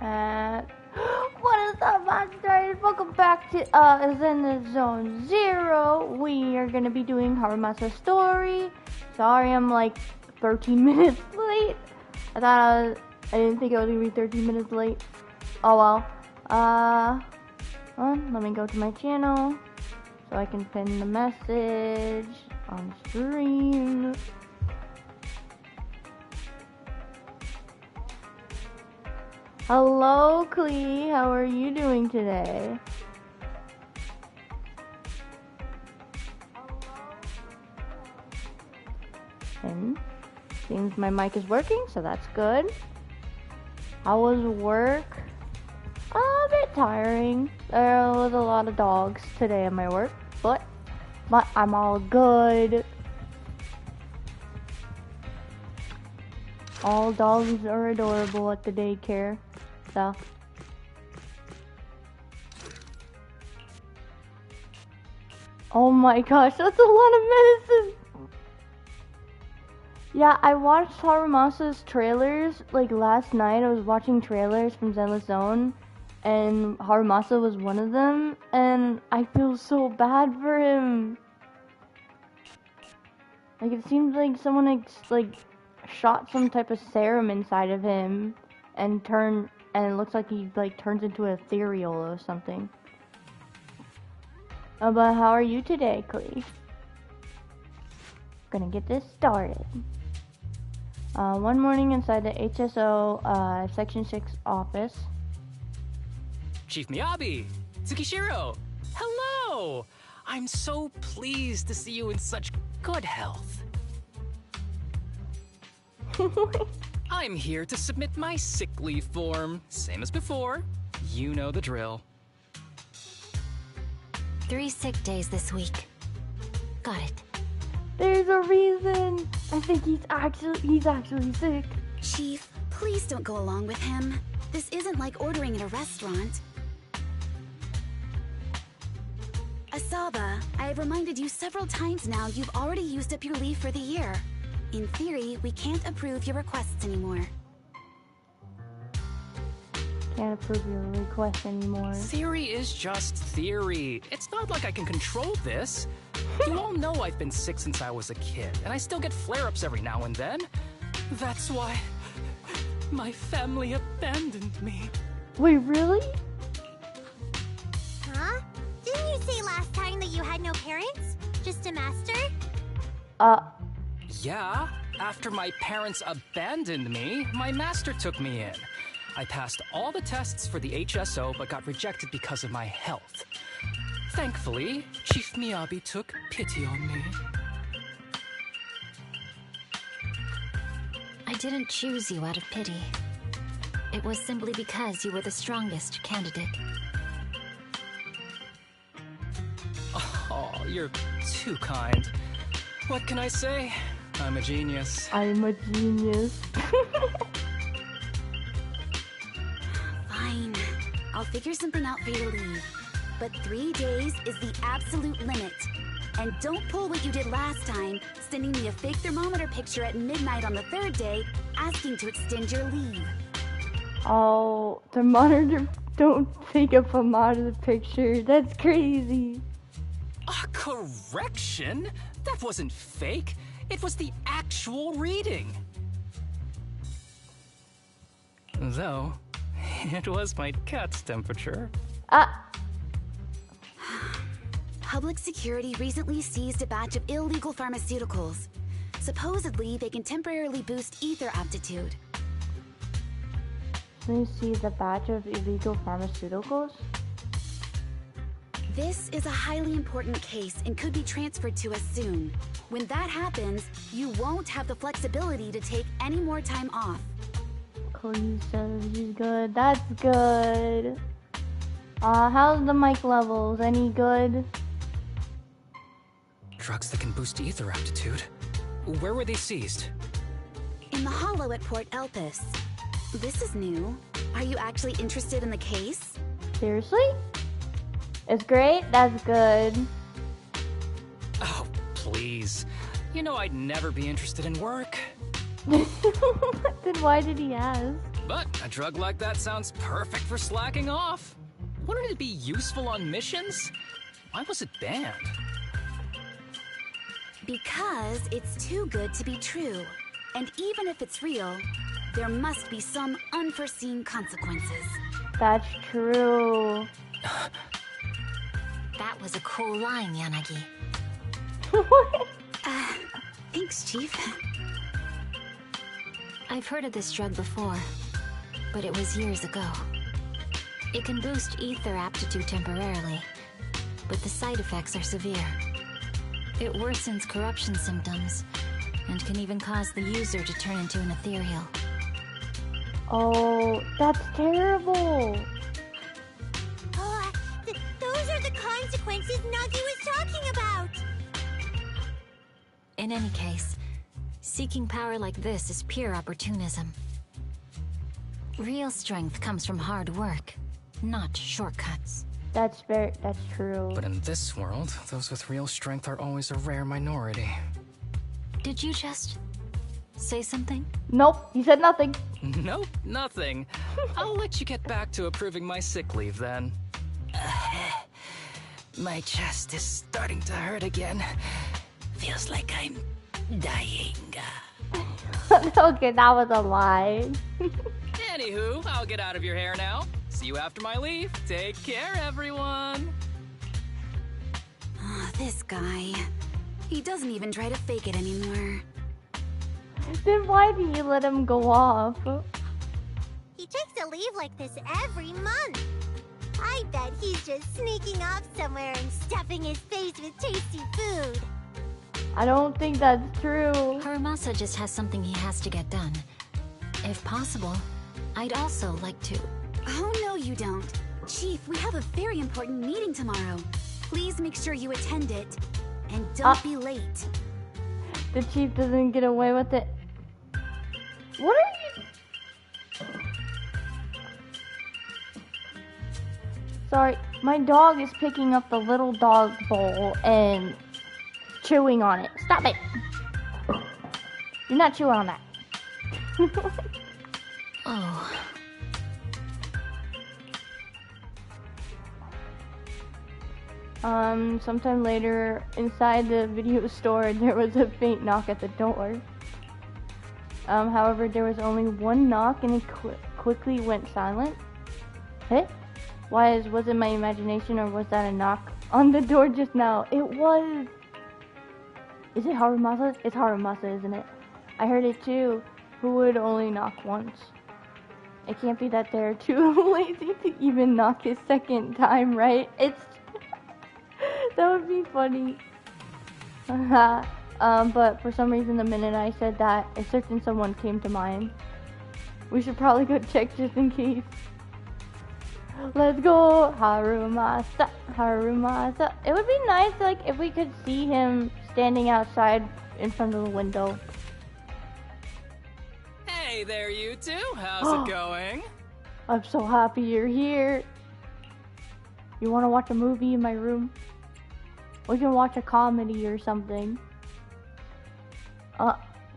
And what is up, monsters? Welcome back to Zenless Zone 0. We are gonna be doing Harumasa's story. Sorry, I'm like 13 minutes late. I didn't think I was gonna be 13 minutes late. Oh well. Let me go to my channel so I can pin the message on screen. Hello, Klee. How are you doing today? And seems my mic is working, so that's good. How was work? A bit tiring. There was a lot of dogs today at my work, but I'm all good. All dogs are adorable at the daycare. So. Oh my gosh, that's a lot of medicine! Yeah, I watched Harumasa's trailers, like last night. I was watching trailers from Zenless Zone, and Harumasa was one of them, and I feel so bad for him. Like, it seems like someone, like shot some type of serum inside of him, and it looks like he, turns into an ethereal or something. But how are you today, Klee? Gonna get this started. One morning inside the HSO, Section 6 office. Chief Miyabi! Tsukishiro! Hello! I'm so pleased to see you in such good health. I'm here to submit my sick leave form. Same as before. You know the drill. 3 sick days this week. Got it. There's a reason. I think he's actually sick. Chief, please don't go along with him. This isn't like ordering at a restaurant. Asaba, I have reminded you several times now you've already used up your leave for the year. In theory, we can't approve your requests anymore. Can't approve your request anymore. Theory is just theory. It's not like I can control this. You all know I've been sick since I was a kid, and I still get flare-ups every now and then. That's why my family abandoned me. Wait, really? Huh? Didn't you say last time that you had no parents? Just a master? Yeah, after my parents abandoned me, my master took me in. I passed all the tests for the HSO but got rejected because of my health. Thankfully, Chief Miyabi took pity on me. I didn't choose you out of pity. It was simply because you were the strongest candidate. Oh, you're too kind. What can I say? I'm a genius. I'm a genius. Fine. I'll figure something out for your leave. But 3 days is the absolute limit. And don't pull what you did last time, sending me a fake thermometer picture at midnight on the 3rd day, asking to extend your leave. Oh, don't take a thermometer picture. That's crazy. A correction? That wasn't fake. It was the actual reading. Though, it was my cat's temperature. Public security recently seized a batch of illegal pharmaceuticals. Supposedly, they can temporarily boost ether aptitude. Let me see the batch of illegal pharmaceuticals. This is a highly important case and could be transferred to us soon. When that happens, you won't have the flexibility to take any more time off. Klee says he's good. That's good. How's the mic levels? Any good? Drugs that can boost ether aptitude. Where were they seized? In the hollow at Port Elpis. This is new. Are you actually interested in the case? Seriously? It's great? That's good. Oh, please. You know I'd never be interested in work. Then why did he ask? But a drug like that sounds perfect for slacking off. Wouldn't it be useful on missions? Why was it banned? Because it's too good to be true. And even if it's real, there must be some unforeseen consequences. That's true. That was a cool line, Yanagi. Thanks, Chief. I've heard of this drug before, but it was years ago. It can boost ether aptitude temporarily, but the side effects are severe. It worsens corruption symptoms, and can even cause the user to turn into an ethereal. Oh, that's terrible. Oh, those are the consequences Nagi was talking about. In any case, seeking power like this is pure opportunism. Real strength comes from hard work, not shortcuts. That's true. But in this world, those with real strength are always a rare minority. Did you just say something? Nope, he said nothing. Nope, nothing. I'll let you get back to approving my sick leave then. My chest is starting to hurt again. Feels like I'm dying. Okay, that was a lie. Anywho, I'll get out of your hair now. See you after my leave. Take care, everyone. Oh, this guy. He doesn't even try to fake it anymore. Then why do you let him go off? He takes a leave like this every month. I bet he's just sneaking off somewhere and stuffing his face with tasty food. I don't think that's true. Harumasa just has something he has to get done. If possible, I'd also like to... Oh, no, you don't. Chief, we have a very important meeting tomorrow. Please make sure you attend it. And don't be late. The chief doesn't get away with it. What are you... Sorry, my dog is picking up the little dog bowl and chewing on it. Stop it! You're not chewing on that. Oh. Sometime later, inside the video store, there was a faint knock at the door. However, there was only one knock and it quickly went silent. Hey? Was it my imagination or was that a knock on the door just now? It was! Is it Harumasa? It's Harumasa, isn't it? I heard it too. Who would only knock once? It can't be that they're too lazy to even knock a second time, right? It's... That would be funny. But for some reason the minute I said that, a certain someone came to mind. We should probably go check just in case. Let's go, Harumasa, Harumasa. It would be nice, like, if we could see him standing outside in front of the window. Hey there, you two. How's it going? I'm so happy you're here. You want to watch a movie in my room? We can watch a comedy or something.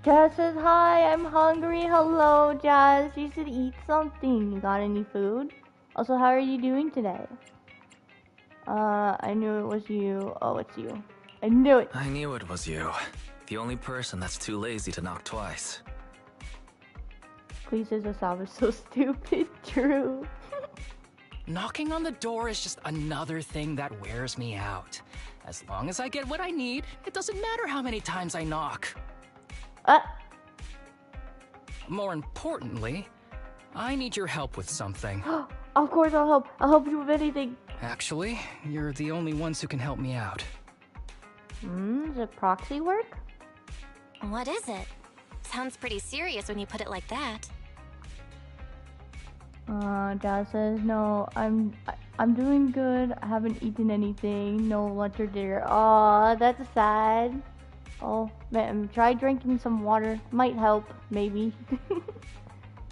Jazz says hi, I'm hungry. Hello, Jazz. You should eat something. You got any food? Also, how are you doing today? I knew it was you. Oh, it's you. I knew it. I knew it was you. The only person that's too lazy to knock twice. Please, says Asab is so stupid. True. Knocking on the door is just another thing that wears me out. As long as I get what I need, it doesn't matter how many times I knock. More importantly, I need your help with something. Of course I'll help. I'll help you with anything. Actually, you're the only ones who can help me out. Does it proxy work? What is it? Sounds pretty serious when you put it like that. Dad says no. I'm doing good. I haven't eaten anything. No lunch or dinner. Aw, that's sad. Oh man, try drinking some water. Might help, maybe.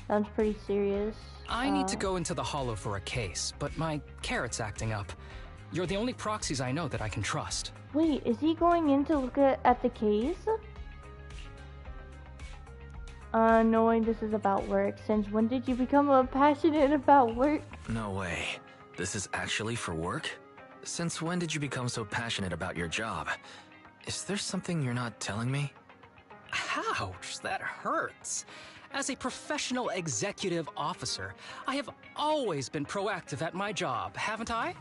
Sounds pretty serious. I need to go into the hollow for a case, but my carrot's acting up. You're the only proxies I know that I can trust. Wait, is he going in to look at the case? Knowing this is about work, since when did you become passionate about work? No way. This is actually for work? Since when did you become so passionate about your job? Is there something you're not telling me? Ouch, that hurts. As a professional executive officer, I have always been proactive at my job, haven't I?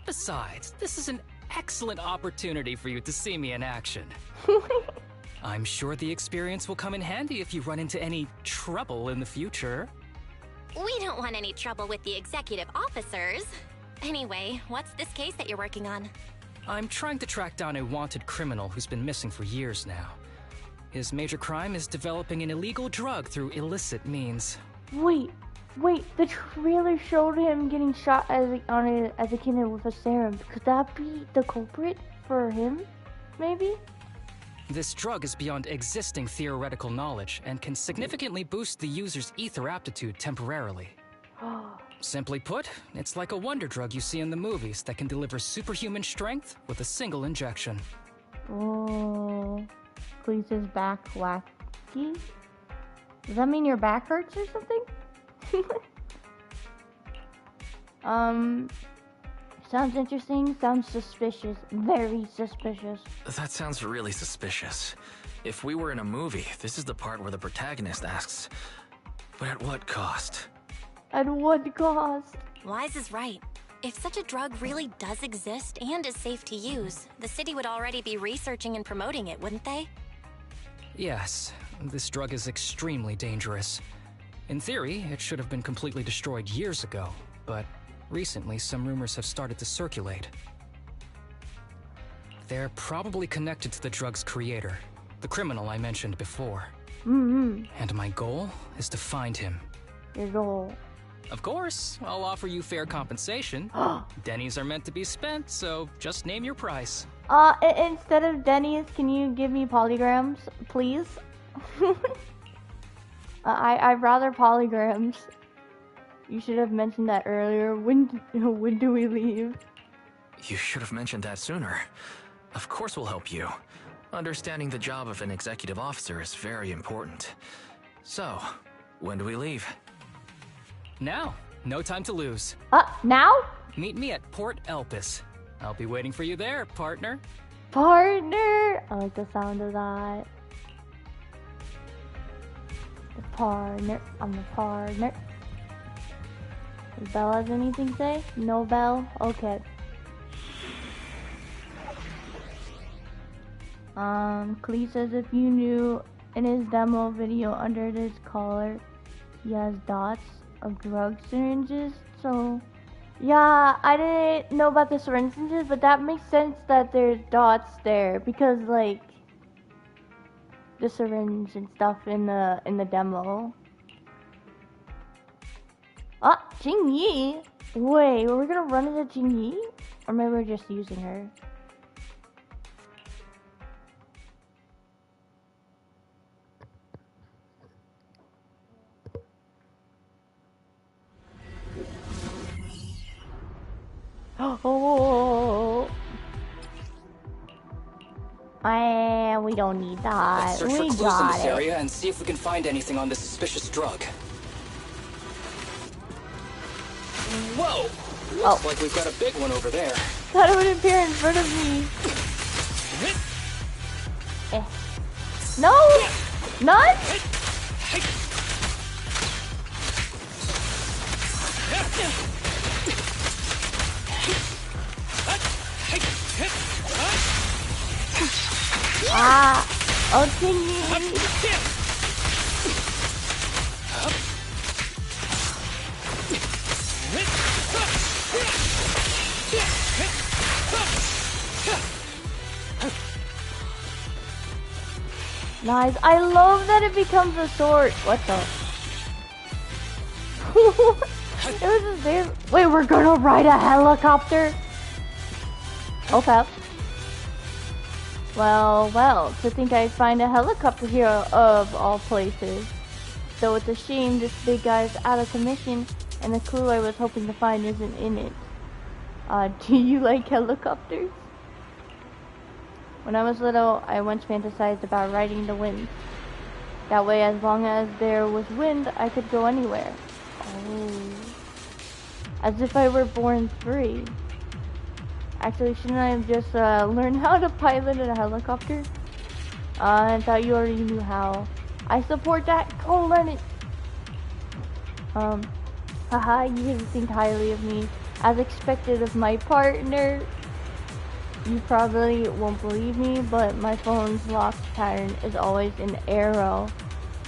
Besides, this is an excellent opportunity for you to see me in action. I'm sure the experience will come in handy if you run into any trouble in the future. We don't want any trouble with the executive officers. Anyway, what's this case that you're working on? I'm trying to track down a wanted criminal who's been missing for years now. His major crime is developing an illegal drug through illicit means. Wait, the trailer showed him getting shot as a kid with a serum. Could that be the culprit for him, maybe? This drug is beyond existing theoretical knowledge and can significantly boost the user's ether aptitude temporarily. Simply put, it's like a wonder drug you see in the movies that can deliver superhuman strength with a single injection. Oh, Cleese's back wacky? Does that mean your back hurts or something? Sounds interesting, sounds suspicious, very suspicious. That sounds really suspicious. If we were in a movie, this is the part where the protagonist asks, but at what cost? At what cost? Wise is right. If such a drug really does exist and is safe to use, the city would already be researching and promoting it, wouldn't they? Yes, this drug is extremely dangerous. In theory, it should have been completely destroyed years ago, but recently some rumors have started to circulate. They're probably connected to the drug's creator, the criminal I mentioned before. And my goal is to find him. Your goal. Of course, I'll offer you fair compensation. Denny's are meant to be spent, so just name your price. Instead of Denny's, can you give me polygrams, please? I'd rather polygrams. You should have mentioned that earlier. When do we leave? You should have mentioned that sooner. Of course we'll help you. Understanding the job of an executive officer is very important. So, when do we leave? Now, no time to lose. Now? Meet me at Port Elpis. I'll be waiting for you there, partner. Partner! I like the sound of that. The partner. I'm the partner. Does Belle have anything to say? No Belle? Okay. Clee says if you knew in his demo video under this collar, he has dots of drug syringes. So, yeah, I didn't know about the syringes, but that makes sense that there's dots there because, like, the syringe and stuff in the demo. Jingyi! Wait, we're gonna run into Jingyi? Or maybe we're just using her. Oh! We don't need that. Let's search for We clues in got this it. area and see if we can find anything on this suspicious drug. Whoa! Looks like we've got a big one over there. Thought it would appear in front of me. No! None? Okay. Nice. I love that it becomes a sword. What the? It was just there. Wait, we're gonna ride a helicopter? Okay. Well, to think I'd find a helicopter here of all places. Though it's a shame this big guy's out of commission and the clue I was hoping to find isn't in it. Do you like helicopters? When I was little, I once fantasized about riding the wind. That way, as long as there was wind, I could go anywhere. Oh. As if I were born free. Actually, shouldn't I have just learned how to pilot a helicopter? I thought you already knew how. I support that. Go learn it. Haha, you didn't think highly of me, as expected of my partner. You probably won't believe me, but my phone's lock pattern is always an arrow,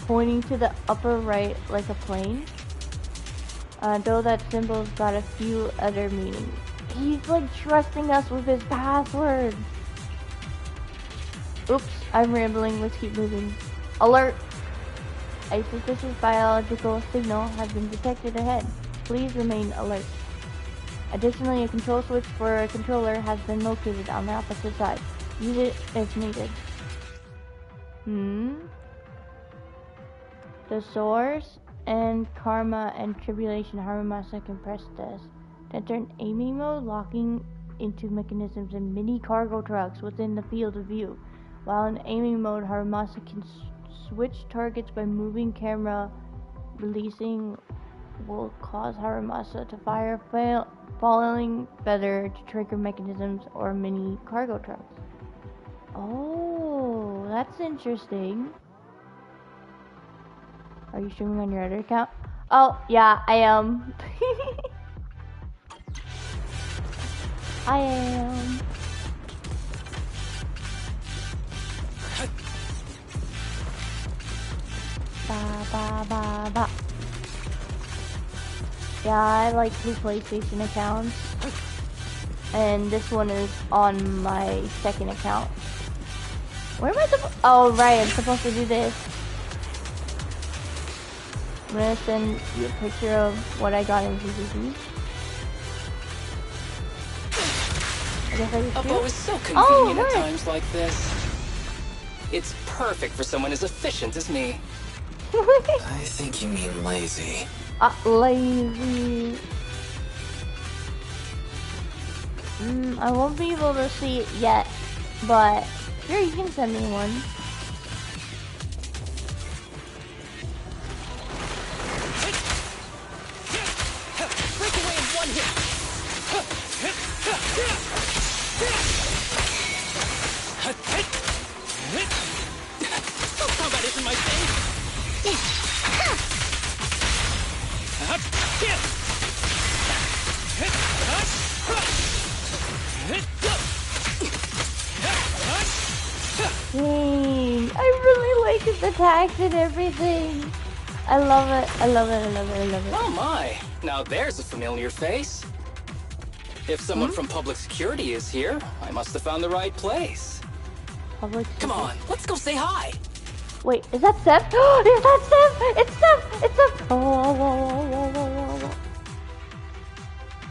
pointing to the upper right like a plane. Though that symbol's got a few other meanings. He's like trusting us with his password. Oops, I'm rambling. Let's keep moving. Alert! A suspicious biological signal has been detected ahead. Please remain alert. Additionally, a control switch for a controller has been located on the opposite side. Use it if needed. The source and karma and tribulation Harumasa can press this. To enter an aiming mode, locking into mechanisms and mini cargo trucks within the field of view. While in aiming mode, Harumasa can switch targets by moving camera. Releasing will cause Harumasa to fire falling feather to trigger mechanisms or mini cargo trucks. Oh, that's interesting. Are you streaming on your other account? Oh, yeah, I am. I am. Ba ba ba ba. Yeah, I have like 2 PlayStation accounts, and this one is on my second account. Where am I supposed? Oh right, I'm supposed to do this. I'm gonna send you a picture of what I got in GGG. I guess I just Uppo is so convenient at times like this. It's perfect for someone as efficient as me. I think you mean lazy. Lazy. I won't be able to see it yet, but sure, you can send me one. Break away in one hit. Combat isn't my thing. Dang, I really like his attacks and everything. I love it, I love it, I love it, I love it. Oh my, now there's a familiar face. If someone from public security is here, I must have found the right place. Public Come on, let's go say hi. Wait, is that Seth? Is that Seth? It's Seth! It's Seth! Oh.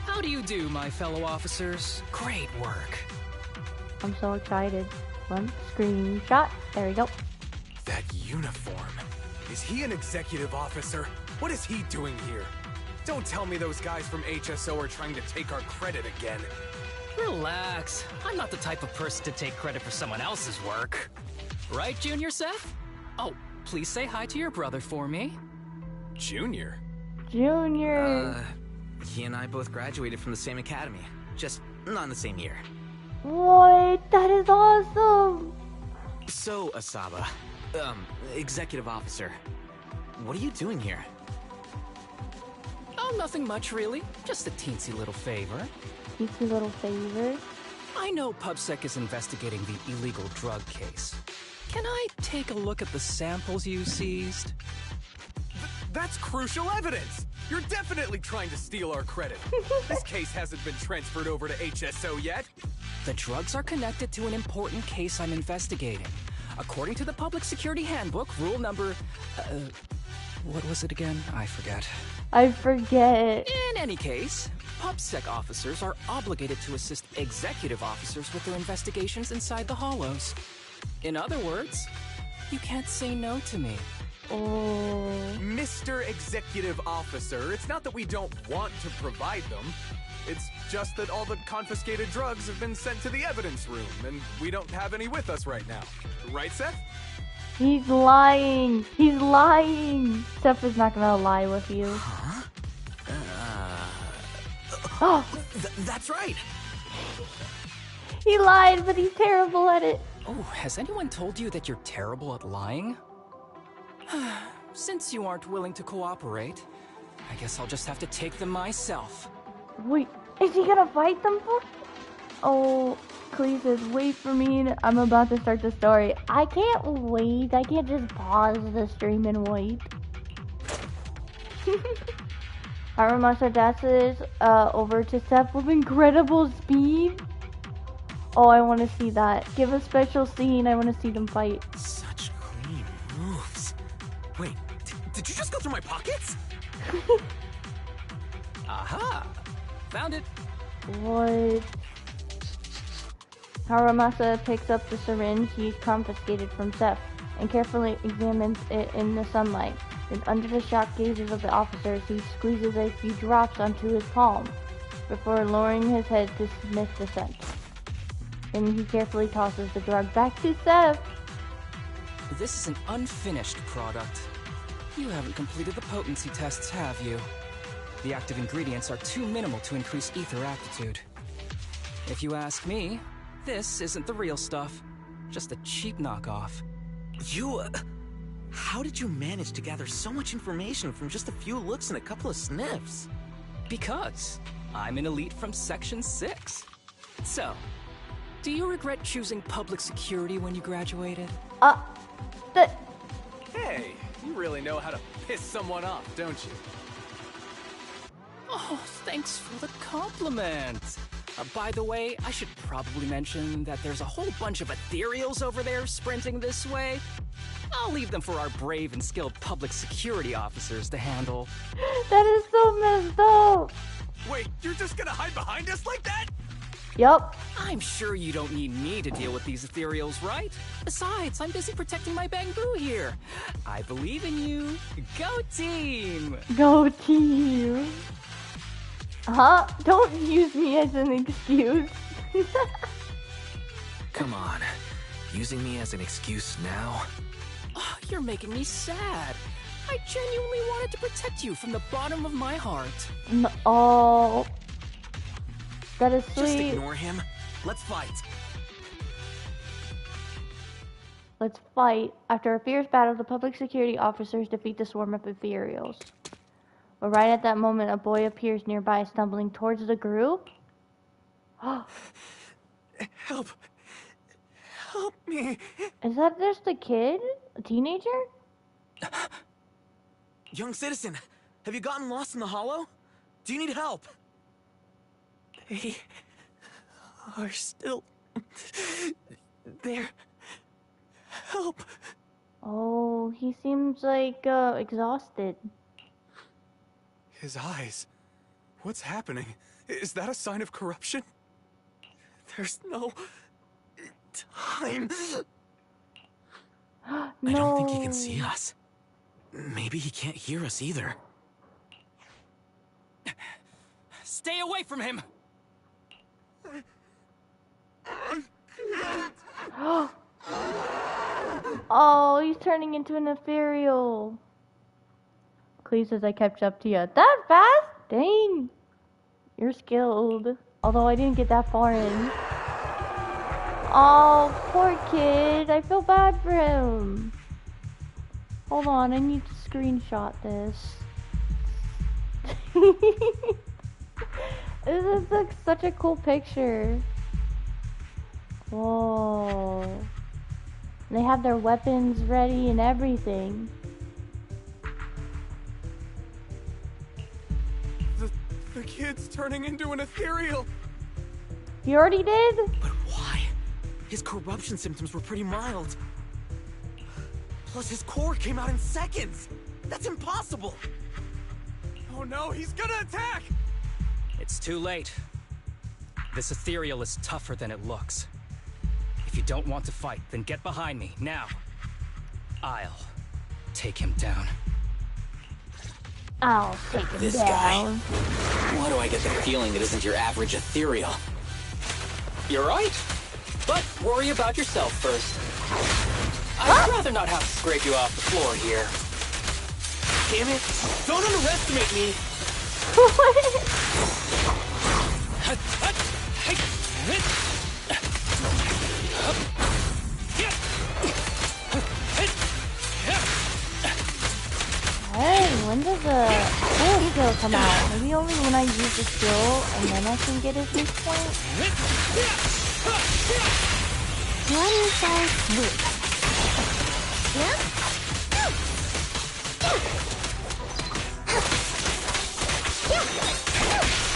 How do you do, my fellow officers? Great work. I'm so excited. One screenshot. There we go. That uniform. Is he an executive officer? What is he doing here? Don't tell me those guys from HSO are trying to take our credit again. Relax. I'm not the type of person to take credit for someone else's work. Right, Junior Seth? Oh, please say hi to your brother for me. Junior? Junior. He and I both graduated from the same academy. Just not in the same year. What? That is awesome. So, Asaba, executive officer, what are you doing here? Oh, nothing much, really. Just a teensy little favor. Teensy little favor? I know PubSec is investigating the illegal drug case. Can I take a look at the samples you seized? That's crucial evidence! You're definitely trying to steal our credit. This case hasn't been transferred over to HSO yet. The drugs are connected to an important case I'm investigating. According to the Public Security Handbook, rule number... what was it again? I forget. I forget. In any case, PubSec officers are obligated to assist executive officers with their investigations inside the hollows. In other words, you can't say no to me. Oh. Mr. Executive Officer, it's not that we don't want to provide them. It's just that all the confiscated drugs have been sent to the evidence room, and we don't have any with us right now. Right, Seth? He's lying. He's lying. Steph is not gonna lie with you. Huh? Oh, That's right. he lied, but he's terrible at it. Oh, has anyone told you that you're terrible at lying? Since you aren't willing to cooperate, I guess I'll just have to take them myself. Wait, is he gonna fight them for? Oh, Clee says, wait for me. I'm about to start the story. I can't wait. I can't just pause the stream and wait. Harumasa dashes over to Seth with incredible speed. Oh, I want to see that. Give a special scene. I want to see them fight. Such clean moves. Wait, did you just go through my pockets? Aha! Found it. What? Harumasa picks up the syringe he confiscated from Seth and carefully examines it in the sunlight. Then under the shocked gazes of the officers, he squeezes a few drops onto his palm before lowering his head to sniff the scent. Then he carefully tosses the drug back to Seth. This is an unfinished product. You haven't completed the potency tests, have you? The active ingredients are too minimal to increase ether aptitude. If you ask me, this isn't the real stuff. Just a cheap knockoff. How did you manage to gather so much information from just a few looks and a couple of sniffs? Because I'm an elite from Section 6. So, do you regret choosing public security when you graduated? Hey, you really know how to piss someone off, don't you? Oh, thanks for the compliment. By the way, I should probably mention that there's a whole bunch of ethereals over there sprinting this way. I'll leave them for our brave and skilled public security officers to handle. That is so messed up. Wait, you're just gonna hide behind us like that? Yup. I'm sure you don't need me to deal with these ethereals, right? Besides, I'm busy protecting my bamboo here. I believe in you. Go team! Go team. Huh? Don't use me as an excuse. Come on. Using me as an excuse now? Oh, you're making me sad. I genuinely wanted to protect you from the bottom of my heart. Oh. That is sweet. Just ignore him. Let's fight. Let's fight. After a fierce battle, the public security officers defeat the swarm of ethereals. But right at that moment, a boy appears nearby, stumbling towards the group. Help. Help me. Is that just a kid? A teenager? Young citizen, have you gotten lost in the hollow? Do you need help? They are still there. Help. Oh, he seems like exhausted. His eyes. What's happening? Is that a sign of corruption? There's no time. No. I don't think he can see us. Maybe he can't hear us either. Stay away from him! Oh, he's turning into an ethereal. Clee says I kept up to you. That fast? Dang. You're skilled. Although I didn't get that far in. Oh, poor kid. I feel bad for him. Hold on, I need to screenshot this. This is like such a cool picture. Whoa. They have their weapons ready and everything. The kid's turning into an ethereal. You already did? But why? His corruption symptoms were pretty mild. Plus his core came out in seconds. That's impossible. Oh no, he's gonna attack! It's too late. This ethereal is tougher than it looks. If you don't want to fight, then get behind me, now. I'll take him down. I'll take him This down. Why do I get the feeling it isn't your average ethereal? You're right. But worry about yourself first. I'd rather not have to scrape you off the floor here. Damn it! Don't underestimate me! Hey, when does the full skill come out? Maybe only when I use the skill and then I can get his weak point? One fell swoop.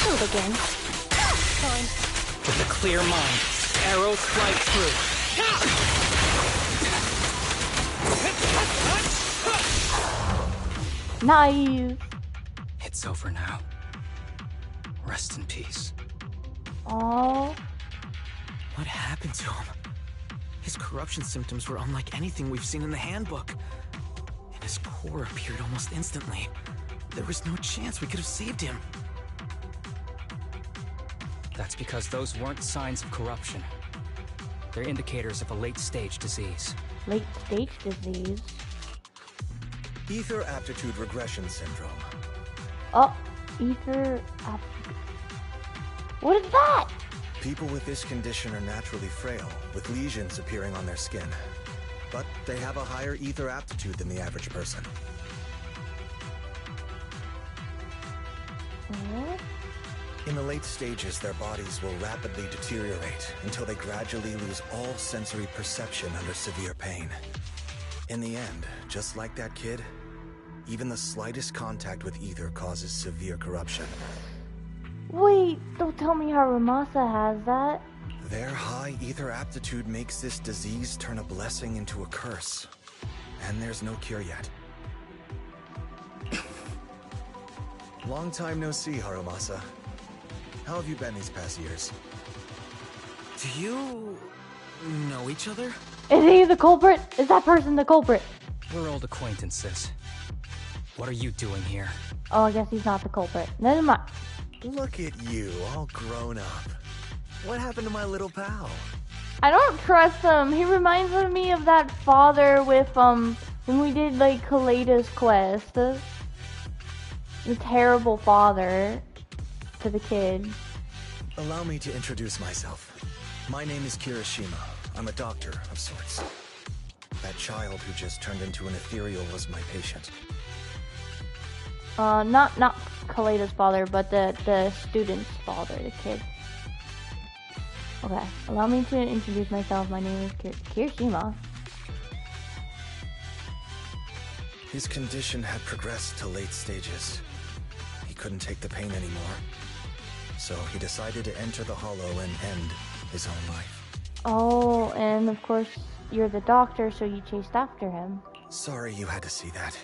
Shoot again. Fine. With a clear mind, arrows fly through. Nice. It's over now. Rest in peace. Oh. What happened to him? His corruption symptoms were unlike anything we've seen in the handbook. And his core appeared almost instantly. There was no chance we could have saved him. That's because those weren't signs of corruption. They're indicators of a late-stage disease. Late-stage disease. Ether aptitude regression syndrome. Oh, ether aptitude. What is that? People with this condition are naturally frail, with lesions appearing on their skin. But they have a higher ether aptitude than the average person. Oh. In the late stages, their bodies will rapidly deteriorate until they gradually lose all sensory perception under severe pain. In the end, just like that kid, even the slightest contact with ether causes severe corruption. Wait, don't tell me Harumasa has that. Their high ether aptitude makes this disease turn a blessing into a curse. And there's no cure yet. Long time no see, Harumasa. How have you been these past years? Do you know each other? Is he the culprit? Is that person the culprit? We're old acquaintances. What are you doing here? Oh, I guess he's not the culprit. Never mind. Look at you, all grown up. What happened to my little pal? I don't trust him. He reminds me of that father with, when we did, like, Kaleda's quest. The terrible father to the kid. Allow me to introduce myself. My name is Kirishima. I'm a doctor of sorts. That child who just turned into an ethereal was my patient. Not Kaleda's father, but the student's father, the kid. Okay, allow me to introduce myself. My name is Kirishima. His condition had progressed to late stages. He couldn't take the pain anymore. So he decided to enter the Hollow and end his own life. Oh, and of course, you're the doctor, so you chased after him. Sorry you had to see that.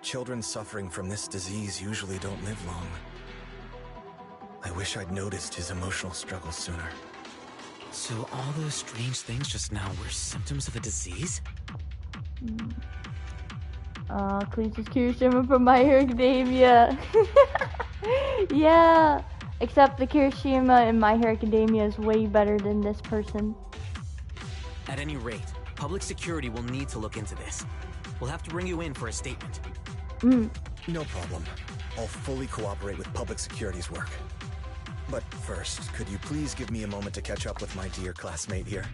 Children suffering from this disease usually don't live long. I wish I'd noticed his emotional struggles sooner. So all those strange things just now were symptoms of a disease? Please just Kirishima from My Hero Academia. Yeah, except the Kirishima in My Hero Academia is way better than this person. At any rate, public security will need to look into this. We'll have to bring you in for a statement. No problem. I'll fully cooperate with public security's work. But first, could you please give me a moment to catch up with my dear classmate here?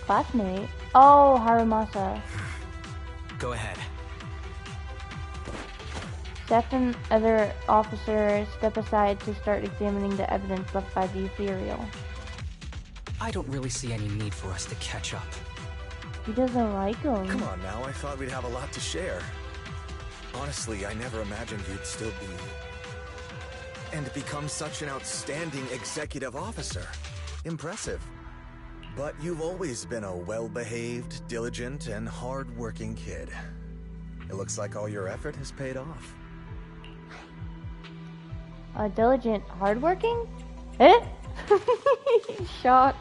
Classmate? Oh, Harumasa. Go ahead. Steph and other officers step aside to start examining the evidence left by the ethereal. I don't really see any need for us to catch up. He doesn't like him. Come on now, I thought we'd have a lot to share. Honestly, I never imagined you'd still be... and become such an outstanding executive officer. Impressive. But you've always been a well-behaved, diligent, and hard-working kid. It looks like all your effort has paid off. Diligent, hardworking? Eh? Shocked.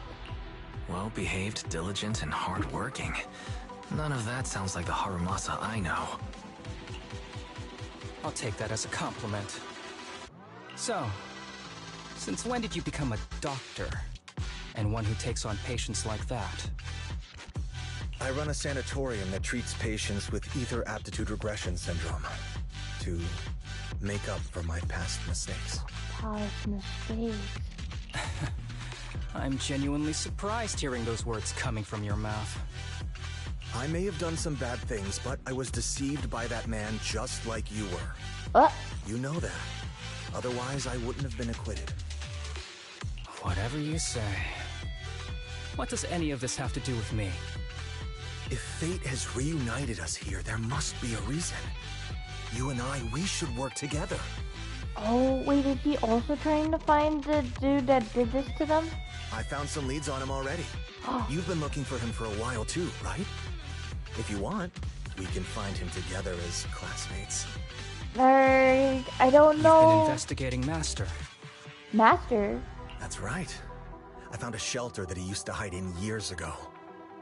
Well-behaved, diligent, and hardworking. None of that sounds like the Harumasa I know. I'll take that as a compliment. So, since when did you become a doctor? And one who takes on patients like that? I run a sanatorium that treats patients with ether aptitude regression syndrome to make up for my past mistakes. Past mistakes. I'm genuinely surprised hearing those words coming from your mouth. I may have done some bad things, but I was deceived by that man just like you were. You know that. Otherwise, I wouldn't have been acquitted. Whatever you say. What does any of this have to do with me? If fate has reunited us here, there must be a reason. You and I, we should work together. Oh, wait, is he also trying to find the dude that did this to them? I found some leads on him already. You've been looking for him for a while too, right? If you want, we can find him together as classmates. I don't know. You've been investigating Master. Master? That's right. I found a shelter that he used to hide in years ago.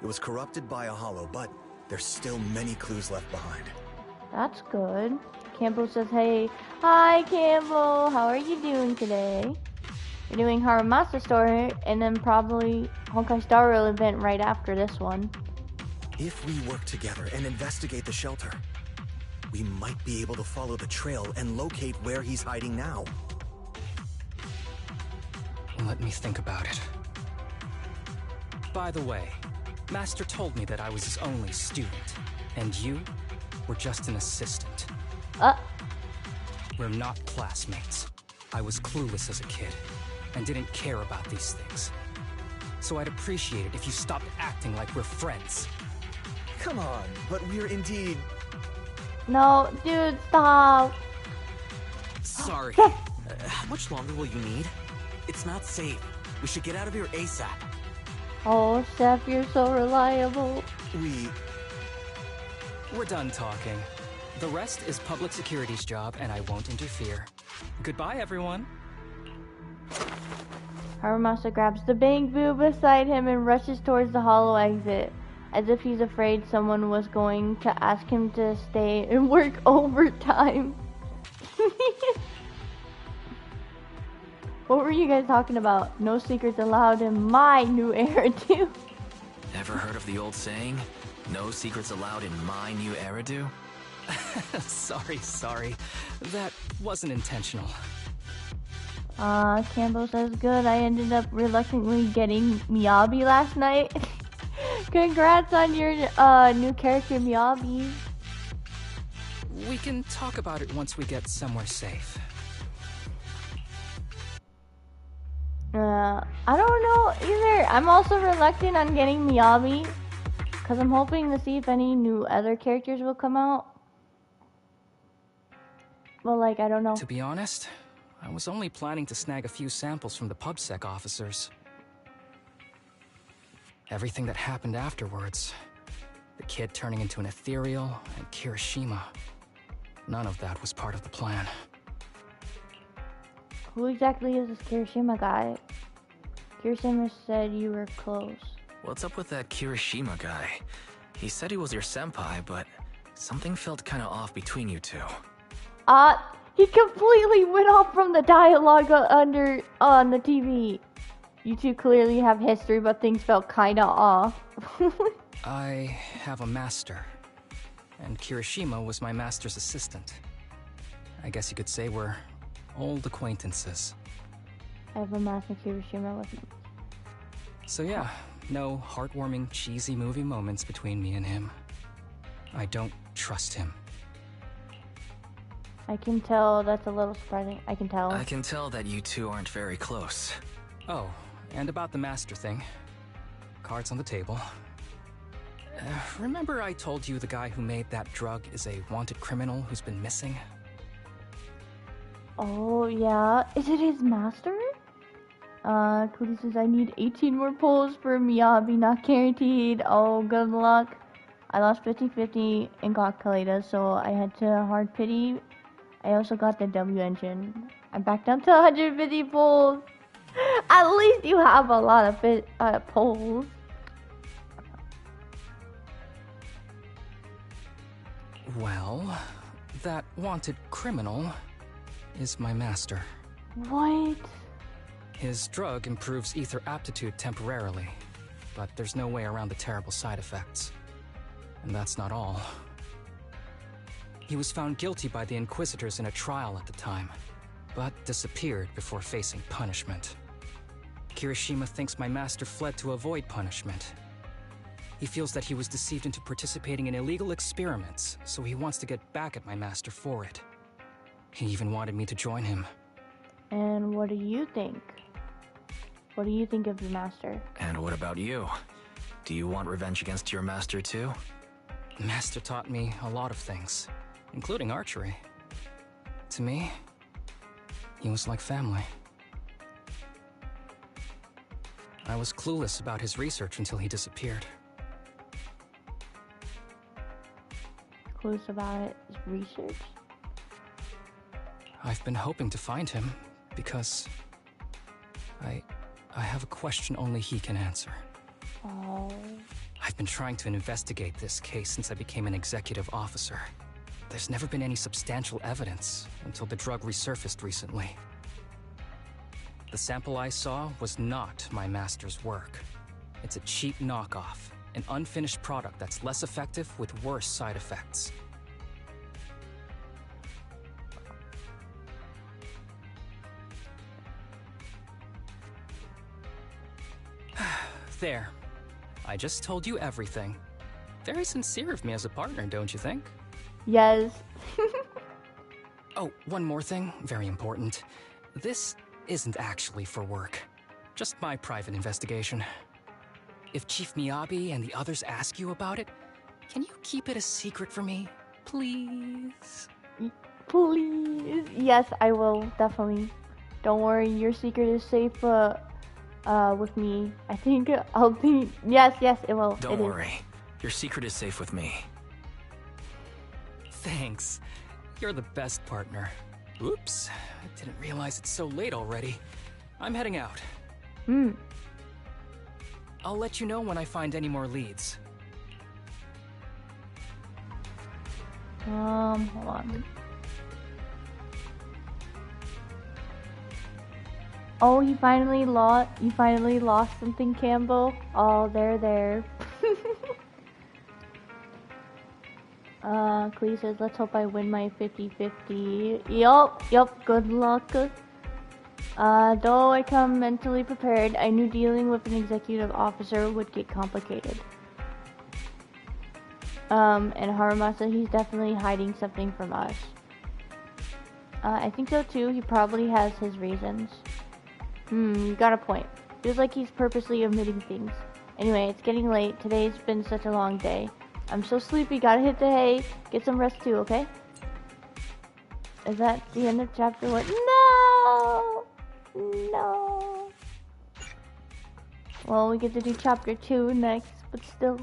It was corrupted by a hollow, but there's still many clues left behind. That's good. Campbell says, hey, hi Campbell, how are you doing today? We're doing Harumasa story, and then probably Honkai Star Rail event right after this one. If we work together and investigate the shelter, we might be able to follow the trail and locate where he's hiding now. Let me think about it. By the way, Master told me that I was his only student, and you were just an assistant. We're not classmates. I was clueless as a kid, and didn't care about these things. So I'd appreciate it if you stopped acting like we're friends. Come on, but we're indeed... No, dude, stop. Sorry. How much longer will you need? It's not safe. We should get out of here ASAP. Oh, Steph, you're so reliable. We're done talking. The rest is public security's job, and I won't interfere. Goodbye, everyone. Harumasa grabs the bank boo beside him and rushes towards the hollow exit, as if he's afraid someone was going to ask him to stay and work overtime. What were you guys talking about? No secrets allowed in my new era too. Ever heard of the old saying, no secrets allowed in my new era do? Sorry. That wasn't intentional. Campbell says good. I ended up reluctantly getting Miyabi last night. Congrats on your new character, Miyabi. We can talk about it once we get somewhere safe. I don't know either. I'm also reluctant on getting Miyabi, because I'm hoping to see if any new other characters will come out. Well, like, I don't know. To be honest, I was only planning to snag a few samples from the PubSec officers. Everything that happened afterwards, the kid turning into an ethereal, and Kirishima, none of that was part of the plan. Who exactly is this Kirishima guy? Kirishima said you were close. What's up with that Kirishima guy? He said he was your senpai, but something felt kinda off between you two. He completely went off from the dialogue on the TV. You two clearly have history, but things felt kinda off. I have a master, and Kirishima was my master's assistant. I guess you could say we're old acquaintances. I have a master Kirishima with me. So yeah, no heartwarming, cheesy movie moments between me and him. I don't trust him. I can tell that's a little surprising. I can tell. I can tell that you two aren't very close. Oh, and about the master thing. Cards on the table. Remember I told you the guy who made that drug is a wanted criminal who's been missing? Oh, yeah. Is it his master? Cody says, I need 18 more pulls for Miyabi, not guaranteed. Oh, good luck. I lost 50-50 in Calculator, so I had to hard pity. I also got the W engine. I'm back down to 150 pulls. At least you have a lot of pulls. Well, that wanted criminal is my master. What? His drug improves ether aptitude temporarily, but there's no way around the terrible side effects. And that's not all. He was found guilty by the Inquisitors in a trial at the time, but disappeared before facing punishment. Kirishima thinks my master fled to avoid punishment. He feels that he was deceived into participating in illegal experiments, so he wants to get back at my master for it. He even wanted me to join him. And what do you think? What do you think of your master? And what about you? Do you want revenge against your master too? Master taught me a lot of things, including archery. To me, he was like family. I was clueless about his research until he disappeared. Clueless about his research? I've been hoping to find him because I have a question only he can answer. Oh. I've been trying to investigate this case since I became an executive officer. There's never been any substantial evidence until the drug resurfaced recently. The sample I saw was not my master's work. It's a cheap knockoff, an unfinished product that's less effective with worse side effects. There. I just told you everything. Very sincere of me as a partner, don't you think? Yes. Oh, one more thing, very important. This isn't actually for work. Just my private investigation. If Chief Miyabi and the others ask you about it, can you keep it a secret for me, please? Please. Yes, I will, definitely. Don't worry, your secret is safe, with me. I think I'll be... Yes, it will. Don't worry. Your secret is safe with me. Thanks. You're the best partner. Oops. I didn't realize it's so late already. I'm heading out. I'll let you know when I find any more leads. Hold on. Oh, you finally lost something, Campbell. Oh, there. Clee says, let's hope I win my 50-50. Yup, good luck. Though I come mentally prepared, I knew dealing with an executive officer would get complicated. And Harumasa, he's definitely hiding something from us. I think so too, he probably has his reasons. You got a point. Feels like he's purposely omitting things. Anyway, it's getting late. Today's been such a long day. I'm so sleepy, gotta hit the hay. Get some rest too, okay? Is that the end of chapter 1? No! Well, we get to do chapter 2 next, but still.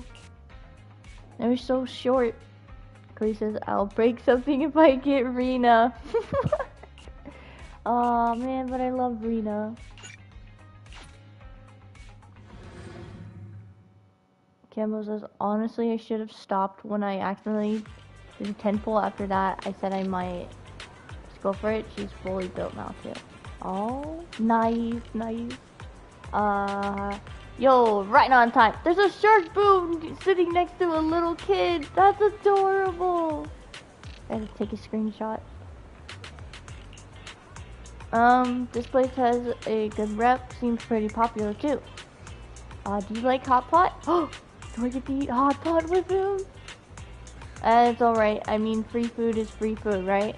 They're so short. Clay says, I'll break something if I get Rena. Aw, man, but I love Rena. Campbell says, honestly, I should have stopped when I accidentally did a 10-pull. After that, I said I might. Let's go for it. She's fully built now, too. Oh, nice. Yo, right on time. There's a shark boom sitting next to a little kid. That's adorable. I had to take a screenshot. This place has a good rep. Seems pretty popular, too. Do you like hot pot? Oh! Do I get to eat hot pot with him? It's alright. I mean, free food is free food, right?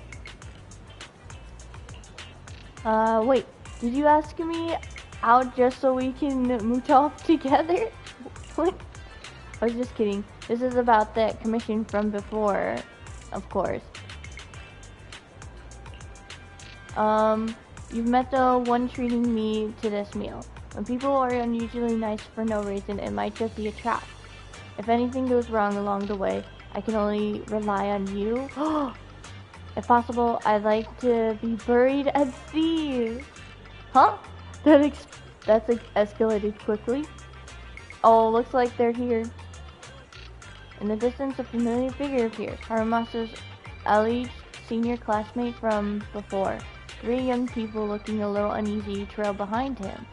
Wait. Did you ask me out just so we can mooch off together? What? I was just kidding. This is about that commission from before, of course. You've met the one treating me to this meal. When people are unusually nice for no reason, it might just be a trap. If anything goes wrong along the way, I can only rely on you. If possible, I'd like to be buried at sea. Huh? That's escalated quickly. Oh, looks like they're here. In the distance, a familiar figure appears. Harumasa's alleged senior classmate from before. 3 young people looking a little uneasy trail behind him.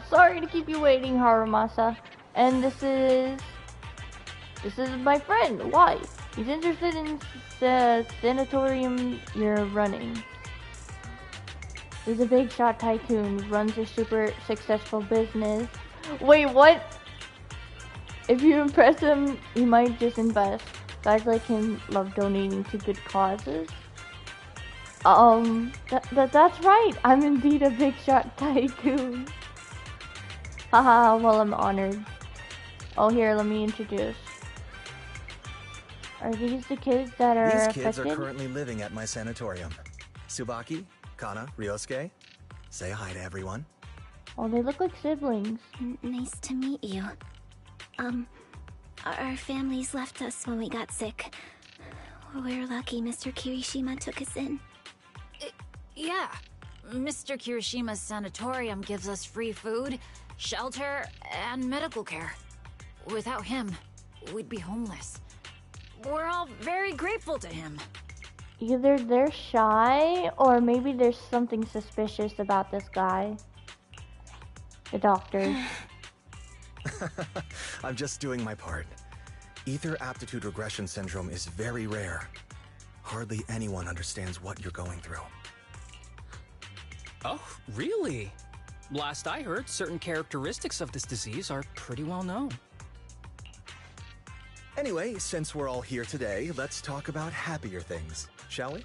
Sorry to keep you waiting, Harumasa. And this is my friend. Why? He's interested in the sanatorium you're running. He's a big shot tycoon who runs a super successful business. Wait, what? If you impress him, he might just invest. Guys like him love donating to good causes. That's right. I'm indeed a big shot tycoon. Haha, well, I'm honored. Oh, here, let me introduce. Are these the kids that are These kids affected? are currently living at my sanatorium. Tsubaki, Kana, Ryosuke, say hi to everyone. Oh, they look like siblings. Nice to meet you. Our families left us when we got sick. We're lucky Mr. Kirishima took us in. Yeah. Mr. Kirishima's sanatorium gives us free food, shelter, and medical care. Without him, we'd be homeless. We're all very grateful to him. Either they're shy, or maybe there's something suspicious about this guy. The doctor. I'm just doing my part. Ether aptitude regression syndrome is very rare. Hardly anyone understands what you're going through. Oh, really? Last I heard, certain characteristics of this disease are pretty well known. Anyway, since we're all here today, let's talk about happier things, shall we?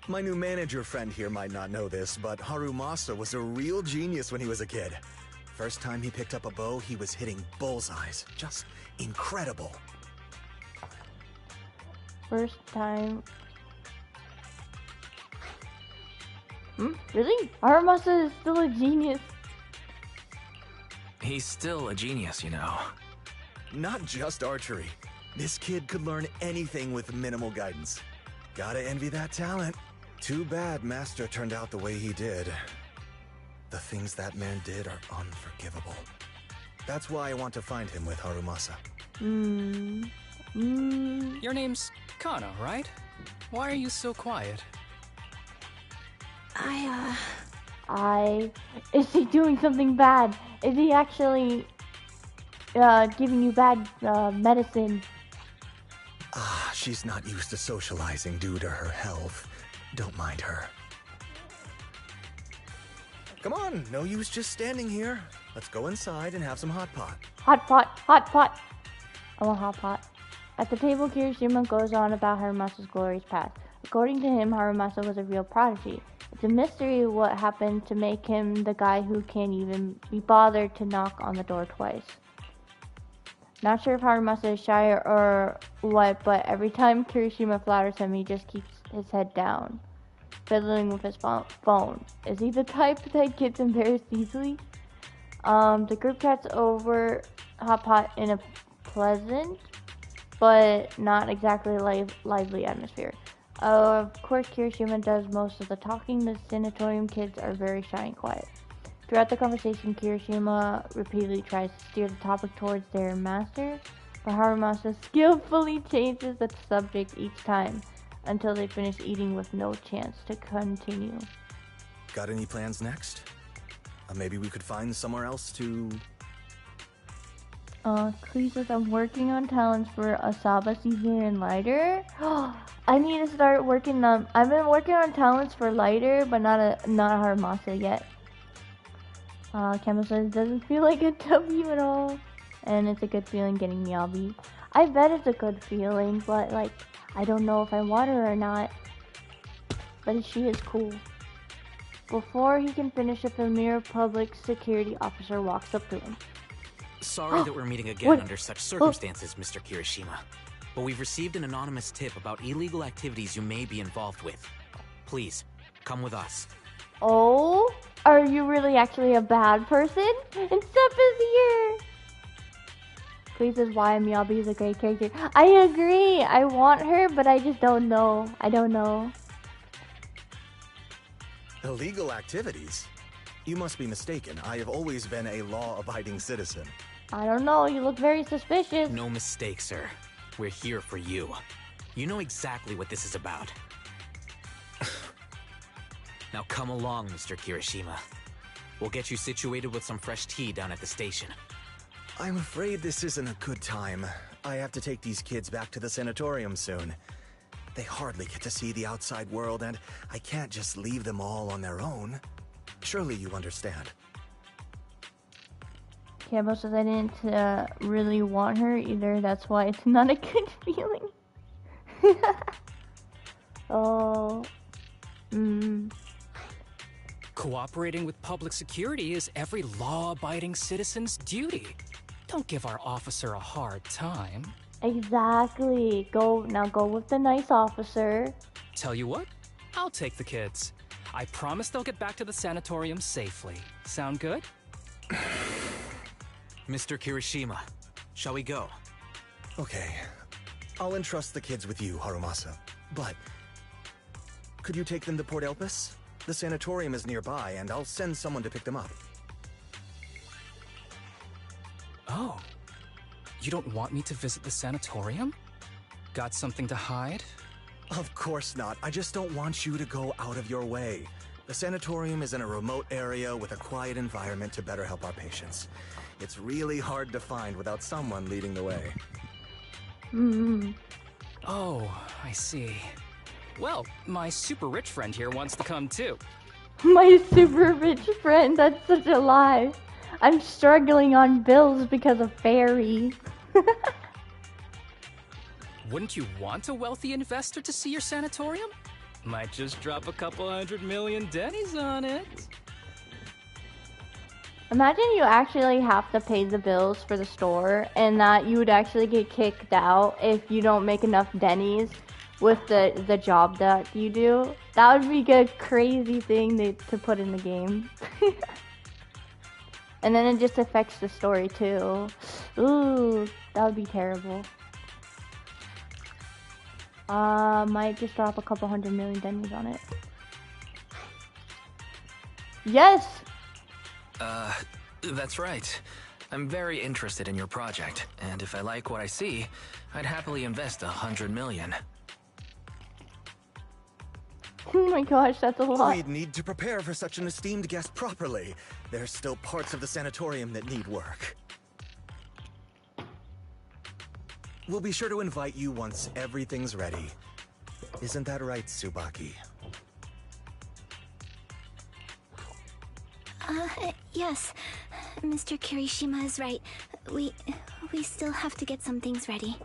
My new manager friend here might not know this, but Harumasa was a real genius when he was a kid. First time he picked up a bow, he was hitting bullseyes. Just incredible. First time. Really? Harumasa is still a genius. He's still a genius, you know. Not just archery. This kid could learn anything with minimal guidance. Gotta envy that talent. Too bad Master turned out the way he did. The things that man did are unforgivable. That's why I want to find him with Harumasa. Your name's Kana, right? Why are you so quiet? Is he doing something bad? Is he actually giving you bad medicine? She's not used to socializing due to her health. Don't mind her. Come on, no use just standing here. Let's go inside and have some hot pot. Hot pot, hot pot. I want hot pot. At the table, Kirishima goes on about Harumasa's glorious past. According to him, Harumasa was a real prodigy. It's a mystery what happened to make him the guy who can't even be bothered to knock on the door twice. Not sure if Harumasa is shy or what, but every time Kirishima flatters him, he just keeps his head down, fiddling with his phone. Is he the type that gets embarrassed easily? The group chats over hot pot in a pleasant, but not exactly lively atmosphere. Of course, Kirishima does most of the talking. The sanatorium kids are very shy and quiet. Throughout the conversation, Kirishima repeatedly tries to steer the topic towards their master, but Harumasa skillfully changes the subject each time until they finish eating with no chance to continue. Got any plans next? Maybe we could find somewhere else to... Clee says, I'm working on talents for Asaba Season and Lighter. I need to start working on... I've been working on talents for Lighter, but not Harumasa yet. Kemo says, doesn't feel like a W at all. And it's a good feeling getting Miyabi. I bet it's a good feeling, but like, I don't know if I want her or not. But she is cool. Before he can finish, a familiar public security officer walks up to him. Sorry that we're meeting again under such circumstances, Mr. Kirishima. But we've received an anonymous tip about illegal activities you may be involved with. Please, come with us. Oh? Are you really actually a bad person? And Steph is here! Please says why Miyabi is a great character. I agree! I want her, but I just don't know. I don't know. Illegal activities? You must be mistaken. I have always been a law-abiding citizen. I don't know. You look very suspicious. No mistake, sir. We're here for you. You know exactly what this is about. Now come along, Mr. Kirishima. We'll get you situated with some fresh tea down at the station. I'm afraid this isn't a good time. I have to take these kids back to the sanatorium soon. They hardly get to see the outside world, and I can't just leave them all on their own. Surely you understand. Campbell says I didn't really want her either. That's why it's not a good feeling. Oh. Cooperating with public security is every law-abiding citizen's duty. Don't give our officer a hard time. Exactly. Go with the nice officer. Tell you what, I'll take the kids. I promise they'll get back to the sanatorium safely. Sound good? Mr. Kirishima, shall we go? Okay. I'll entrust the kids with you, Harumasa. But could you take them to Port Elpis? The sanatorium is nearby, and I'll send someone to pick them up. Oh. You don't want me to visit the sanatorium? Got something to hide? Of course not. I just don't want you to go out of your way. The sanatorium is in a remote area with a quiet environment to better help our patients. It's really hard to find without someone leading the way. Oh, I see. Well, my super rich friend here wants to come too. My super rich friend, that's such a lie. I'm struggling on bills because of Fairy. Wouldn't you want a wealthy investor to see your sanatorium? Might just drop a couple 100 million dennies on it. Imagine you actually have to pay the bills for the store and that you would actually get kicked out if you don't make enough dennies with the job that you do. That would be a crazy thing to put in the game. And then it just affects the story too. Ooh, that would be terrible. Might just drop a couple 100 million dennies on it. Yes! That's right. I'm very interested in your project, and if I like what I see, I'd happily invest 100 million. Oh my gosh, that's a lot. We'd need to prepare for such an esteemed guest properly. There's still parts of the sanatorium that need work. We'll be sure to invite you once everything's ready. Isn't that right, Tsubaki? Yes. Mr. Kirishima is right. We still have to get some things ready.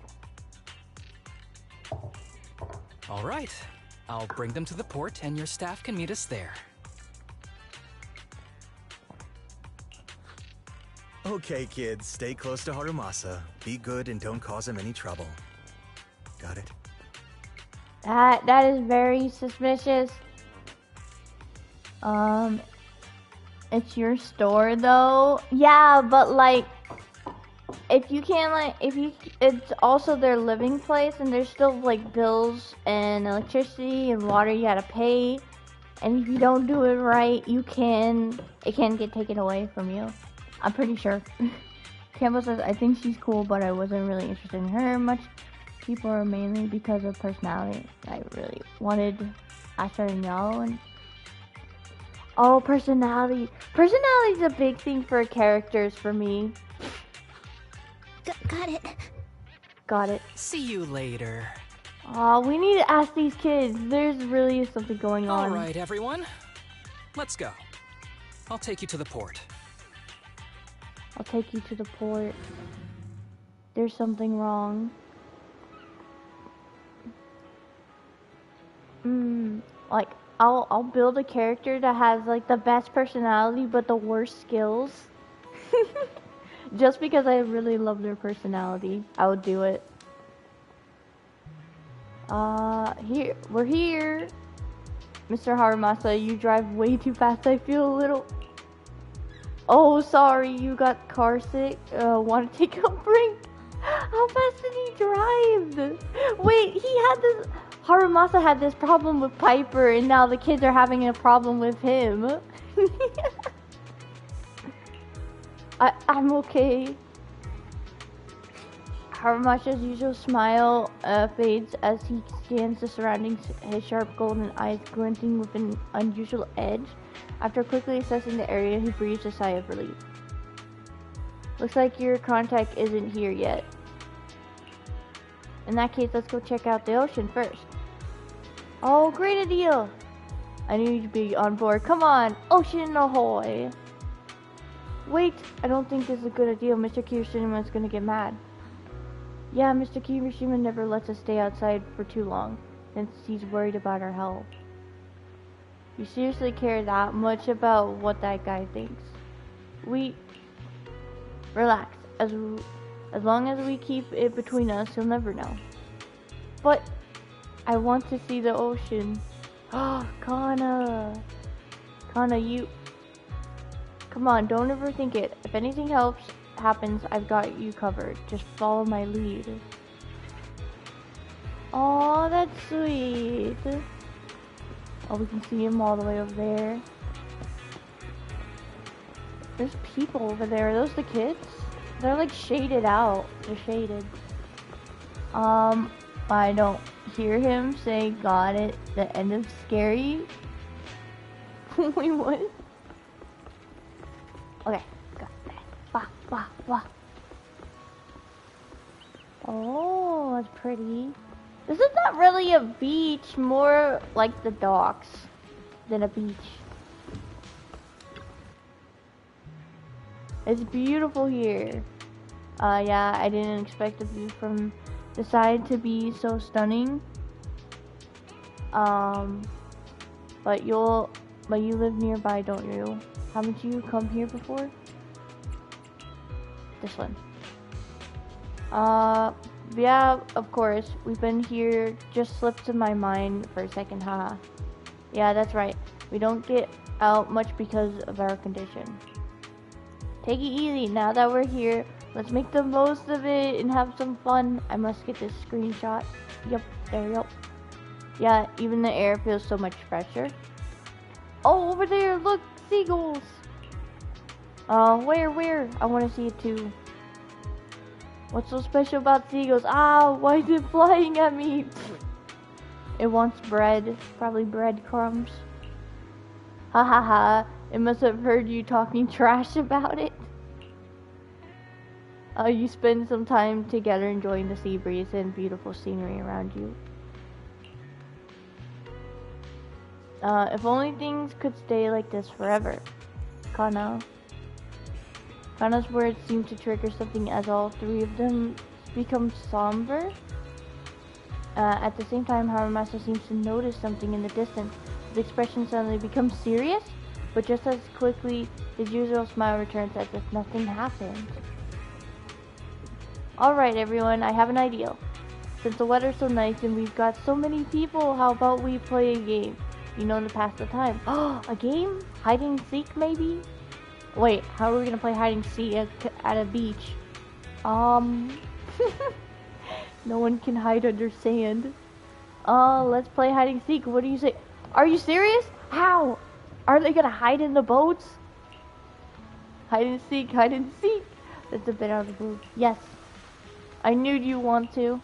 All right. I'll bring them to the port and your staff can meet us there. Okay, kids, stay close to Harumasa. Be good and don't cause him any trouble. Got it? That is very suspicious. It's your store though. Yeah, but like, if you can't it's also their living place and there's still like bills and electricity and water you gotta pay. And if you don't do it right, it can get taken away from you. I'm pretty sure. Campbell says, I think she's cool, but I wasn't really interested in her much. People are mainly because of personality. I really wanted Asher and Yao and... Oh, personality. Personality is a big thing for characters for me. Got it. Got it. See you later. Aw, we need to ask these kids. There's really something going on. All right, everyone. Let's go. I'll take you to the port. I'll take you to the port. There's something wrong. Like, I'll build a character that has like the best personality but the worst skills. Just because I really love their personality, I would do it. We're here. Mr. Harumasa, you drive way too fast. I feel a little... Oh, sorry, you got car sick. Want to take a break? How fast did he drive? Wait, Harumasa had this problem with Piper, and now the kids are having a problem with him. I'm okay. Harumasa's usual smile fades as he scans the surroundings, his sharp golden eyes glinting with an unusual edge. After quickly assessing the area, he breathes a sigh of relief. Looks like your contact isn't here yet. In that case, let's go check out the ocean first. Oh, great idea! I knew you'd be on board. Come on, ocean ahoy! Wait, I don't think this is a good idea. Mr. Kirishima is gonna get mad. Yeah, Mr. Kirishima never lets us stay outside for too long, since he's worried about our health. You seriously care that much about what that guy thinks? Relax. As long as we keep it between us, he'll never know. But I want to see the ocean. Oh, Kana, you. Come on, don't overthink it. If anything happens, I've got you covered. Just follow my lead. Oh, that's sweet. Oh, we can see him all the way over there. There's people over there. Are those the kids? They're like shaded out. They're shaded. I don't hear him say got it. The end of scary. Wait, what? Okay, got that. Wah. Oh, that's pretty. This is not really a beach, more like the docks than a beach. It's beautiful here. Yeah, I didn't expect the view from the side to be so stunning. But you live nearby, don't you? Haven't you come here before? This one. Yeah, of course. We've been here, just slipped in my mind for a second, haha. Yeah, that's right. We don't get out much because of our condition. Take it easy, now that we're here, let's make the most of it and have some fun. I must get this screenshot. Yep, there we go. Yeah, even the air feels so much fresher. Oh, over there, look, seagulls! Where? I want to see it too. What's so special about seagulls? Ah, why is it flying at me? It wants bread, probably breadcrumbs. Ha ha ha, it must have heard you talking trash about it. You spend some time together enjoying the sea breeze and beautiful scenery around you. If only things could stay like this forever. Kana's words seem to trigger something as all three of them become somber. At the same time, Harumasa seems to notice something in the distance. His expression suddenly becomes serious, but just as quickly, his usual smile returns as if nothing happened. Alright everyone, I have an idea. Since the weather's so nice and we've got so many people, how about we play a game? You know, to pass the time. Oh, a game? Hide and seek maybe? Wait, how are we gonna play hide and seek at a beach? No one can hide under sand. Let's play hide and seek. What do you say? Are you serious? How? Are they gonna hide in the boats? Hide and seek, hide and seek. That's a bit out of the blue. Yes. I knew you want to.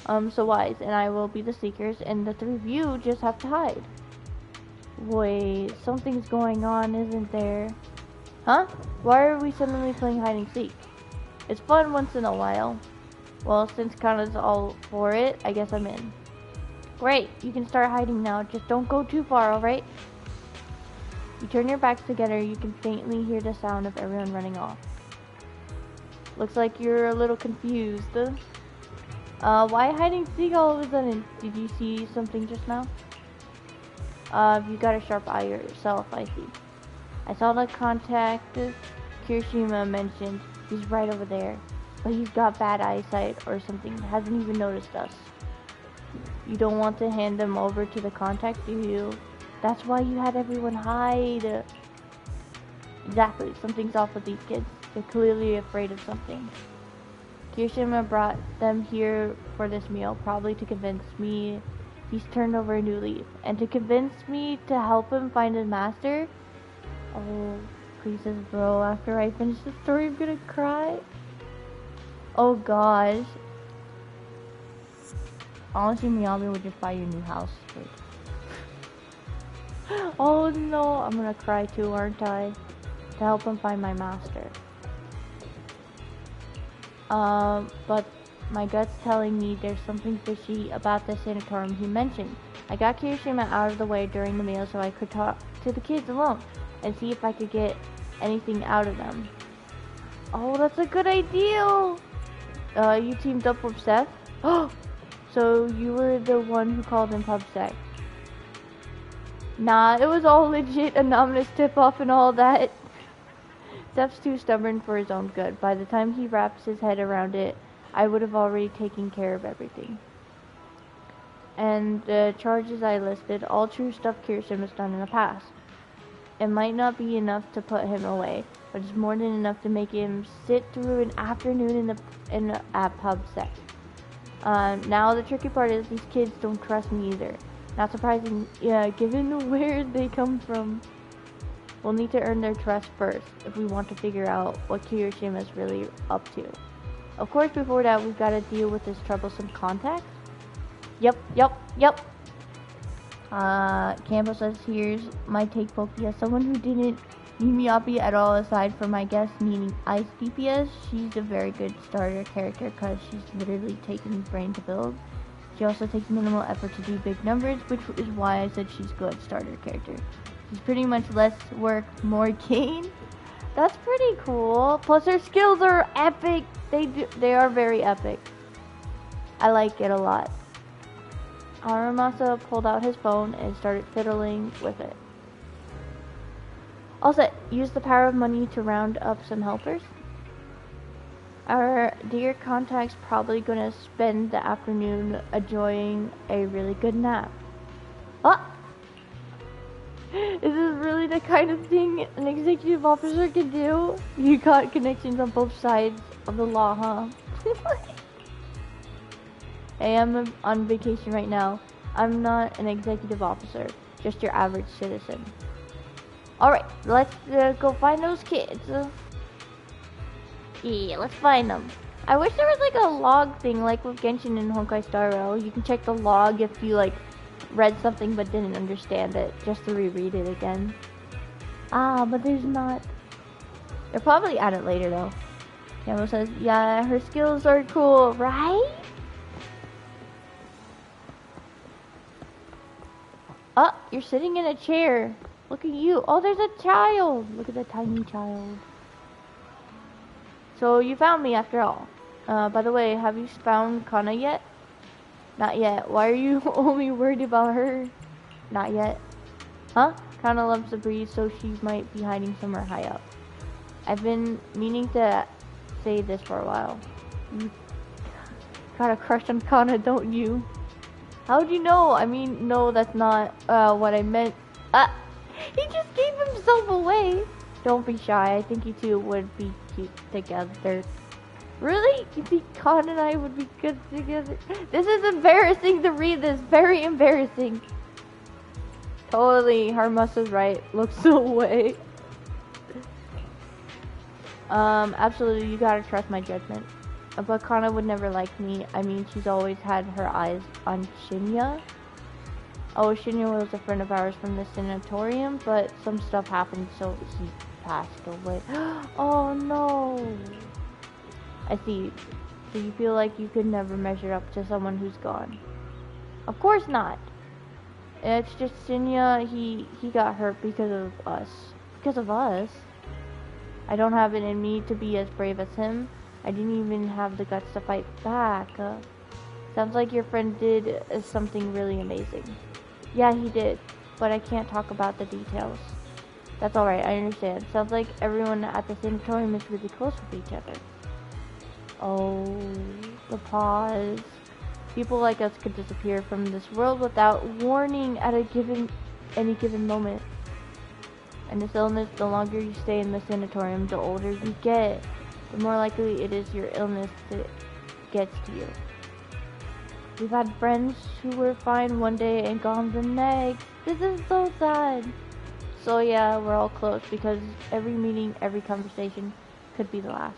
So wise, and I will be the seekers, and the three of you just have to hide. Wait, something's going on, isn't there? Huh? Why are we suddenly playing hide and seek? It's fun once in a while. Well, since Kana's all for it, I guess I'm in. Great, you can start hiding now. Just don't go too far, alright? You turn your backs together, you can faintly hear the sound of everyone running off. Looks like you're a little confused. Why hiding seek all of a sudden? Did you see something just now? You got a sharp eye yourself, I see. I saw the contact Kirishima mentioned. He's right over there. But he's got bad eyesight or something. Hasn't even noticed us. You don't want to hand them over to the contact, do you? That's why you had everyone hide. Exactly. Something's off with these kids. They're clearly afraid of something. Kirishima brought them here for this meal, probably to convince me he's turned over a new leaf. And to convince me to help him find his master. Oh, please, bro. After I finish the story, I'm gonna cry. Oh gosh. Honestly, Miami would just buy you a new house. Oh no, I'm gonna cry too, aren't I? To help him find my master. But my gut's telling me there's something fishy about the sanatorium he mentioned. I got Kirishima out of the way during the meal so I could talk to the kids alone and see if I could get anything out of them. Oh, that's a good idea! You teamed up with Seth? Oh, so you were the one who called in PubSec. Nah, it was all legit anonymous tip-off and all that. Steph's too stubborn for his own good. By the time he wraps his head around it, I would have already taken care of everything. And the charges I listed, all true stuff Kirishima's done in the past. It might not be enough to put him away, but it's more than enough to make him sit through an afternoon at PubSec. Now the tricky part is these kids don't trust me either. Not surprising, yeah, given where they come from. We'll need to earn their trust first if we want to figure out what Kirishima's really up to. Of course, before that, we've got to deal with this troublesome contact. Yep. Campbell says, here's my take, Pokey. As someone who didn't need Miyabi at all, aside from my guess meaning Ice DPS, she's a very good starter character because she's literally taken brain to build. She also takes minimal effort to do big numbers, which is why I said she's good starter character. She's pretty much less work, more gain. That's pretty cool. Plus her skills are epic. They are very epic. I like it a lot. Harumasa pulled out his phone and started fiddling with it. All set. Use the power of money to round up some helpers. Our dear contact's probably gonna spend the afternoon enjoying a really good nap. Ah! Is this really the kind of thing an executive officer can do? You got connections on both sides of the law, huh? Hey, I'm on vacation right now. I'm not an executive officer, just your average citizen. Alright, let's go find those kids. Yeah, let's find them. I wish there was like a log thing like with Genshin and Honkai Star Rail. You can check the log if you like read something but didn't understand it, just to reread it again. But there's not. They'll probably add it later though. Campbell says, yeah, her skills are cool, right? Oh, you're sitting in a chair. Look at you. Oh, there's a child. Look at the tiny child. So you found me after all. By the way, have you found Kana yet? Not yet. Why are you only worried about her? Not yet. Huh? Kana loves the breeze, so she might be hiding somewhere high up. I've been meaning to say this for a while. You got a crush on Kana, don't you? How'd you know? I mean, no, that's not what I meant. He just gave himself away. Don't be shy. I think you two would be cute together. Really? You think Con and I would be good together? This is embarrassing to read this. Very embarrassing. Totally. Harumasa's right. Looks away. Absolutely. You gotta trust my judgment. But Kana would never like me. I mean, she's always had her eyes on Shinya. Oh, Shinya was a friend of ours from the sanatorium, but some stuff happened, so he passed away. Oh no! I see. So you feel like you could never measure up to someone who's gone? Of course not. It's just Shinya, he got hurt because of us. Because of us? I don't have it in me to be as brave as him. I didn't even have the guts to fight back. Sounds like your friend did something really amazing. Yeah, he did, but I can't talk about the details. That's alright, I understand. Sounds like everyone at the sanatorium is really close with each other. Oh, the pause. People like us could disappear from this world without warning at any given moment. And this illness, the longer you stay in the sanatorium, the older you get, the more likely it is your illness that gets to you. We've had friends who were fine one day and gone the next. This is so sad. So yeah, we're all close because every meeting, every conversation could be the last.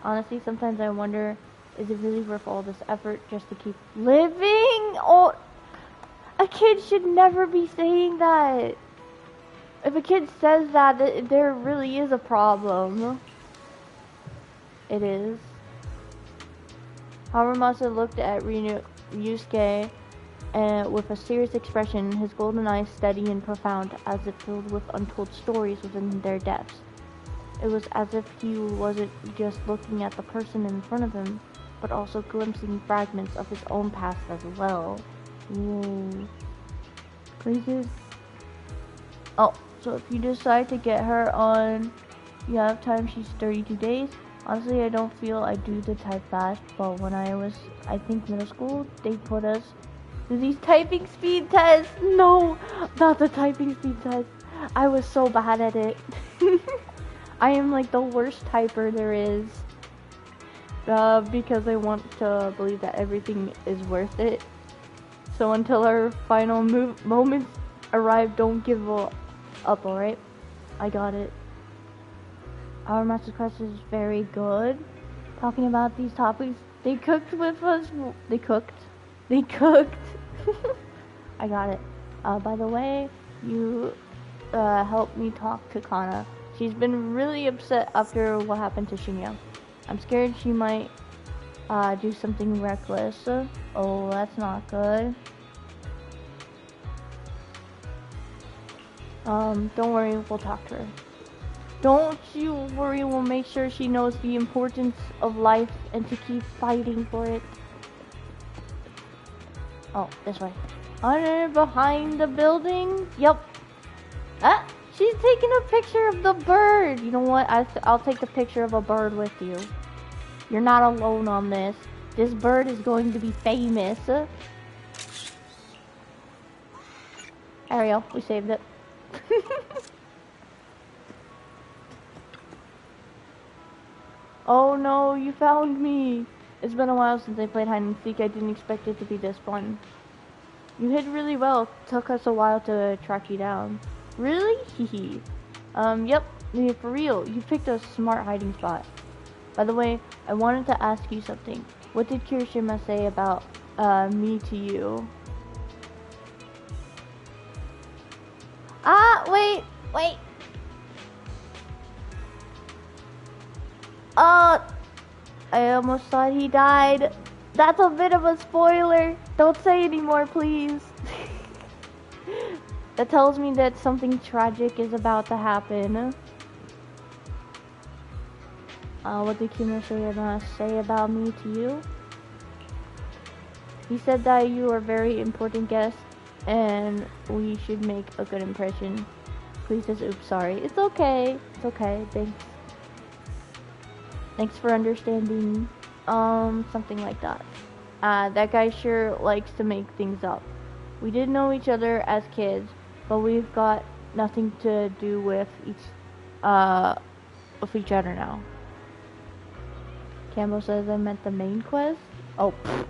Honestly, sometimes I wonder, is it really worth all this effort just to keep living? Oh, I kid should never be saying that. If a kid says that, there really is a problem. It is. Harumasa looked at Ryusuke and with a serious expression, his golden eyes steady and profound, as if filled with untold stories within their depths. It was as if he wasn't just looking at the person in front of him, but also glimpsing fragments of his own past as well. Whoa. Crazy. Oh, so if you decide to get her on, you have time, she's 32 days. Honestly, I don't feel I do the type fast, but when I was, I think, middle school, they put us through these typing speed tests. No, not the typing speed test. I was so bad at it. I am like the worst typer there is. Because I want to believe that everything is worth it. So until our final moments arrive, don't give up, alright? I got it. Our master class is very good. Talking about these topics, they cooked with us. They cooked. I got it. By the way, you helped me talk to Kana. She's been really upset after what happened to Shinya. I'm scared she might do something reckless. Oh, that's not good. Don't worry, we'll talk to her. Don't you worry, we'll make sure she knows the importance of life and to keep fighting for it. Oh, this way. Under behind the building? Yep. Ah, she's taking a picture of the bird. You know what? I'll take the picture of a bird with you. You're not alone on this. This bird is going to be famous. Ariel, we saved it. Oh no, you found me! It's been a while since I played hide and seek. I didn't expect it to be this fun. You hid really well. Took us a while to track you down. Really? Hehe. Yep. Yeah, for real. You picked a smart hiding spot. By the way, I wanted to ask you something. What did Kirishima say about me to you? Ah, wait. I almost thought he died. That's a bit of a spoiler. Don't say anymore, please. That tells me that something tragic is about to happen. What did Kirishima say about me to you? He said that you are a very important guest and we should make a good impression. Please just oops, sorry. It's okay. It's okay. Thanks. Thanks for understanding. Something like that. That guy sure likes to make things up. We did know each other as kids, but we've got nothing to do with each other now. Campbell says I meant the main quest? Oh, pfft.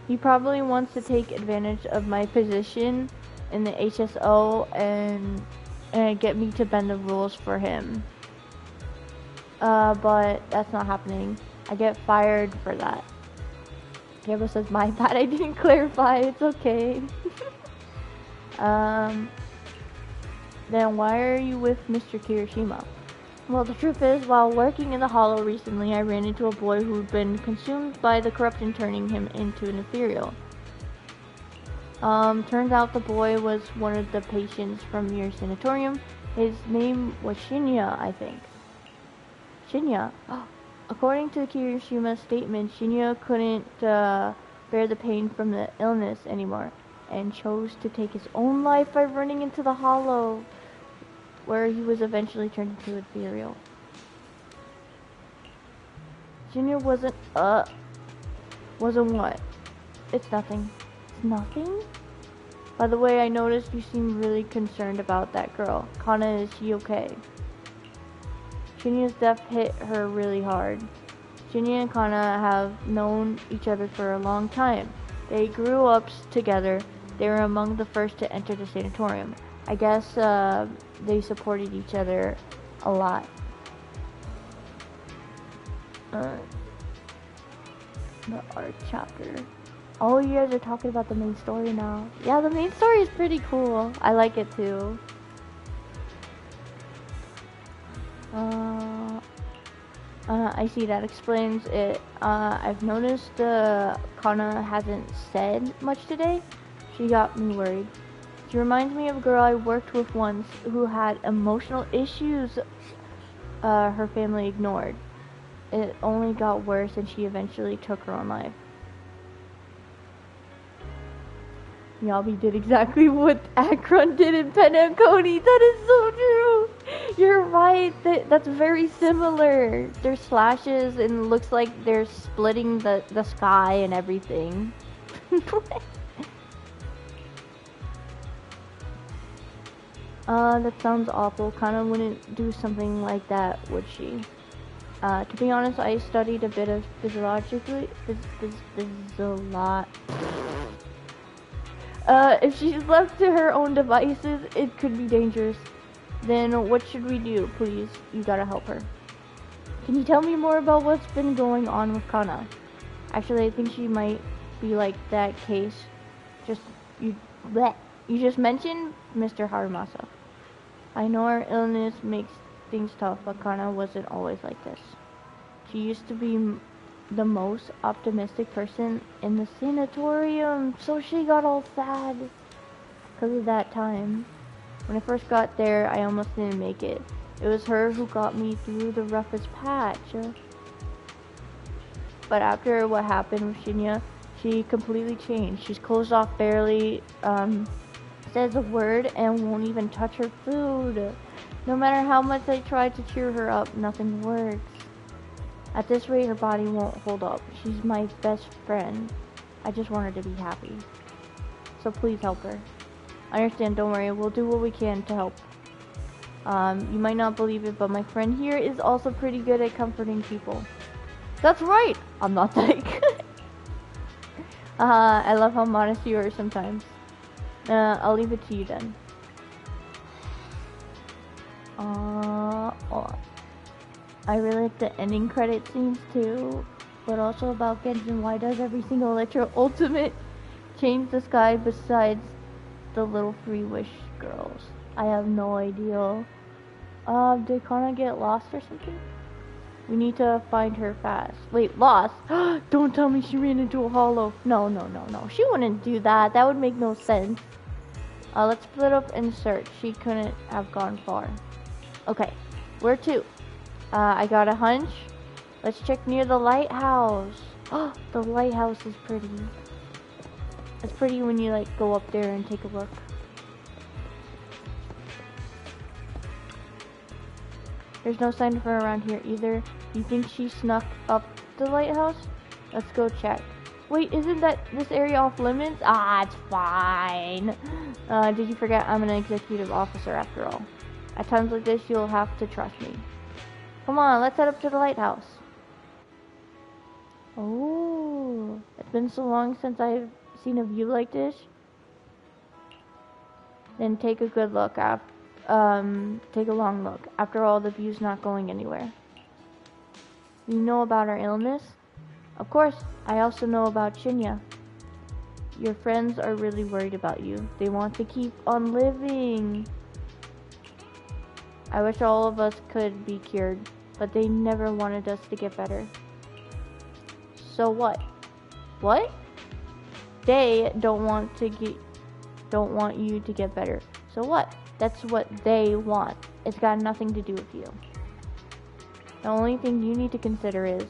He probably wants to take advantage of my position in the HSO and get me to bend the rules for him. But that's not happening. I get fired for that. Campbell says, my bad, I didn't clarify, it's okay. Then why are you with Mr. Kirishima? Well, the truth is, while working in the Hollow recently, I ran into a boy who'd been consumed by the corruption, turning him into an ethereal. Turns out the boy was one of the patients from your sanatorium. His name was Shinya, I think. Shinya? According to Kirishima's statement, Shinya couldn't bear the pain from the illness anymore, and chose to take his own life by running into the Hollow, where he was eventually turned into an ethereal. Shinya wasn't what? It's nothing. It's nothing? By the way, I noticed you seem really concerned about that girl. Kana, is she okay? Shinya's death hit her really hard. Shinya and Kana have known each other for a long time. They grew up together. They were among the first to enter the sanatorium. I guess they supported each other a lot. The art chapter. Oh, you guys are talking about the main story now. Yeah, the main story is pretty cool. I like it too. I see, that explains it. I've noticed Kana hasn't said much today. She got me worried. She reminds me of a girl I worked with once who had emotional issues her family ignored. It only got worse and she eventually took her own life. Yabi did exactly what Akron did in Pen and Cody. That is so true. You're right. That's very similar. There's slashes and it looks like they're splitting the sky and everything. That sounds awful. Kinda wouldn't do something like that, would she? To be honest, I studied a bit of if she's left to her own devices, it could be dangerous. Then what should we do? Please, you gotta help her. Can you tell me more about what's been going on with Kana? Actually, I think she might be like that case. You just mentioned Mr. Harumasa. I know our illness makes things tough, but Kana wasn't always like this. She used to be the most optimistic person in the sanatorium, so she got all sad because of that time. When I first got there, I almost didn't make it. It was her who got me through the roughest patch. But after what happened with Shinya, she completely changed. She's closed off, barely says a word, and won't even touch her food. No matter how much I try to cheer her up, nothing works. At this rate, her body won't hold up. She's my best friend. I just want her to be happy. So please help her. I understand, don't worry. We'll do what we can to help. You might not believe it, but my friend here is also pretty good at comforting people. That's right! I'm not that good. I love how modest you are sometimes. I'll leave it to you then. I really like the ending credit scenes too, but also about Genshin. Why does every single Electro Ultimate change the sky besides the little free wish girls? I have no idea. Did Kana get lost or something? We need to find her fast. Wait, lost? Don't tell me she ran into a hollow. No. She wouldn't do that. That would make no sense. Let's split up and search. She couldn't have gone far. Okay, where to? I got a hunch. Let's check near the lighthouse. Oh, the lighthouse is pretty. It's pretty when you like go up there and take a look. There's no sign of her around here either. You think she snuck up the lighthouse? Let's go check. Wait, isn't this area off limits? Ah, it's fine. Did you forget I'm an executive officer after all? At times like this, you'll have to trust me. Come on, let's head up to the lighthouse. Oh, it's been so long since I've seen a view like this. Then take a good look. Take a long look. After all, the view's not going anywhere. You know about our illness? Of course, I also know about Shinya. Your friends are really worried about you. They want to keep on living. I wish all of us could be cured, but they never wanted us to get better. So what? What? They don't want you to get better. So what? That's what they want. It's got nothing to do with you. The only thing you need to consider is,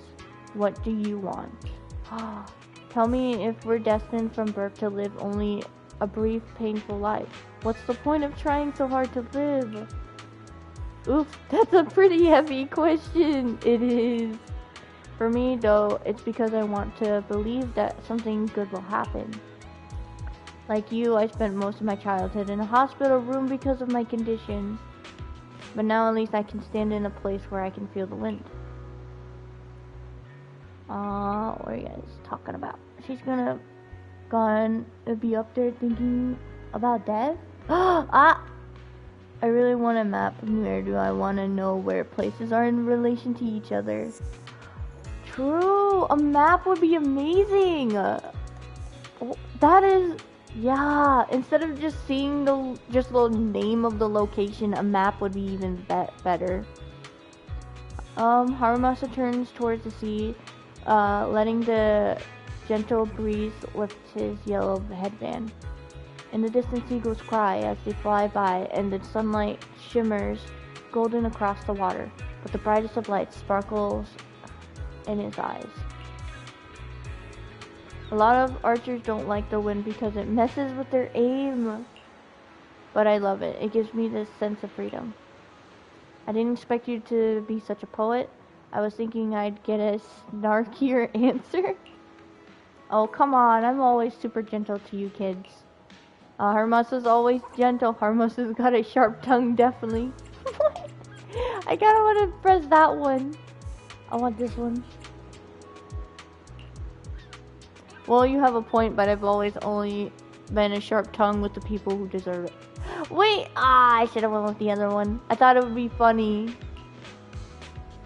what do you want? Tell me if we're destined from birth to live only a brief, painful life. What's the point of trying so hard to live? Oof, that's a pretty heavy question. It is. For me, though, it's because I want to believe that something good will happen. Like you, I spent most of my childhood in a hospital room because of my condition. But now at least I can stand in a place where I can feel the wind. What are you guys talking about? She's gonna be up there thinking about death? I really want a map. Where do I want to know where places are in relation to each other? True, a map would be amazing. That is, yeah. Instead of just seeing the name of the location, a map would be even better. Harumasa turns towards the sea, letting the gentle breeze lift his yellow headband. In the distance, eagles cry as they fly by, and the sunlight shimmers golden across the water, but the brightest of lights sparkles in his eyes. A lot of archers don't like the wind because it messes with their aim, but I love it. It gives me this sense of freedom. I didn't expect you to be such a poet. I was thinking I'd get a snarkier answer. Oh, come on. I'm always super gentle to you kids. Harumasa's always gentle. Harumasa's got a sharp tongue, definitely. I kinda want to press that one. I want this one. Well, you have a point, but I've always only been a sharp tongue with the people who deserve it. Wait! I should have went with the other one. I thought it would be funny.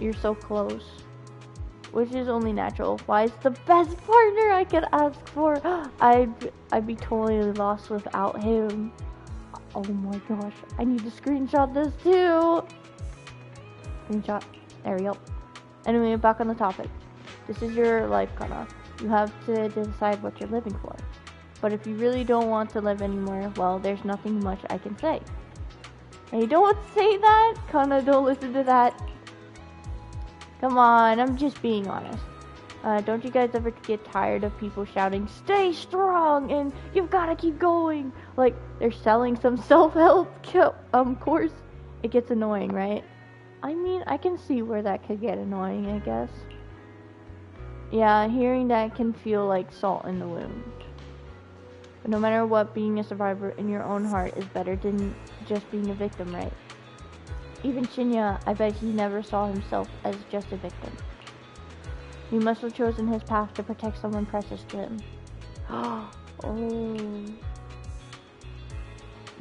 You're so close. Which is only natural. Why is the best partner I could ask for? I'd be totally lost without him. Oh my gosh. I need to screenshot this too. Screenshot. There we go. Anyway, back on the topic. This is your life, Kana. You have to decide what you're living for. But if you really don't want to live anymore, well, there's nothing much I can say. Hey, don't say that! Kana, don't listen to that. Come on, I'm just being honest. Don't you guys ever get tired of people shouting, "Stay strong!" and "You've gotta keep going!" Like they're selling some self-help course? It gets annoying, right? I mean, I can see where that could get annoying, I guess. Yeah, hearing that can feel like salt in the wound. But no matter what, being a survivor in your own heart is better than just being a victim, right? Even Shinya, I bet he never saw himself as just a victim. He must have chosen his path to protect someone precious to him. Oh.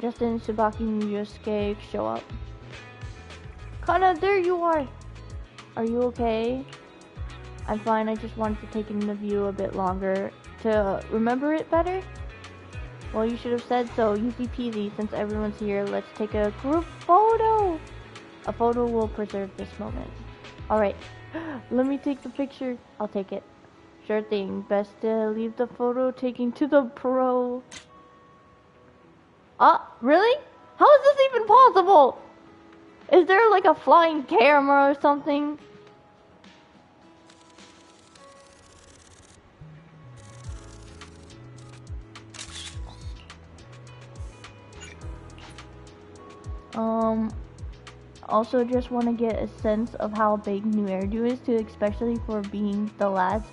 Just then, Tsubaki and Yosuke show up. Kana, there you are! Are you okay? I'm fine, I just wanted to take in the view a bit longer to remember it better. Well, you should have said so. Easy peasy, since everyone's here, let's take a group photo! A photo will preserve this moment. Alright, let me take the picture. I'll take it. Sure thing. Best to leave the photo taking to the pro. Really? How is this even possible? Is there like a flying camera or something? Also just want to get a sense of how big New Airdo is too, especially for being the last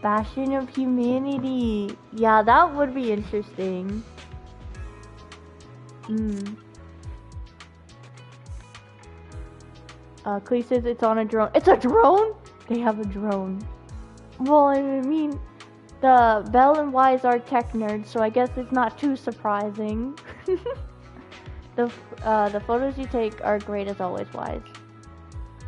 bastion of humanity. Yeah, that would be interesting. Clay says it's on a drone. It's a drone? They have a drone. Well, I mean, the Bell and Wise are tech nerds, so I guess it's not too surprising. The photos you take are great as always, Wise.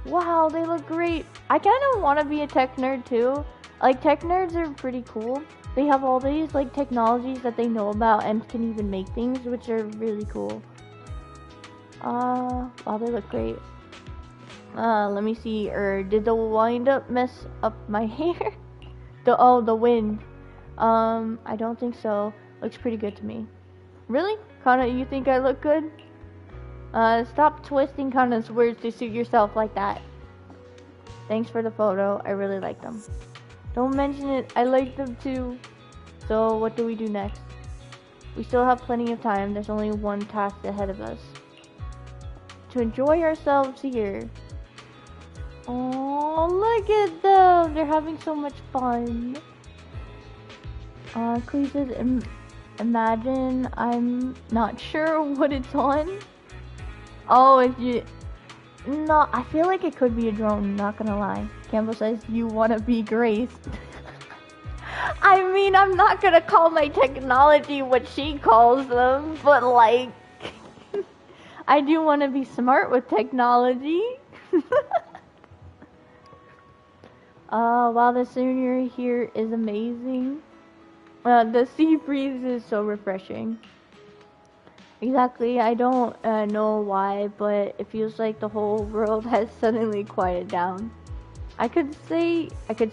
Wow, they look great. I kind of want to be a tech nerd too. Like, tech nerds are pretty cool. They have all these like technologies that they know about and can even make things, which are really cool. Wow, they look great. Let me see. Did the wind up mess up my hair? The wind. I don't think so. Looks pretty good to me. Really? Kana, you think I look good? Stop twisting Kana's words to suit yourself like that. Thanks for the photo. I really like them. Don't mention it. I like them too. So, what do we do next? We still have plenty of time. There's only one task ahead of us. To enjoy ourselves here. Oh, look at them. They're having so much fun. Clee says, imagine, I'm not sure what it's on. Oh, no, I feel like it could be a drone, not gonna lie. Campbell says, you wanna be Grace. I mean, I'm not gonna call my technology what she calls them, but like, I do wanna be smart with technology. Wow, the scenery here is amazing. The sea breeze is so refreshing. Exactly, I don't know why, but it feels like the whole world has suddenly quieted down. I could stay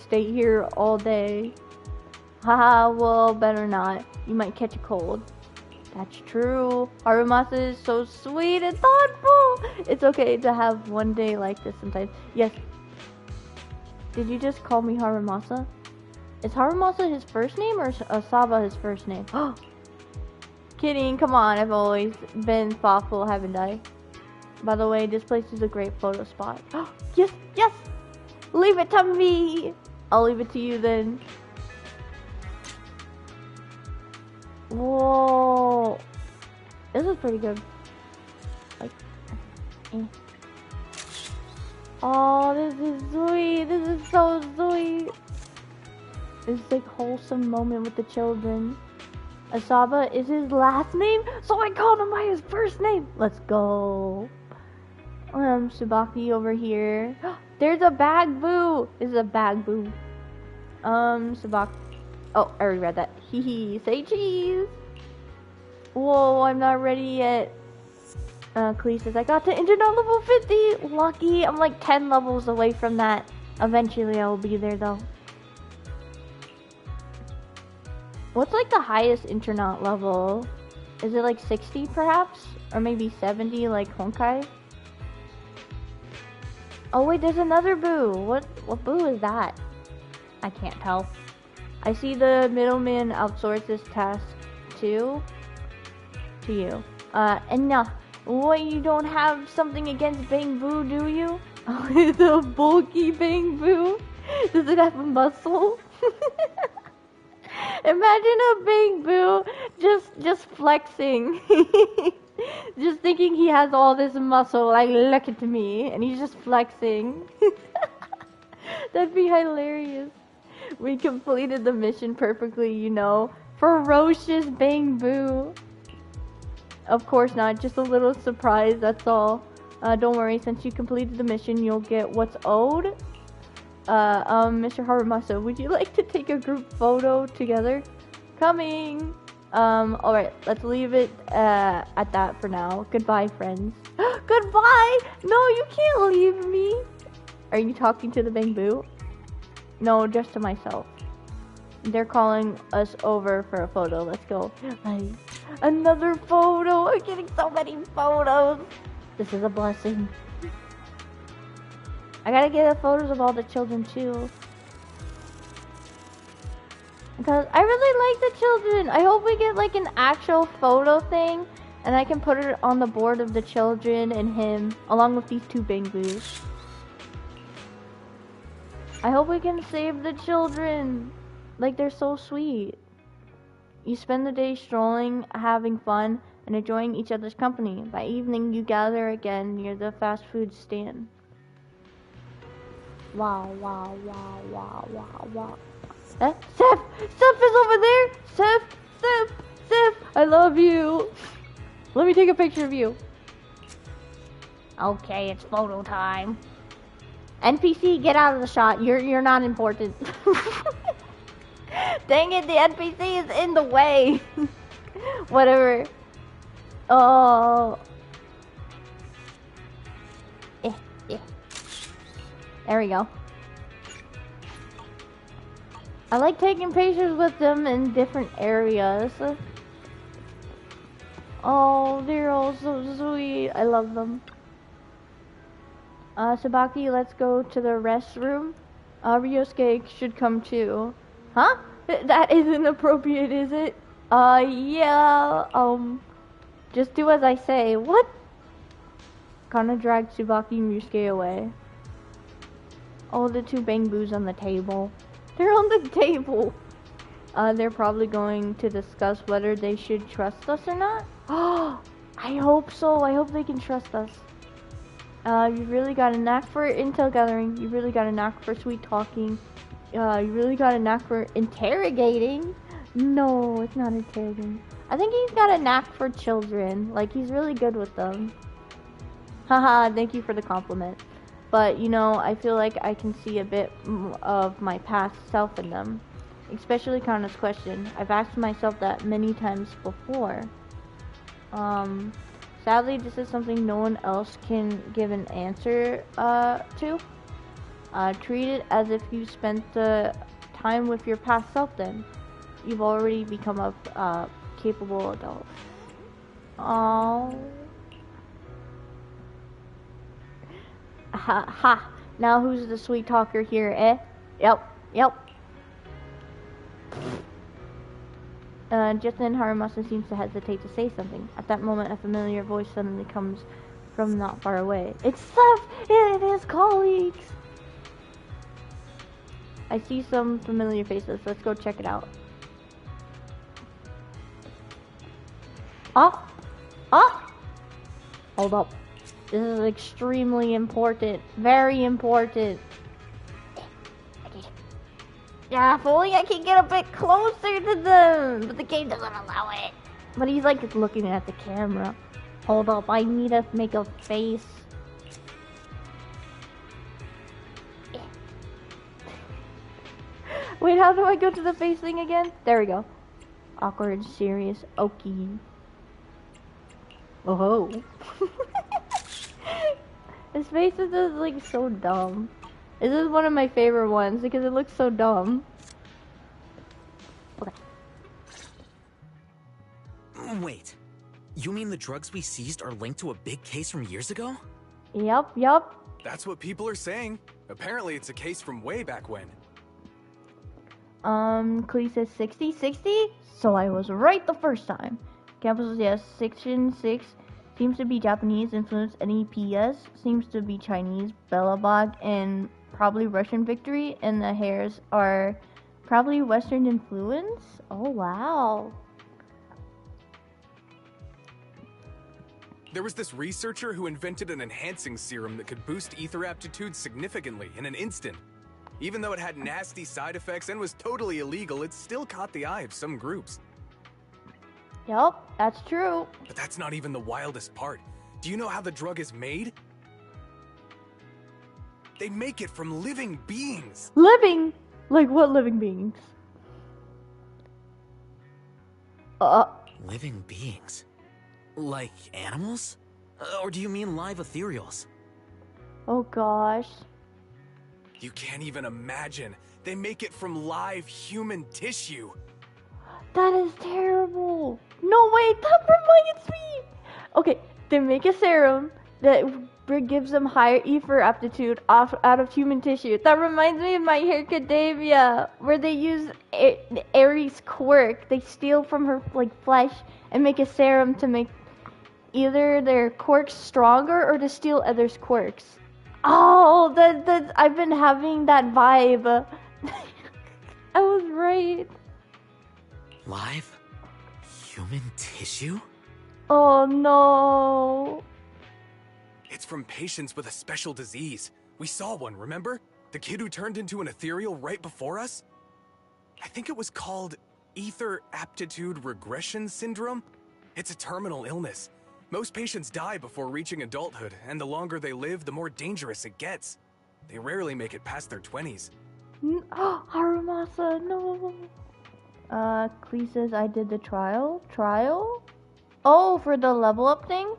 here all day. Haha, well, better not. You might catch a cold. That's true. Harumasa is so sweet and thoughtful. It's okay to have one day like this sometimes. Yes. Did you just call me Harumasa? Is Harumasa his first name or Asaba his first name? Kidding, come on, I've always been thoughtful, haven't I? By the way, this place is a great photo spot. Yes, yes! Leave it to me! I'll leave it to you then. Whoa! This is pretty good. Like, Oh, this is sweet! This is so sweet! This is like wholesome moment with the children. Asaba is his last name, so I called him by his first name. Let's go. Tsubaki over here. There's a bag boo. This is a bag boo. Tsubaki. Oh, I already read that. Hee say cheese. Whoa, I'm not ready yet. Klee says, I got to internet level 50. Lucky. I'm like 10 levels away from that. Eventually I will be there though. What's like the highest internet level? Is it like 60 perhaps? Or maybe 70 like Honkai? Oh wait, there's another boo. What boo is that? I can't tell. I see the middleman outsource this task to you. And no, what, you don't have something against Bang Boo, do you? Oh, it's a bulky Bang Boo. Does it have a muscle? Imagine a Bang Boo just flexing. Just thinking he has all this muscle, like, look at me, and he's just flexing. That'd be hilarious. We completed the mission perfectly, you know. Ferocious Bang Boo. Of course not, just a little surprise, that's all. Don't worry, since you completed the mission, you'll get what's owed. Mr. Harumasa, would you like to take a group photo together? Coming! Alright, let's leave it, at that for now. Goodbye, friends. Goodbye! No, you can't leave me! Are you talking to the Bang Boo? No, just to myself. They're calling us over for a photo. Let's go. Another photo! I'm getting so many photos! This is a blessing. I gotta get the photos of all the children too. Because I really like the children. I hope we get like an actual photo thing. And I can put it on the board of the children and him. Along with these two Bang Boos. I hope we can save the children. Like, they're so sweet. You spend the day strolling, having fun, and enjoying each other's company. By evening, you gather again near the fast food stand. Wow, wow, wow, wow, wow, wow. Seth! Seth is over there! Seth! I love you! Let me take a picture of you. Okay, it's photo time. NPC, get out of the shot. You're not important. Dang it, the NPC is in the way. Whatever. Oh. There we go. I like taking pictures with them in different areas. Oh, they're all so sweet. I love them. Sabaki, let's go to the restroom. Ryosuke should come too. Huh? That isn't appropriate, is it? Yeah, just do as I say. What? Kana dragged Tsubaki and Ryusuke away. Oh, the two Bang Boos on the table. They're on the table. They're probably going to discuss whether they should trust us or not. Oh, I hope so. I hope they can trust us. You really got a knack for intel gathering. You really got a knack for sweet talking. You really got a knack for interrogating. No, it's not interrogating. I think he's got a knack for children. Like, he's really good with them. Haha, thank you for the compliment. But, you know, I feel like I can see a bit of my past self in them. especially Kana's question. I've asked myself that many times before. Sadly, this is something no one else can give an answer to. Treat it as if you spent the time with your past self then. You've already become a capable adult. Oh. Ha ha. Now who's the sweet talker here, eh? Yep. Just then, Harumasa seems to hesitate to say something. At that moment, a familiar voice suddenly comes from not far away. It's Seth and his colleagues! I see some familiar faces. Let's go check it out. Hold up. This is extremely important. Very important. Yeah, if only I can get a bit closer to them. But the game doesn't allow it. But he's like looking at the camera. Hold up, I need to make a face. Wait, how do I go to the face thing again? There we go. Awkward, serious, okay. Oh. His face is just like so dumb. This is one of my favorite ones because it looks so dumb. Okay. Wait, you mean the drugs we seized are linked to a big case from years ago? Yup. That's what people are saying. Apparently it's a case from way back when. Clee says 60? So I was right the first time. Campus, yes, Section 6 seems to be Japanese influence. NEPS seems to be Chinese. Belobog and probably Russian victory. And the hairs are probably Western influence. Oh, wow. There was this researcher who invented an enhancing serum that could boost ether aptitude significantly in an instant. Even though it had nasty side effects and was totally illegal, it still caught the eye of some groups. Yup, that's true. But that's not even the wildest part. Do you know how the drug is made? They make it from living beings. Living? Like what living beings? Living beings? Like animals? Or do you mean live ethereals? Oh gosh. You can't even imagine. They make it from live human tissue. That is terrible. No, wait, that reminds me. Okay, they make a serum that gives them higher ether aptitude out of human tissue. That reminds me of My Hero Academia, where they use Aries' quirk. They steal from her flesh and make a serum to make either their quirks stronger or to steal others' quirks. Oh, that I've been having that vibe. I was right. Live? Human tissue? Oh no. It's from patients with a special disease. We saw one, remember? The kid who turned into an ethereal right before us? I think it was called Ether Aptitude Regression Syndrome. It's a terminal illness. Most patients die before reaching adulthood, and the longer they live, the more dangerous it gets. They rarely make it past their 20s. Harumasa, no. Klee says I did the trial. Trial? Oh, for the level up thing?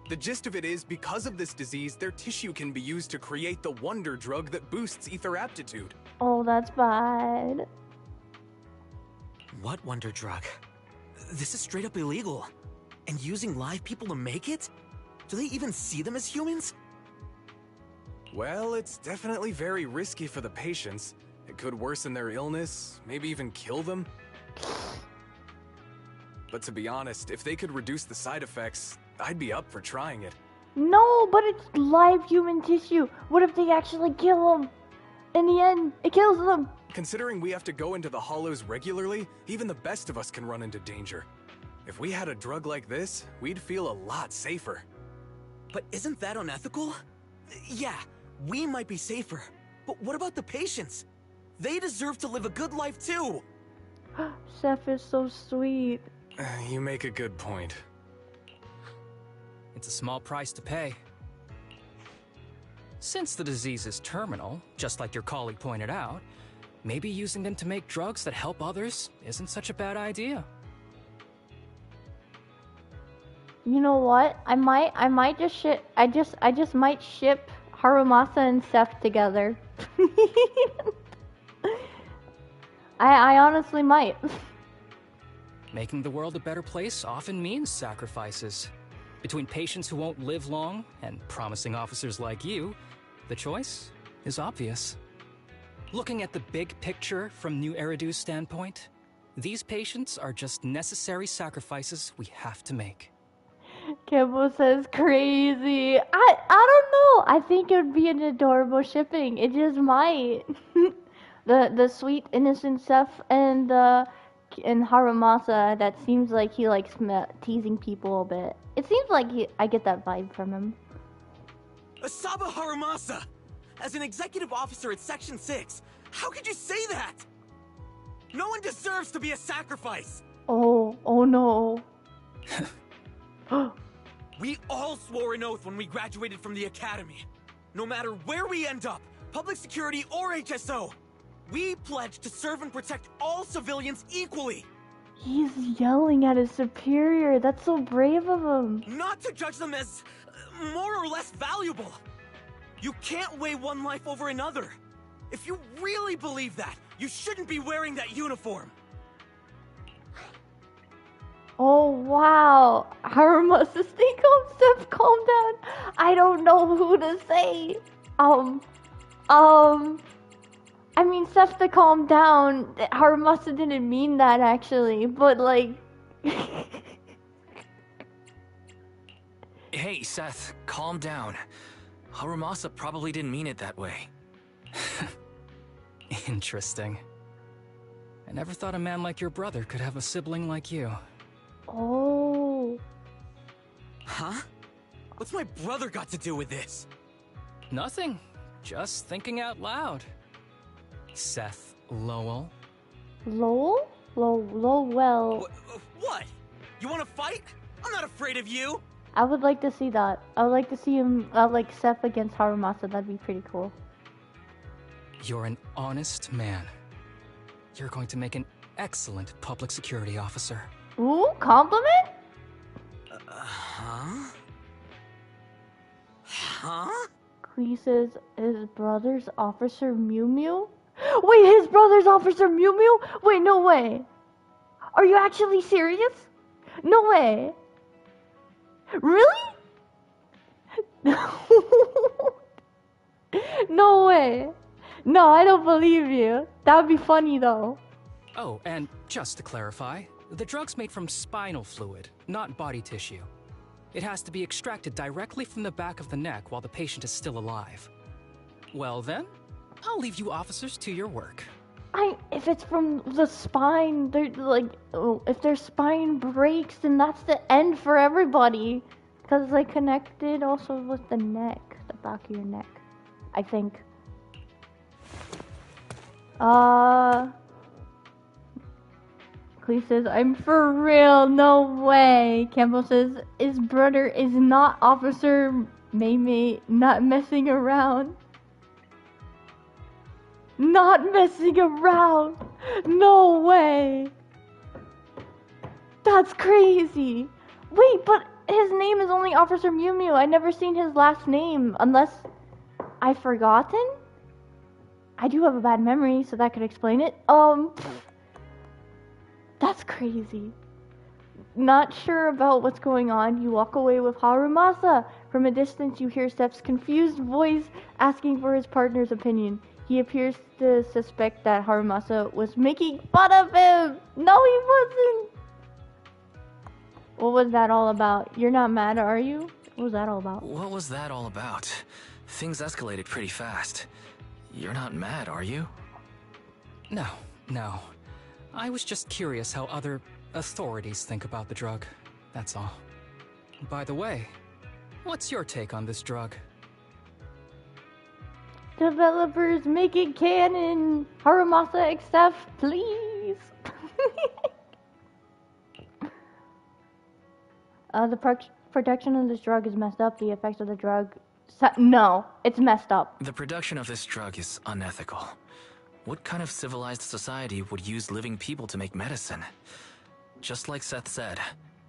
The gist of it is, because of this disease, their tissue can be used to create the wonder drug that boosts ether aptitude. Oh, that's bad. What wonder drug? This is straight up illegal. And using live people to make it? Do they even see them as humans? Well, it's definitely very risky for the patients. It could worsen their illness, maybe even kill them. But to be honest, if they could reduce the side effects, I'd be up for trying it. No, but it's live human tissue. What if they actually kill them? In the end, it kills them. Considering we have to go into the hollows regularly, even the best of us can run into danger. If we had a drug like this, we'd feel a lot safer. But isn't that unethical? Yeah, we might be safer, but what about the patients? They deserve to live a good life too! Seth is so sweet. You make a good point. It's a small price to pay. Since the disease is terminal, just like your colleague pointed out, maybe using them to make drugs that help others isn't such a bad idea. You know what? I might just ship. I just might ship Harumasa and Seth together. I honestly might. Making the world a better place often means sacrifices. Between patients who won't live long and promising officers like you, the choice is obvious. Looking at the big picture from New Eridu's standpoint, these patients are just necessary sacrifices we have to make. Kimbo says crazy. I don't know. I think it would be an adorable shipping. It just might. the sweet innocent Seth and Harumasa, that seems like he likes teasing people a bit. It seems like I get that vibe from him. Asaba Harumasa! As an executive officer at Section 6, how could you say that? No one deserves to be a sacrifice! Oh no. We all swore an oath when we graduated from the academy. No matter where we end up, public security or HSO, we pledge to serve and protect all civilians equally. He's yelling at his superior. That's so brave of him. Not to judge them as more or less valuable. You can't weigh one life over another. If you really believe that, you shouldn't be wearing that uniform. Oh wow. Harumasa, stay calm, Steph, calm down. I don't know who to say. I mean, Steph, to calm down. Harumasa didn't mean that actually, but like... Hey, Seth, calm down. Harumasa probably didn't mean it that way. Interesting. I never thought a man like your brother could have a sibling like you. Oh. Huh? What's my brother got to do with this? Nothing. Just thinking out loud. Seth Lowell. Lowell? Lowell. What? You want to fight? I'm not afraid of you. I would like to see that. I would like to see him, like, Seth against Harumasa. That'd be pretty cool. You're an honest man. You're going to make an excellent public security officer. Ooh, compliment? Huh? Huh? He says his brother's Officer Mew Mew? Wait, his brother's Officer Mew Mew? Wait, no way. Are you actually serious? No way. Really? No way. No, I don't believe you. That would be funny though. Oh, and just to clarify, the drug's made from spinal fluid, not body tissue. It has to be extracted directly from the back of the neck while the patient is still alive. Well then, I'll leave you officers to your work. If it's from the spine, they're like, if their spine breaks, then that's the end for everybody. Because it's like connected also with the neck, the back of your neck, I think. Clee says, I'm for real, no way. Campbell says, his brother is not Officer Mei, not messing around. Not messing around. No way. That's crazy. Wait, but his name is only Officer Mew Mew. I never seen his last name unless I've forgotten. I do have a bad memory, so that could explain it. That's crazy. Not sure about what's going on. You walk away with Harumasa. From a distance, you hear Steph's confused voice asking for his partner's opinion. He appears to suspect that Harumasa was making fun of him. No, he wasn't. What was that all about? You're not mad, are you? What was that all about? What was that all about? Things escalated pretty fast. You're not mad, are you? No. I was just curious how other authorities think about the drug. That's all. By the way, what's your take on this drug? Developers, make it canon. Harumasa accept, please. The production of this drug is messed up. The effects of the drug... No, it's messed up. The production of this drug is unethical. What kind of civilized society would use living people to make medicine? Just like Seth said,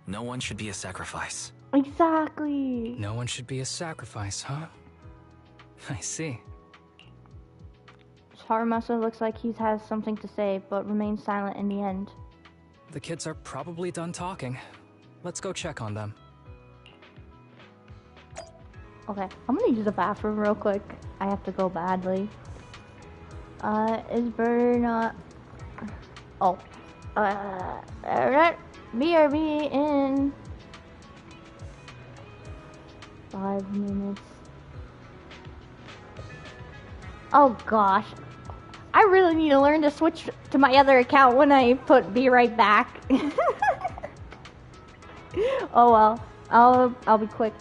no one should be a sacrifice. Exactly. No one should be a sacrifice, huh? I see. Harumasa looks like he has something to say, but remains silent in the end. The kids are probably done talking. Let's go check on them. Okay, I'm gonna use the bathroom real quick. I have to go badly. Is Burr not... Oh. Alright. BRB in... 5 minutes. Oh gosh. I really need to learn to switch to my other account when I put be right back. Oh well. I'll be quick.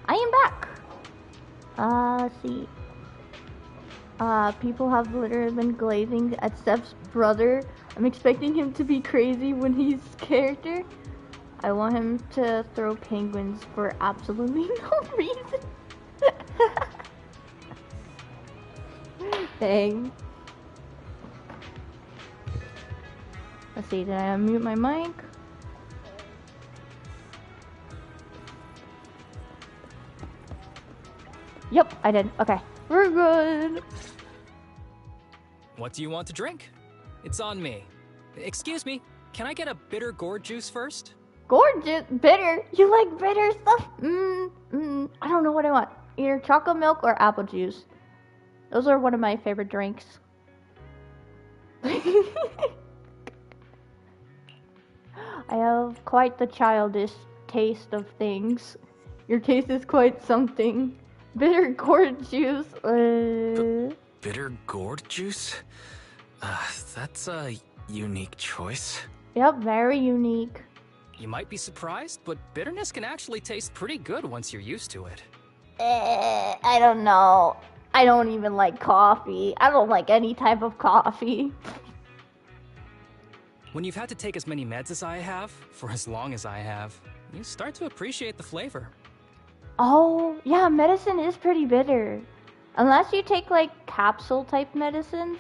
I am back. Let's see. People have literally been glazing at Steph's brother. I'm expecting him to be crazy when he's character. I want him to throw penguins for absolutely no reason. Dang. Let's see, did I unmute my mic? Yep, I did. Okay, we're good. What do you want to drink? It's on me. Excuse me, can I get a bitter gourd juice first? Gorgeous, bitter. You like bitter stuff? I don't know what I want. Either chocolate milk or apple juice. Those are one of my favorite drinks. I have quite the childish taste of things. Your taste is quite something. Bitter gourd juice. Bitter gourd juice? That's a unique choice. Yep, very unique. You might be surprised, but bitterness can actually taste pretty good once you're used to it. I don't know. I don't even like coffee. I don't like any type of coffee. When you've had to take as many meds as I have, for as long as I have, you start to appreciate the flavor. Oh, yeah, medicine is pretty bitter. Unless you take, like, capsule-type medicines.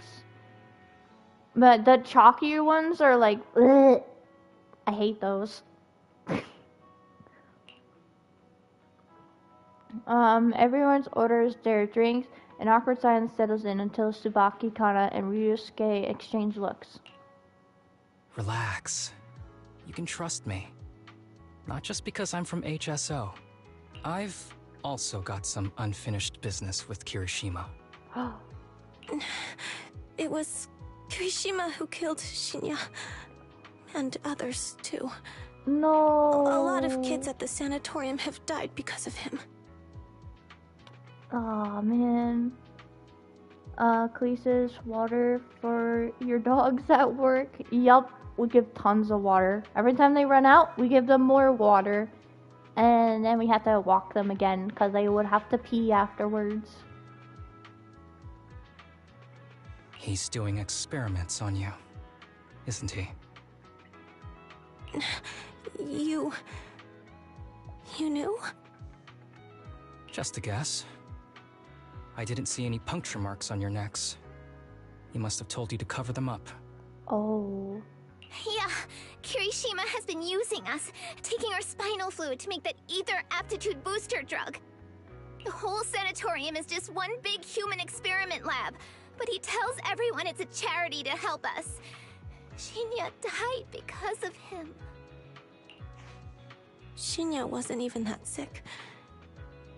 But the chalkier ones are like, ugh. I hate those. Everyone's orders their drinks. An awkward silence settles in until Tsubaki, Kana, and Ryusuke exchange looks. Relax. You can trust me. Not just because I'm from HSO. I've also got some unfinished business with Kirishima. It was Kirishima who killed Shinya. And others, too. No. A lot of kids at the sanatorium have died because of him. Aw, man. Cleese's water for your dogs at work. Yup, we give tons of water. Every time they run out, we give them more water. And then we have to walk them again, because they would have to pee afterwards. He's doing experiments on you, isn't he? You knew? Just a guess. I didn't see any puncture marks on your necks. He must have told you to cover them up. Oh. Yeah, Kirishima has been using us, taking our spinal fluid to make that ether aptitude booster drug. The whole sanatorium is just one big human experiment lab, but he tells everyone it's a charity to help us. Shinya died because of him. Shinya wasn't even that sick.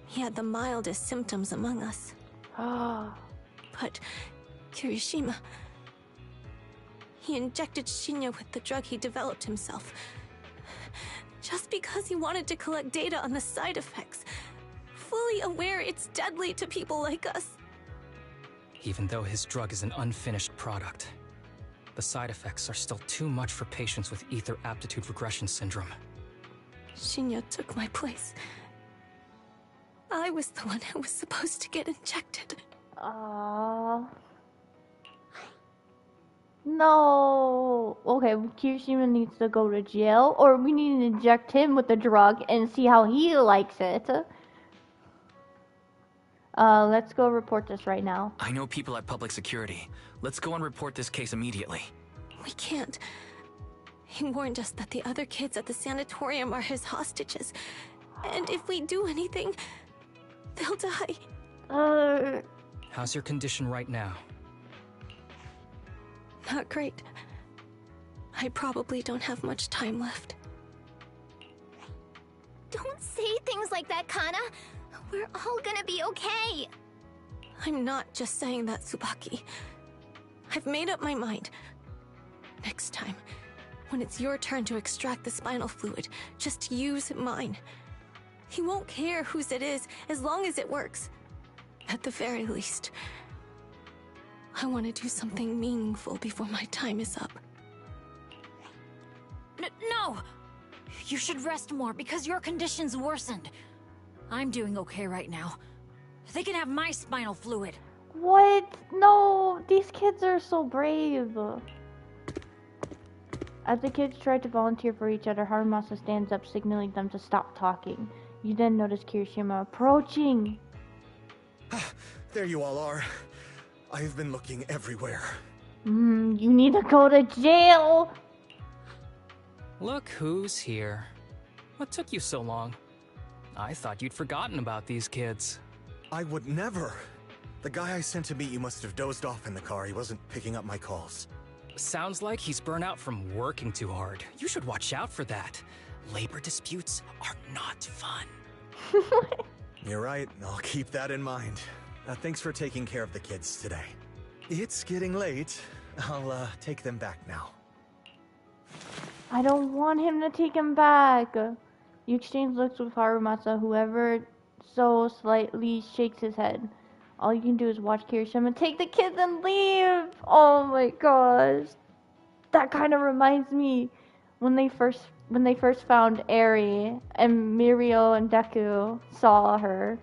He had the mildest symptoms among us. But Kirishima... he injected Shinya with the drug he developed himself. Just because he wanted to collect data on the side effects. Fully aware it's deadly to people like us. Even though his drug is an unfinished product, the side effects are still too much for patients with ether aptitude regression syndrome. Shinya took my place. I was the one who was supposed to get injected. No. Okay, Kirishima needs to go to jail, or we need to inject him with the drug and see how he likes it. Let's go report this right now. I know people at public security. Let's go and report this case immediately. We can't. He warned us that the other kids at the sanatorium are his hostages. And if we do anything, they'll die. How's your condition right now? Not great. I probably don't have much time left. Don't say things like that, Kana. We're all gonna be okay. I'm not just saying that, Tsubaki. I've made up my mind. Next time, when it's your turn to extract the spinal fluid, just use mine. He won't care whose it is, as long as it works. At the very least, I want to do something meaningful before my time is up. No! You should rest more because your condition's worsened. I'm doing okay right now. They can have my spinal fluid. What? No, these kids are so brave. As the kids try to volunteer for each other, Harumasa stands up, signaling them to stop talking. You then notice Kirishima approaching. There you all are. I've been looking everywhere. You need to go to jail. Look who's here. What took you so long? I thought you'd forgotten about these kids. I would never. The guy I sent to meet you must have dozed off in the car. He wasn't picking up my calls. Sounds like he's burnt out from working too hard. You should watch out for that. Labor disputes are not fun. You're right. I'll keep that in mind. Thanks for taking care of the kids today. It's getting late. I'll take them back now. I don't want him to take him back. You exchange looks with Harumasa, whoever so slightly shakes his head. All you can do is watch Kirishima take the kids and leave. Oh my gosh. That kind of reminds me when they first found Eri and Mirio and Deku saw her.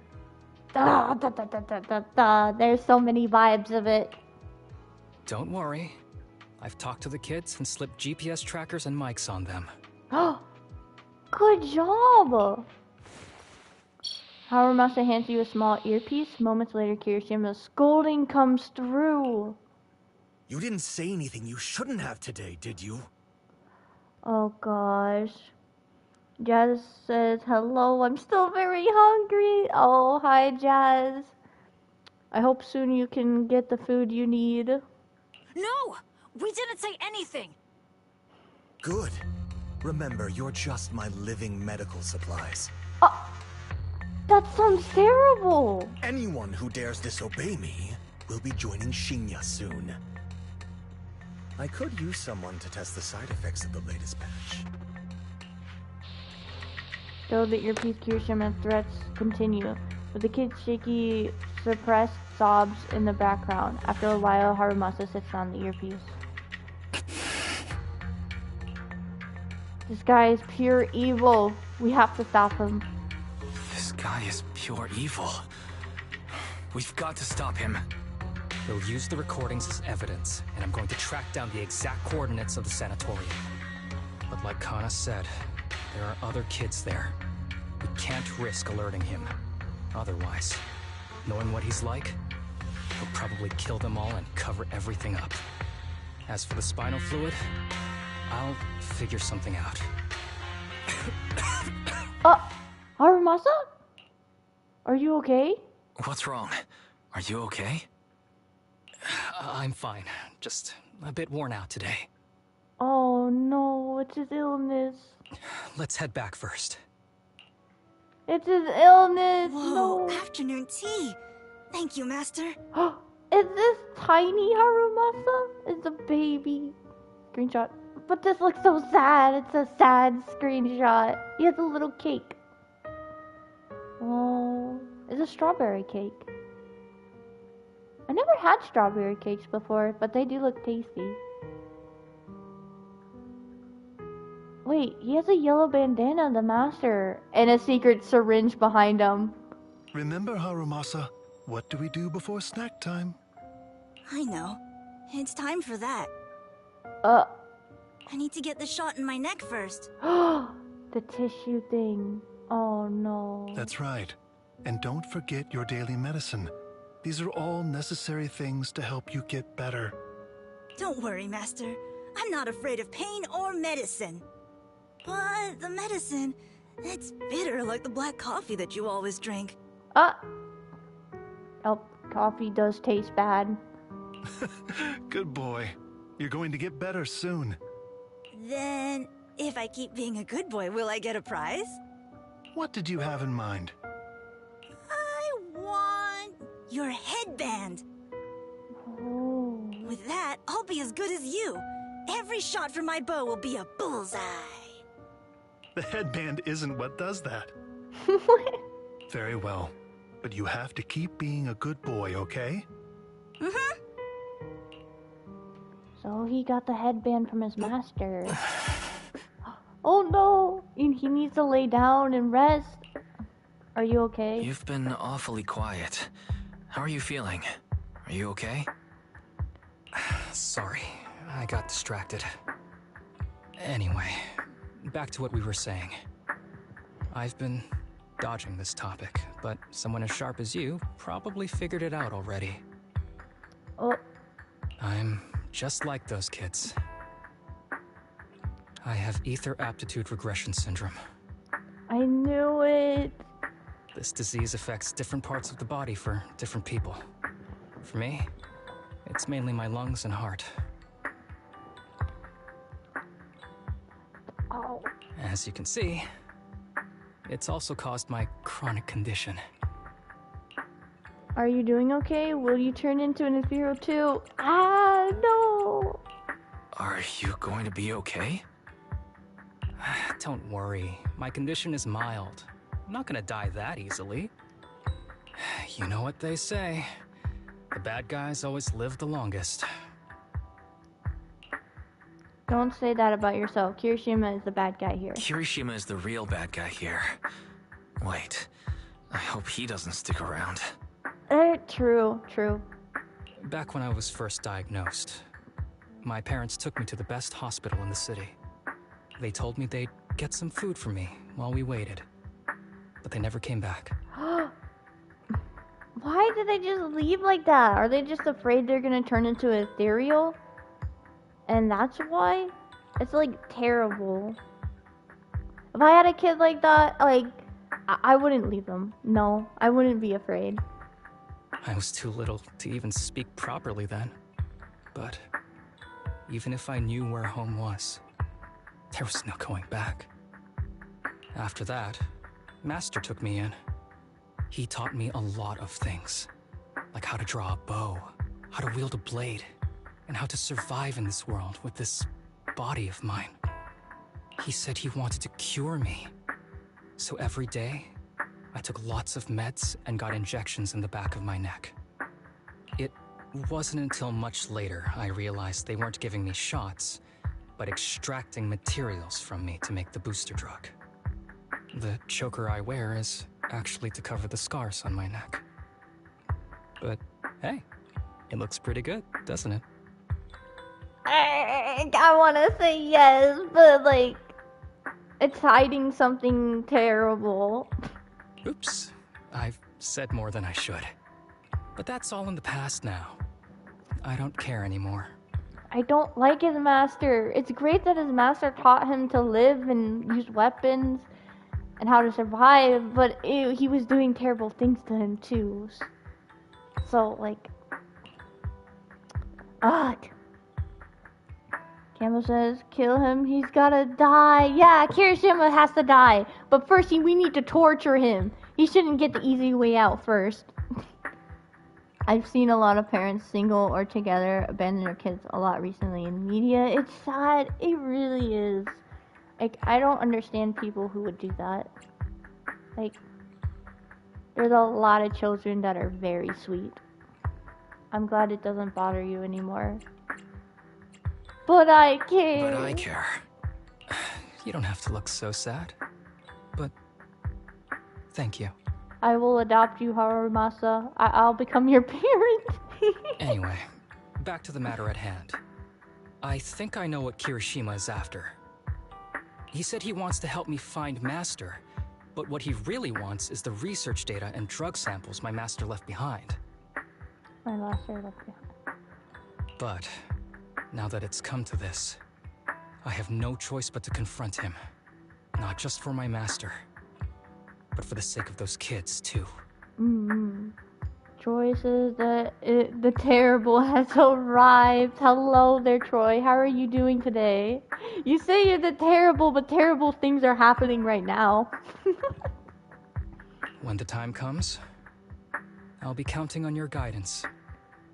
There's so many vibes of it. Don't worry. I've talked to the kids and slipped GPS trackers and mics on them. Good job! Harumasa hands you a small earpiece. Moments later, Kirishima's scolding comes through. You didn't say anything you shouldn't have today, did you? Oh gosh. Jazz says, hello, I'm still very hungry. Oh, hi Jazz. I hope soon you can get the food you need. No! We didn't say anything! Good. Remember, you're just my living medical supplies. That sounds terrible! Anyone who dares disobey me will be joining Shinya soon. I could use someone to test the side effects of the latest batch. Still the earpiece, Kirishima threats continue, with the kids' shaky, suppressed sobs in the background. After a while, Harumasa sits on the earpiece. This guy is pure evil. We have to stop him. This guy is pure evil. We've got to stop him. We'll use the recordings as evidence, and I'm going to track down the exact coordinates of the sanatorium. But like Kana said, there are other kids there. We can't risk alerting him. Otherwise, knowing what he's like, he'll probably kill them all and cover everything up. As for the spinal fluid, I'll figure something out. Harumasa? Are you okay? What's wrong? Are you okay? I'm fine. Just a bit worn out today. Oh no, it's his illness. Let's head back first. It's his illness! Whoa, No. afternoon tea! Thank you, Master. Is this tiny Harumasa? It's a baby. Screenshot. But this looks so sad. It's a sad screenshot. He has a little cake. Oh, it's a strawberry cake. I never had strawberry cakes before, but they do look tasty. Wait, he has a yellow bandana, the master, and a secret syringe behind him. Remember, Harumasa, what do we do before snack time? I know. It's time for that. I need to get the shot in my neck first. The tissue thing. Oh no. That's right. And don't forget your daily medicine. These are all necessary things to help you get better. Don't worry, Master. I'm not afraid of pain or medicine. But the medicine, it's bitter like the black coffee that you always drink. Oh, coffee does taste bad. Good boy. You're going to get better soon. Then, if I keep being a good boy, will I get a prize? What did you have in mind? I want your headband. Oh. With that, I'll be as good as you. Every shot from my bow will be a bullseye. The headband isn't what does that. Very well. But you have to keep being a good boy, okay? Mm-hmm. So he got the headband from his master. Oh no! He needs to lay down and rest. Are you okay? You've been awfully quiet. How are you feeling? Are you okay? Sorry, I got distracted. Anyway, back to what we were saying. I've been dodging this topic, but someone as sharp as you probably figured it out already. Oh. I'm just like those kids. I have ether aptitude regression syndrome. I knew it. This disease affects different parts of the body for different people. For me, it's mainly my lungs and heart. Oh. As you can see, it's also caused my chronic condition. Are you doing okay? Will you turn into an ethereal too? Ah, no. Are you going to be okay? Don't worry, my condition is mild. I'm not gonna die that easily. You know what they say. The bad guys always live the longest. Don't say that about yourself. Kirishima is the bad guy here. Kirishima is the real bad guy here. Wait, I hope he doesn't stick around. True. Back when I was first diagnosed, my parents took me to the best hospital in the city. They told me they'd get some food for me while we waited. But they never came back. Why did they just leave like that? Are they just afraid they're gonna turn into ethereal? And that's why? It's like terrible. If I had a kid like that, like, I wouldn't leave them. No, I wouldn't be afraid. I was too little to even speak properly then. But even if I knew where home was, there was no going back. After that, Master took me in. He taught me a lot of things, like how to draw a bow, how to wield a blade, and how to survive in this world with this body of mine. He said he wanted to cure me. So every day, I took lots of meds and got injections in the back of my neck. It wasn't until much later I realized they weren't giving me shots, but extracting materials from me to make the booster drug. The choker I wear is actually to cover the scars on my neck. But hey, it looks pretty good, doesn't it? I want to say yes, but like, it's hiding something terrible. Oops, I've said more than I should. But that's all in the past now. I don't care anymore. I don't like his master. It's great that his master taught him to live and use weapons and how to survive, but he was doing terrible things to him too. So, like, Campbell says, kill him, he's gotta die. Yeah, Kirishima has to die. But first, we need to torture him. He shouldn't get the easy way out first. I've seen a lot of parents, single or together, abandon their kids a lot recently in media. It's sad. It really is. Like, I don't understand people who would do that. Like, there's a lot of children that are very sweet. I'm glad it doesn't bother you anymore. But I care. But I care. You don't have to look so sad. But thank you. I will adopt you, Harumasa. I'll become your parent. Anyway, back to the matter at hand. I think I know what Kirishima is after. He said he wants to help me find Master, but what he really wants is the research data and drug samples my master left behind. My master left behind. But now that it's come to this, I have no choice but to confront him. Not just for my master, but for the sake of those kids, too. Troy says that the terrible has arrived. Hello there, Troy. How are you doing today? You say you're the terrible, but terrible things are happening right now. When the time comes, I'll be counting on your guidance,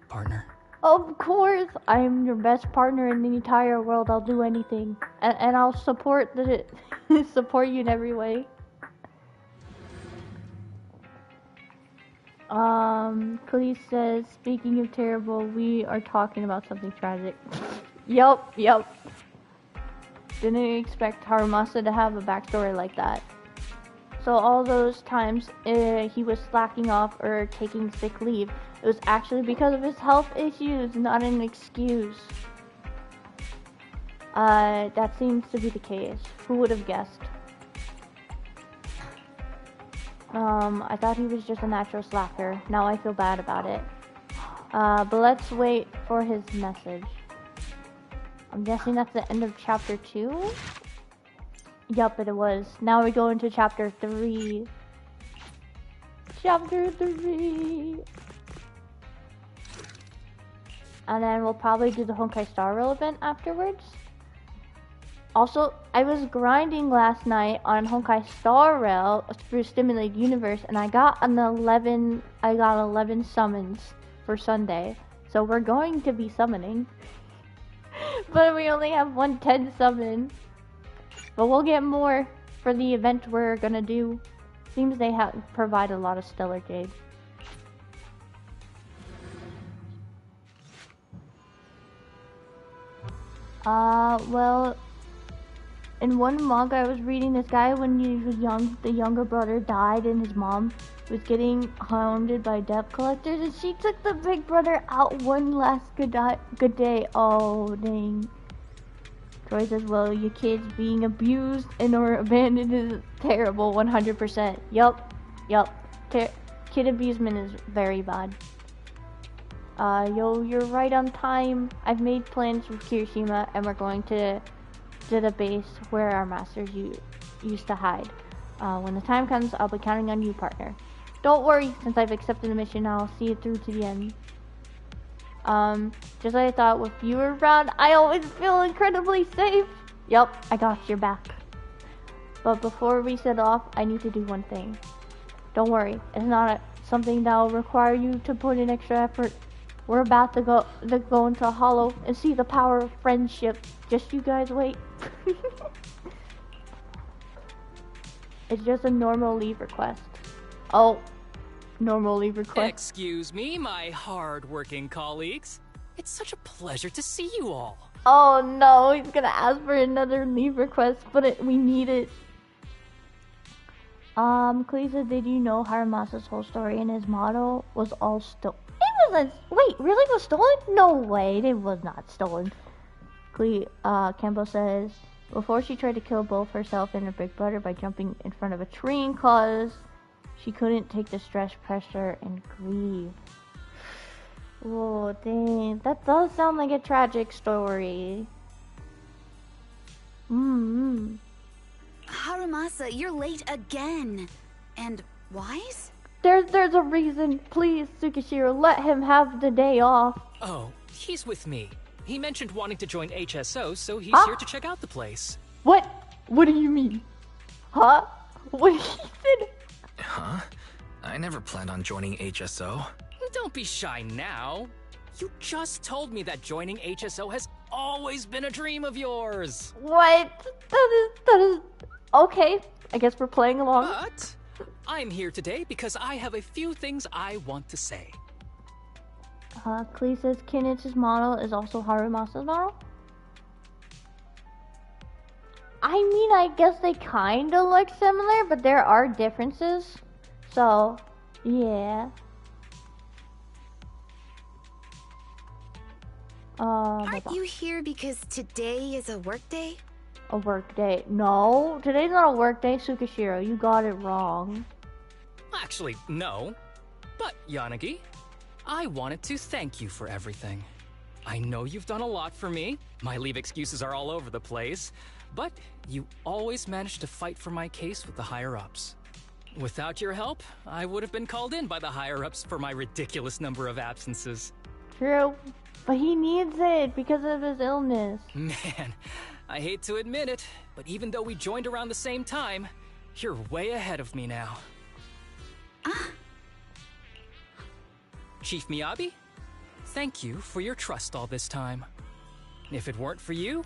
partner. Of course, I'm your best partner in the entire world. I'll do anything, and I'll support support you in every way. Cleese says, speaking of terrible, we are talking about something tragic. Yup. Didn't expect Harumasa to have a backstory like that. So all those times he was slacking off or taking sick leave, it was actually because of his health issues, not an excuse. That seems to be the case. Who would have guessed? I thought he was just a natural slacker. Now I feel bad about it. But let's wait for his message. I'm guessing that's the end of chapter 2? Yup, it was. Now we go into chapter 3. Chapter 3. And then we'll probably do the Honkai Star Rail event afterwards. Also, I was grinding last night on Honkai Star Rail through Stimulated Universe, and I got 11 summons for Sunday. So we're going to be summoning. But we only have 110 summon. But we'll get more for the event we're gonna do. Seems they provide a lot of Stellar Jade. Well, in one manga I was reading, this guy when he was young, the younger brother died and his mom was getting hounded by debt collectors, and she took the big brother out one last good day. Oh, dang. Troy says, well, your kid's being abused and or abandoned is terrible, 100%. Yup. Kid abusement is very bad. Yo, you're right on time. I've made plans with Kirishima, and we're going to the base where our masters used to hide. When the time comes, I'll be counting on you, partner. Don't worry, since I've accepted the mission, I'll see it through to the end. Just like I thought, with you around, I always feel incredibly safe. Yup, I got your back. But before we set off, I need to do one thing. Don't worry, it's not something that will require you to put in extra effort. We're about to go into Hollow and see the power of friendship. Just you guys wait. It's just a normal leave request. Oh, normal leave request. Excuse me, my hard-working colleagues. It's such a pleasure to see you all. Oh no, he's gonna ask for another leave request, but we need it. Cleza, did you know Harumasa's whole story and his model was all stolen? It wasn't. Wait, really was stolen? No way, it was not stolen. Kembo says, before she tried to kill both herself and her big brother by jumping in front of a tree cause she couldn't take the stress, pressure, and grief. Oh, dang. That does sound like a tragic story. Harumasa, you're late again. And Wise? There's a reason. Please, Tsukishiro, let him have the day off. Oh, he's with me. He mentioned wanting to join HSO, so he's here to check out the place. What? What do you mean? Huh? What he said? Huh? I never planned on joining HSO. Don't be shy now. You just told me that joining HSO has always been a dream of yours. What? That is... Okay, I guess we're playing along. But I'm here today because I have a few things I want to say. Klee says Kenich's model is also Harumasa's model? I mean, I guess they kinda look similar, but there are differences. So, yeah. Aren't you here because today is a work day? A work day? No, today's not a work day, Tsukishiro. You got it wrong. Actually, no. But, Yanagi, I wanted to thank you for everything. I know you've done a lot for me. My leave excuses are all over the place. But you always managed to fight for my case with the higher-ups. Without your help, I would have been called in by the higher-ups for my ridiculous number of absences. True, but he needs it because of his illness. Man, I hate to admit it, but even though we joined around the same time, you're way ahead of me now. Chief Miyabi, thank you for your trust all this time. If it weren't for you,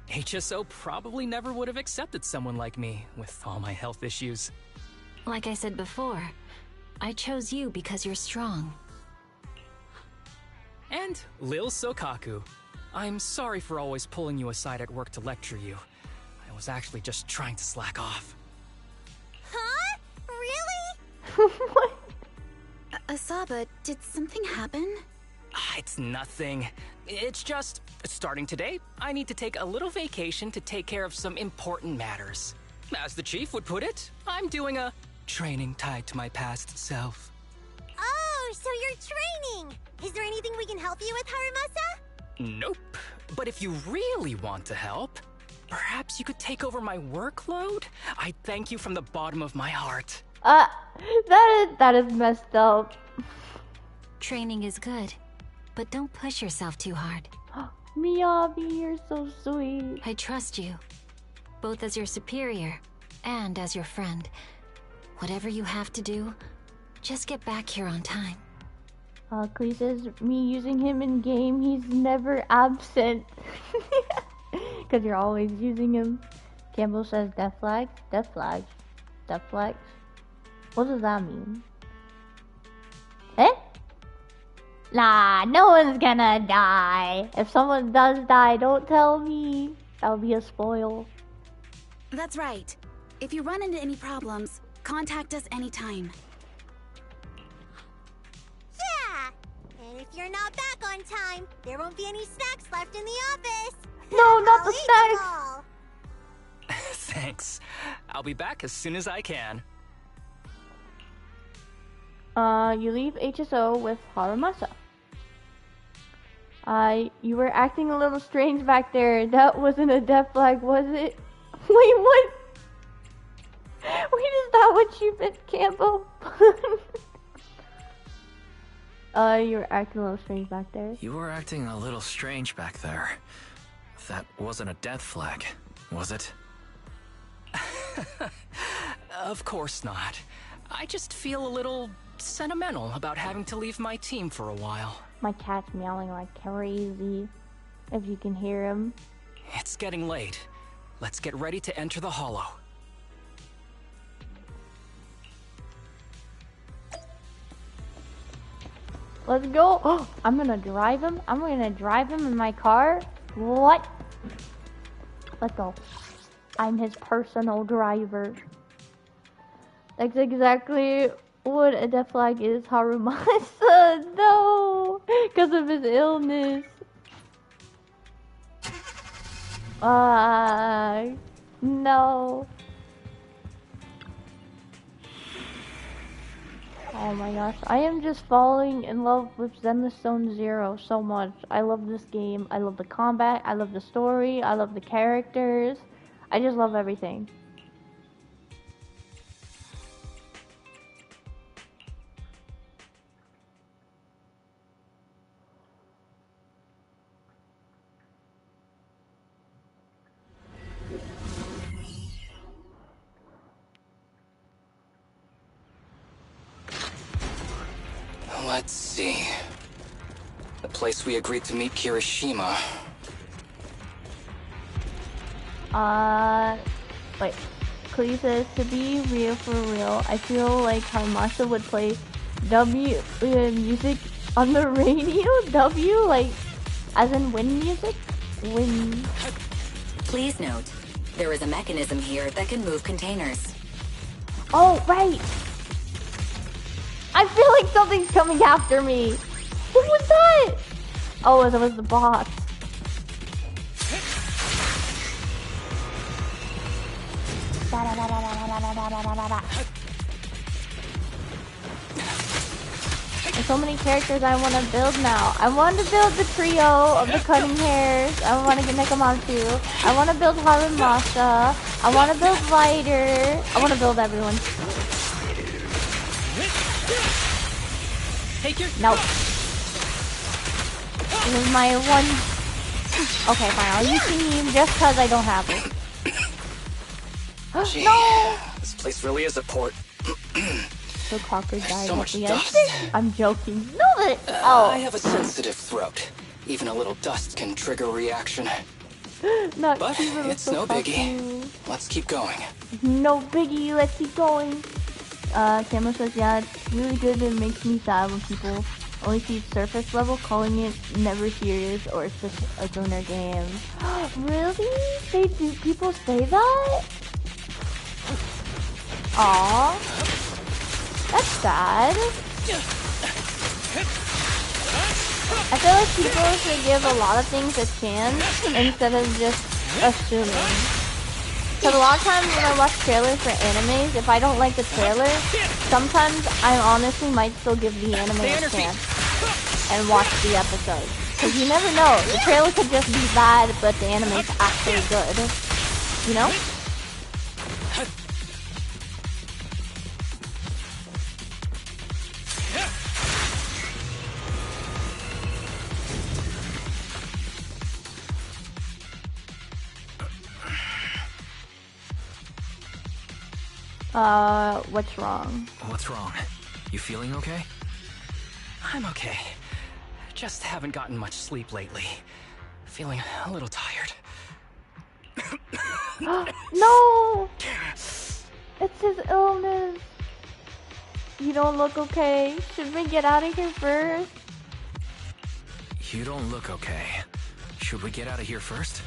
HSO probably never would have accepted someone like me with all my health issues. Like I said before, I chose you because you're strong. And Lil Sokaku, I'm sorry for always pulling you aside at work to lecture you. I was actually just trying to slack off. Huh? Really? What? Asaba, did something happen? It's nothing. It's just, starting today, I need to take a little vacation to take care of some important matters. As the chief would put it, I'm doing a training tied to my past self. Oh, so you're training! Is there anything we can help you with, Harumasa? Nope. But if you really want to help, Perhaps you could take over my workload? I thank you from the bottom of my heart. That is messed up. Training is good, but don't push yourself too hard. Miyabi, you're so sweet. I trust you, both as your superior and as your friend. Whatever you have to do, just get back here on time. Klee says, me using him in game, he's never absent. Because you're always using him. Campbell says, death flags? Death flags? Death flags? What does that mean? Eh? Nah, no one's gonna die. If someone does die, don't tell me. That'll be a spoil. That's right. If you run into any problems, contact us anytime. Yeah! And if you're not back on time, there won't be any snacks left in the office. No, not the snacks! Thanks. I'll be back as soon as I can. You leave HSO with Harumasa. You were acting a little strange back there. That wasn't a death flag, was it? Wait, what? Wait, is that what you meant, Campbell? You were acting a little strange back there. You were acting a little strange back there. That wasn't a death flag, was it? Of course not. I just feel a little sentimental about having to leave my team for a while. My cat's meowing like crazy, if you can hear him. It's getting late. Let's get ready to enter the Hollow. Let's go. Oh, I'm gonna drive him. I'm gonna drive him in my car. What? Let's go. I'm his personal driver. That's exactly what a death flag is, Harumasa. No, because of his illness. No. Oh my gosh, I am just falling in love with Zenless Zone Zero so much. I love this game. I love the combat. I love the story. I love the characters. I just love everything. Let's see. The place we agreed to meet Kirishima. Wait. Klee says, to be real for real, I feel like Harumasa would play W music on the radio? W? Like, as in wind music? Wind. Please note, there is a mechanism here that can move containers. Oh, right! I feel like something's coming after me! What was that? Oh, that was the boss. There's so many characters I want to build now. I want to build the trio of the cutting hairs. I want to get Nekomatsu. I want to build Harumasa. I want to build Lighter. I want to build everyone. Take your... Nope. This is my one... Okay, fine. I'll use team just because I don't have it. Gee, no! This place really is a port. The cocker died so at much the dust. end. I'm joking. No, but... Oh. I have a sensitive throat. Even a little dust can trigger a reaction. Not but it's no biggie. Let's keep going. No biggie. Let's keep going. Cameron says, yeah, it's really good. It makes me sad when people only see surface level, calling it never serious or it's just a donor game. Really? Do people say that? Aww. That's sad. I feel like people should give a lot of things a chance instead of just assuming. Because a lot of times when I watch trailers for animes, if I don't like the trailer, sometimes I honestly might still give the anime a chance and watch the episode. Because you never know, the trailer could just be bad, but the anime's actually good. You know? What's wrong? What's wrong? You feeling okay? I'm okay. Just haven't gotten much sleep lately. Feeling a little tired. No! It's his illness. You don't look okay. Should we get out of here first? You don't look okay. Should we get out of here first?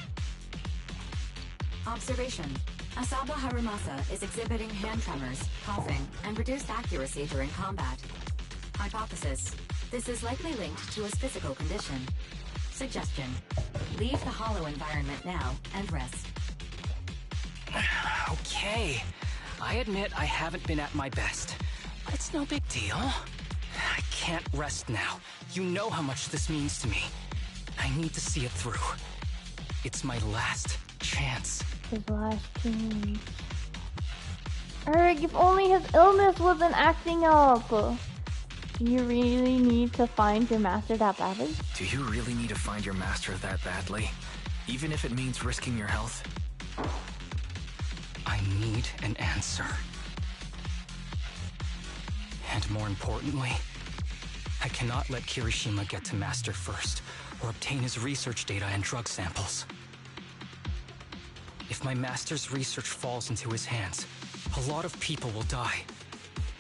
Observation. Asaba Harumasa is exhibiting hand tremors, coughing, and reduced accuracy during combat. Hypothesis. This is likely linked to his physical condition. Suggestion. Leave the hollow environment now and rest. Okay. I admit I haven't been at my best. But it's no big deal. I can't rest now. You know how much this means to me. I need to see it through. It's my last chance. His last chance. Eric, if only his illness wasn't acting up. Do you really need to find your master that badly? Do you really need to find your master that badly? Even if it means risking your health? I need an answer. And more importantly, I cannot let Kirishima get to Master first, or obtain his research data and drug samples. If my Master's research falls into his hands, a lot of people will die.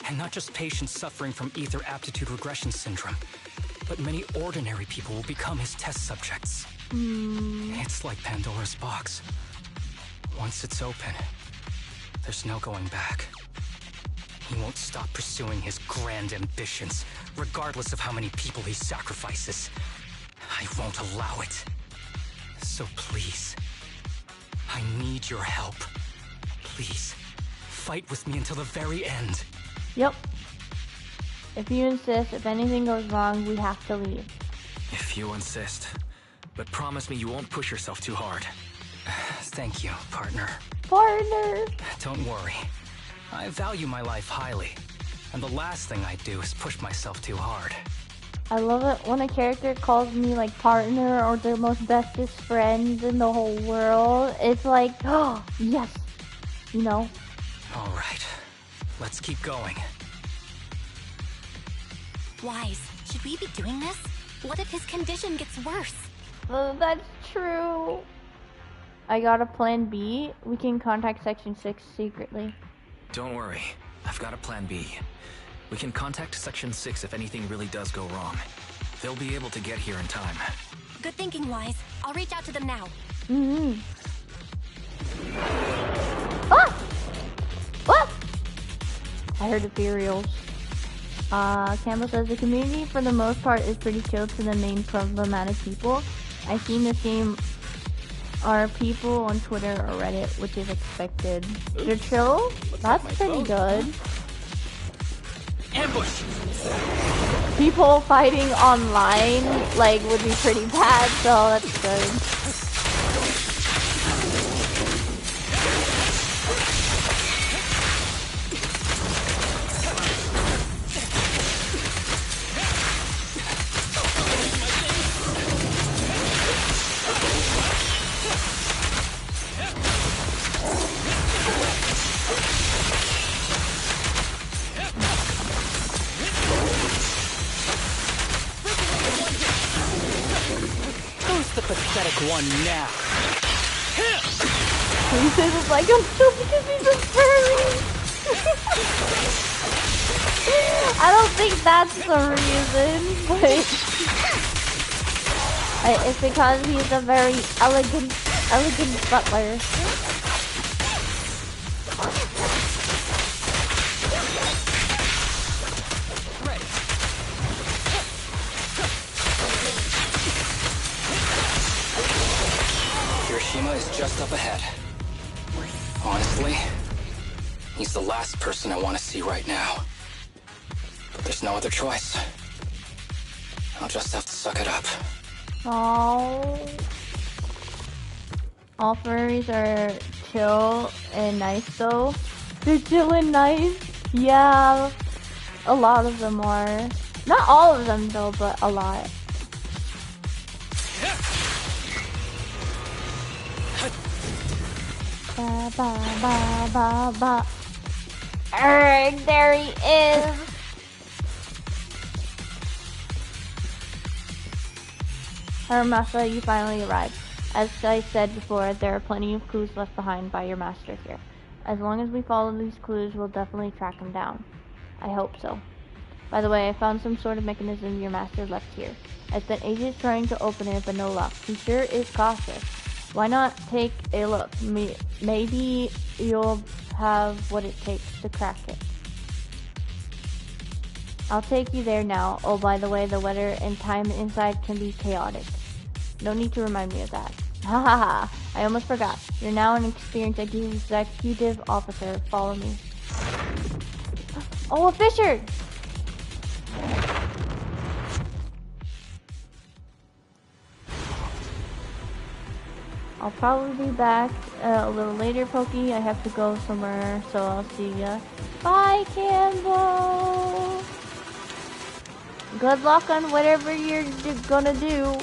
And not just patients suffering from ether aptitude regression syndrome, but many ordinary people will become his test subjects. It's like Pandora's box. Once it's open, there's no going back. He won't stop pursuing his grand ambitions, regardless of how many people he sacrifices. I won't allow it. So please, I need your help. Please, fight with me until the very end. Yep. If you insist, if anything goes wrong, we have to leave. If you insist. But promise me you won't push yourself too hard. Thank you, partner. Partner! Don't worry. I value my life highly. And the last thing I do is push myself too hard. I love it when a character calls me like partner or the most bestest friends in the whole world. It's like, oh, yes. You know? Alright. Let's keep going. Wise, should we be doing this? What if his condition gets worse? That's true. I got a plan B. We can contact Section 6 secretly. Don't worry. I've got a plan B. We can contact Section 6 if anything really does go wrong. They'll be able to get here in time. Good thinking, Wise. I'll reach out to them now. Ah! What? I heard ethereals. Campbell says the community for the most part is pretty chill to the main problematic people. I've seen this game are people on Twitter or Reddit, which is expected. They're chill? That's pretty good. Ambush! People fighting online, like, would be pretty bad, so that's good. The pathetic one now. He says it's like I'm still because he's a furry. I don't think that's the reason, but it's because he's a very elegant butler. Kirishima is just up ahead. Honestly, he's the last person I want to see right now. But there's no other choice. I'll just have to suck it up. Oh. All furries are chill and nice though. They're chill and nice. Yeah, a lot of them are. Not all of them though, but a lot. Ba ba ba ba ba. Erg, there he is. Harumasa, you finally arrived. As I said before, there are plenty of clues left behind by your master here. As long as we follow these clues, we'll definitely track him down. I hope so. By the way, I found some sort of mechanism your master left here. I spent ages trying to open it, but no luck. He sure is cautious. Why not take a look? Maybe you'll have what it takes to crack it. I'll take you there now. Oh, by the way, the weather and time inside can be chaotic. No need to remind me of that. Ha ha ha. I almost forgot. You're now an experienced executive officer. Follow me. Oh, a fisher! I'll probably be back a little later, Pokey. I have to go somewhere, so I'll see ya. Bye, Campbell! Good luck on whatever you're gonna do.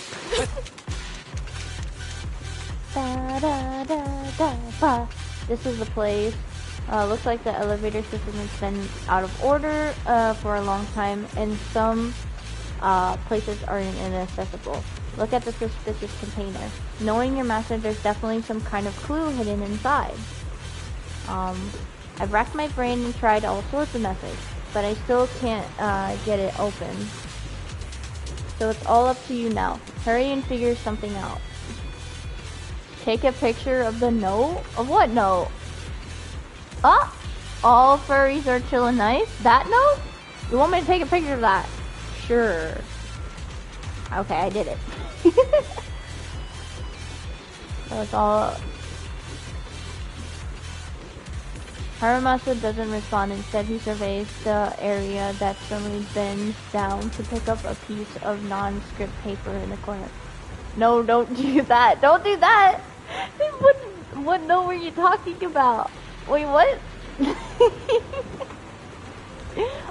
Da, da, da, da, ba. This is the place. Looks like the elevator system has been out of order for a long time, and some places are inaccessible. Look at the suspicious container. Knowing your master, there's definitely some kind of clue hidden inside. I've racked my brain and tried all sorts of methods, but I still can't get it open. So it's all up to you now. Hurry and figure something out. Take a picture of the note? Of what note? Ah! All furries are chill and nice? That note? You want me to take a picture of that? Sure. Okay, I did it. So it's all... Harumasa doesn't respond. Instead, he surveys the area that suddenly bends down to pick up a piece of non-script paper in the corner. No, don't do that. Don't do that! What note were you talking about? Wait, what?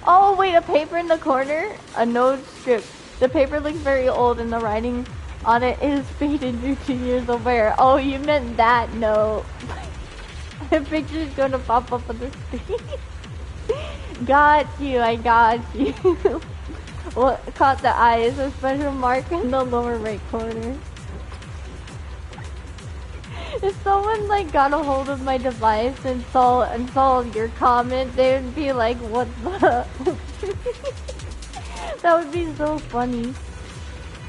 Oh, wait, a paper in the corner? A note script. The paper looks very old and the writing on it is faded due to years of wear. Oh, you meant that note. The picture's gonna pop up on the screen. Got you, I got you. What caught the eye is a special mark in the lower right corner. If someone like got a hold of my device and saw your comment, they would be like, what the? That would be so funny.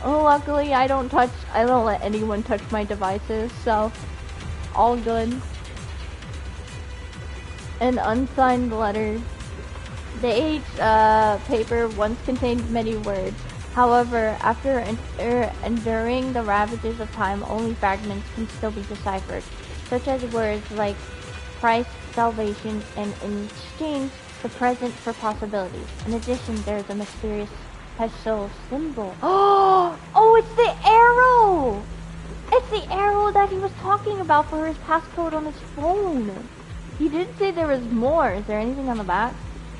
Oh, luckily I don't let anyone touch my devices, so all good. An unsigned letter. The H paper once contained many words. However, after enduring the ravages of time, only fragments can still be deciphered, such as words like price, salvation, and in exchange, the present for possibilities. In addition, there is a mysterious special symbol. Oh, it's the arrow! It's the arrow that he was talking about for his passcode on his phone. He did say there was more. Is there anything on the back?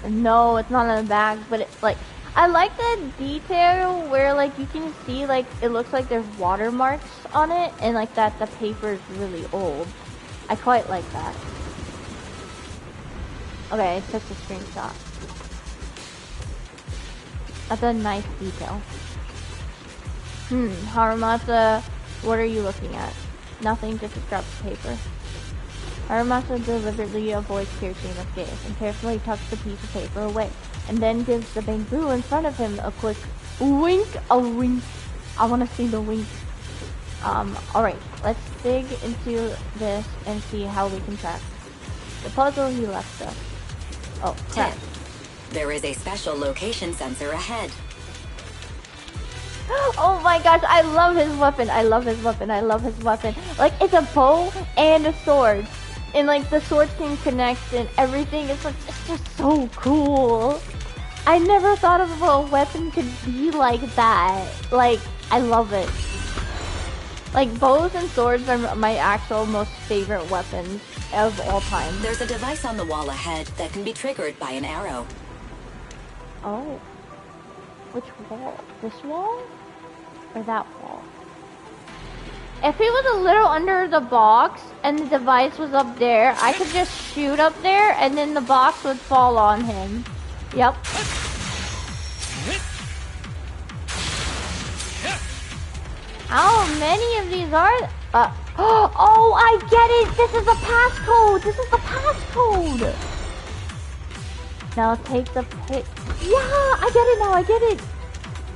No, it's not on the back, but it's like, I like the detail where like you can see like it looks like there's watermarks on it and like that the paper is really old. I quite like that. Okay, I took the screenshot. That's a nice detail. Harumasa, what are you looking at? Nothing, just a scrap of paper. Harumasa deliberately avoids Kirishima's gaze and carefully tucks the piece of paper away, and then gives the bamboo in front of him a quick wink. A wink. I want to see the wink. Alright, let's dig into this and see how we can track the puzzle he left us. Oh, crap. There is a special location sensor ahead. Oh my gosh, I love his weapon. I love his weapon. I love his weapon. Like, it's a bow and a sword. And like the swords can connect and everything. It's like, it's just so cool. I never thought of a weapon could be like that. Like, I love it. Like, bows and swords are my actual most favorite weapons of all time. There's a device on the wall ahead that can be triggered by an arrow. Oh. Which wall? This wall? Or that wall? If he was a little under the box and the device was up there, I could just shoot up there and then the box would fall on him. Yep. How many of these are there? Oh, I get it! This is the passcode! This is the passcode! Now take the pic. Yeah, I get it now, I get it!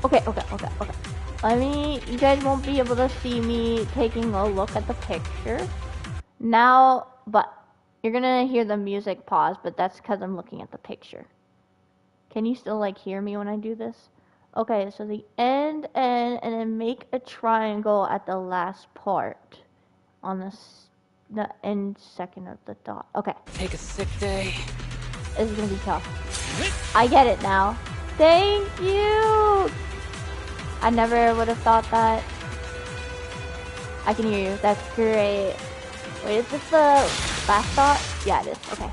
Okay. You guys won't be able to see me taking a look at the picture. Now, but you're gonna hear the music pause, but that's because I'm looking at the picture. Can you still, like, hear me when I do this? Okay, so the end, and then make a triangle at the last part on the end second of the dot. Okay. Take a sick day. This is gonna be tough. I get it now. Thank you! I never would have thought that. I can hear you. That's great. Wait, is this the last dot? Yeah, it is. Okay.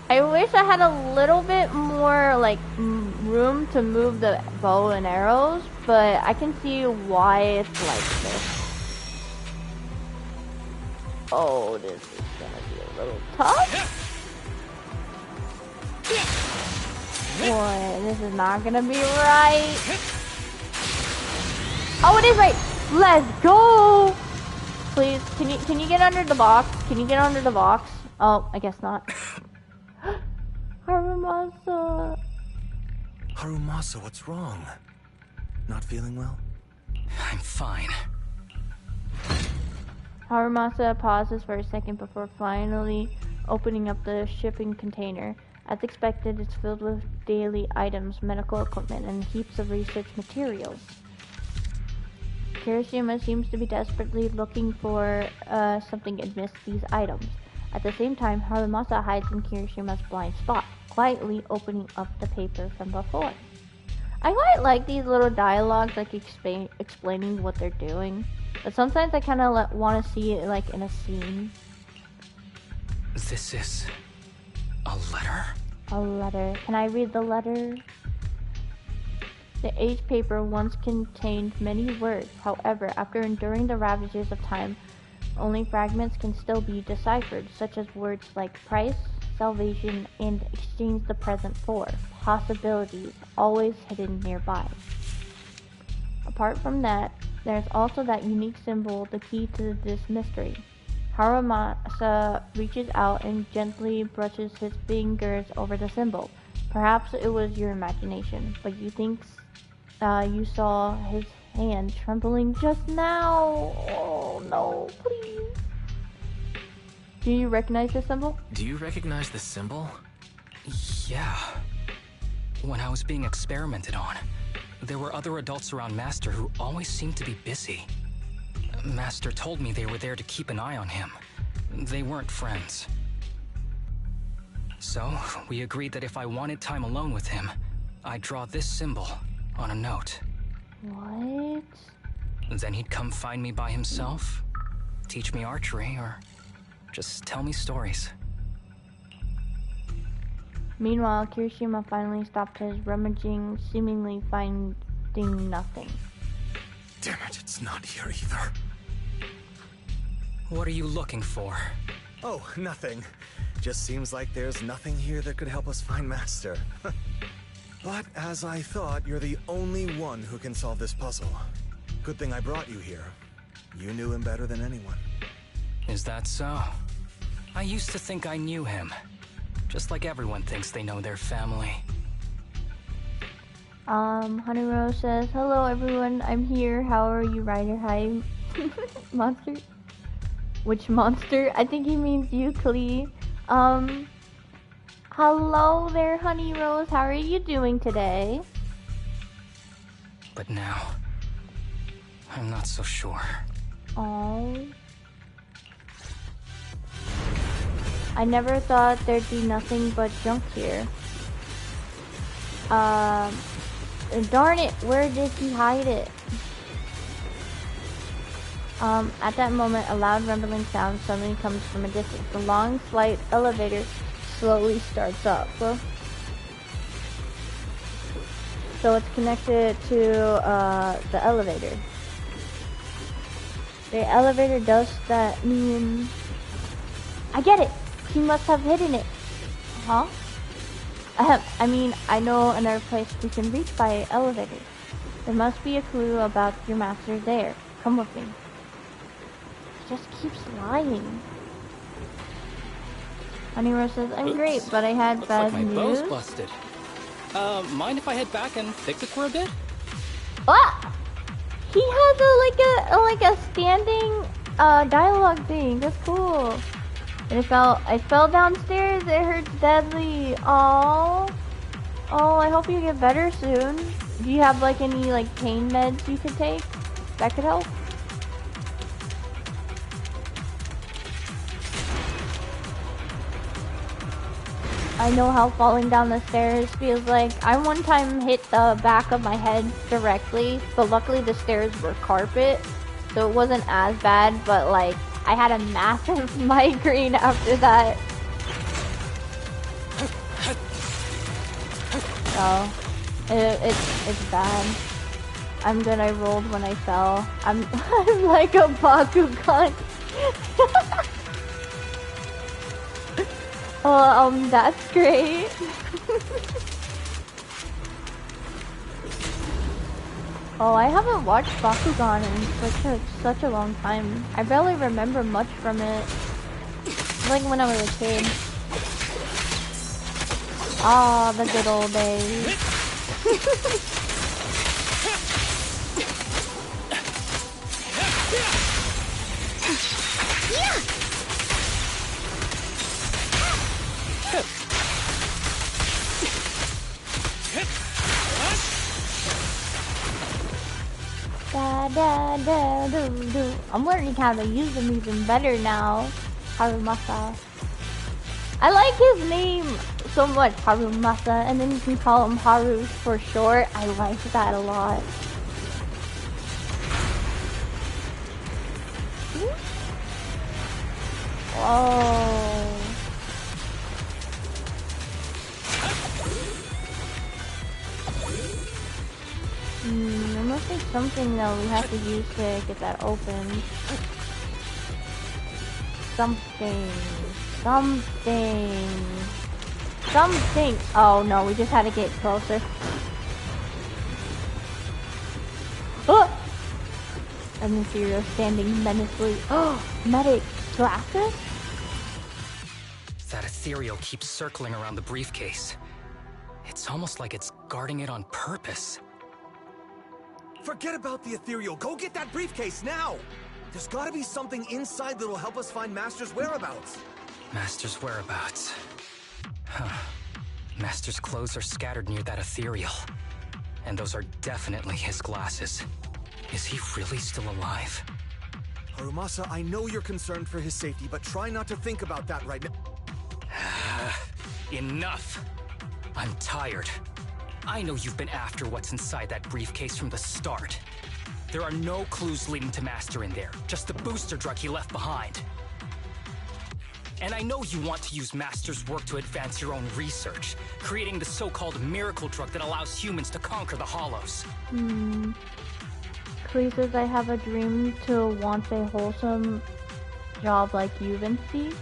I wish I had a little bit more, like, room to move the bow and arrows, but I can see why it's like this. Oh, this is gonna be a little tough. Boy, this is not gonna be right. Oh, it is right. Let's go. Please, can you get under the box? Can you get under the box? Oh, I guess not. Harumasa. Harumasa, what's wrong? Not feeling well? I'm fine. Harumasa pauses for a second before finally opening up the shipping container. As expected, it's filled with daily items, medical equipment, and heaps of research materials. Kirishima seems to be desperately looking for something amidst these items. At the same time, Harumasa hides in Kirishima's blind spot, quietly opening up the paper from before. I quite like these little dialogues, like explaining what they're doing, but sometimes I kind of want to see it like in a scene. This is a letter? A letter. Can I read the letter? The aged paper once contained many words. However, after enduring the ravages of time, only fragments can still be deciphered, such as words like price, salvation, and exchange the present for. Possibilities, always hidden nearby. Apart from that, there's also that unique symbol, the key to this mystery. Harumasa reaches out and gently brushes his fingers over the symbol. Perhaps it was your imagination, but you think you saw his hand trembling just now. Oh no, please. Do you recognize this symbol? Do you recognize this symbol? Yeah. When I was being experimented on, there were other adults around Master who always seemed to be busy. Master told me they were there to keep an eye on him. They weren't friends. So, we agreed that if I wanted time alone with him, I'd draw this symbol on a note. What? Then he'd come find me by himself, teach me archery, or just tell me stories. Meanwhile, Kirishima finally stopped his rummaging, seemingly finding nothing. Damn it, it's not here either. What are you looking for? Oh, nothing. Just seems like there's nothing here that could help us find Master. But as I thought, you're the only one who can solve this puzzle. Good thing I brought you here. You knew him better than anyone. Is that so? I used to think I knew him. Just like everyone thinks they know their family. Honeyrose says, hello everyone, I'm here. How are you, Ryder? Hi, monster. Which monster? I think he means you, Klee. Hello there, Honeyrose. How are you doing today? But now, I'm not so sure. Oh. I never thought there'd be nothing but junk here. Darn it, where did he hide it? At that moment, a loud rumbling sound suddenly comes from a distance. The long, slight elevator slowly starts up. So it's connected to the elevator. The elevator does that mean... I get it! He must have hidden it. Huh? I mean, I know another place we can reach by elevator. There must be a clue about your master there. Come with me. He just keeps lying. Honeyrose says, I'm great, but I had bad like my news. bow's busted. Mind if I head back and fix it for a bit? What? He has like a standing dialogue thing. That's cool. And I fell downstairs. It hurts deadly. Oh, I hope you get better soon. Do you have like any like pain meds you could take that could help? I know how falling down the stairs feels like. I one time hit the back of my head directly, but luckily the stairs were carpet, so it wasn't as bad, but like, I had a massive migraine after that. So, it's bad. I'm good, I rolled when I fell. I'm like a Bakugan. That's great. Oh, I haven't watched Bakugan in such a long time. I barely remember much from it. Like when I was a kid. Ah, the good old days. I'm learning how to use them even better now. Harumasa. I like his name so much, Harumasa, and then you can call him Haru for short. I like that a lot. Oh. There must be something that we have to use to get that open. Something. Oh no, we just had to get closer. Oh! And then Zero standing menacingly. Oh, medic glasses? That ethereal keeps circling around the briefcase. It's almost like it's guarding it on purpose. Forget about the ethereal. Go get that briefcase now! There's gotta be something inside that'll help us find Master's whereabouts. Master's whereabouts. Huh. Master's clothes are scattered near that ethereal. And those are definitely his glasses. Is he really still alive? Harumasa, I know you're concerned for his safety, but try not to think about that right now. Enough! I'm tired. I know you've been after what's inside that briefcase from the start. There are no clues leading to Master in there, just the booster drug he left behind. And I know you want to use Master's work to advance your own research, creating the so-called miracle drug that allows humans to conquer the Hollows. Klee says, I have a dream to want a wholesome job like Juvency.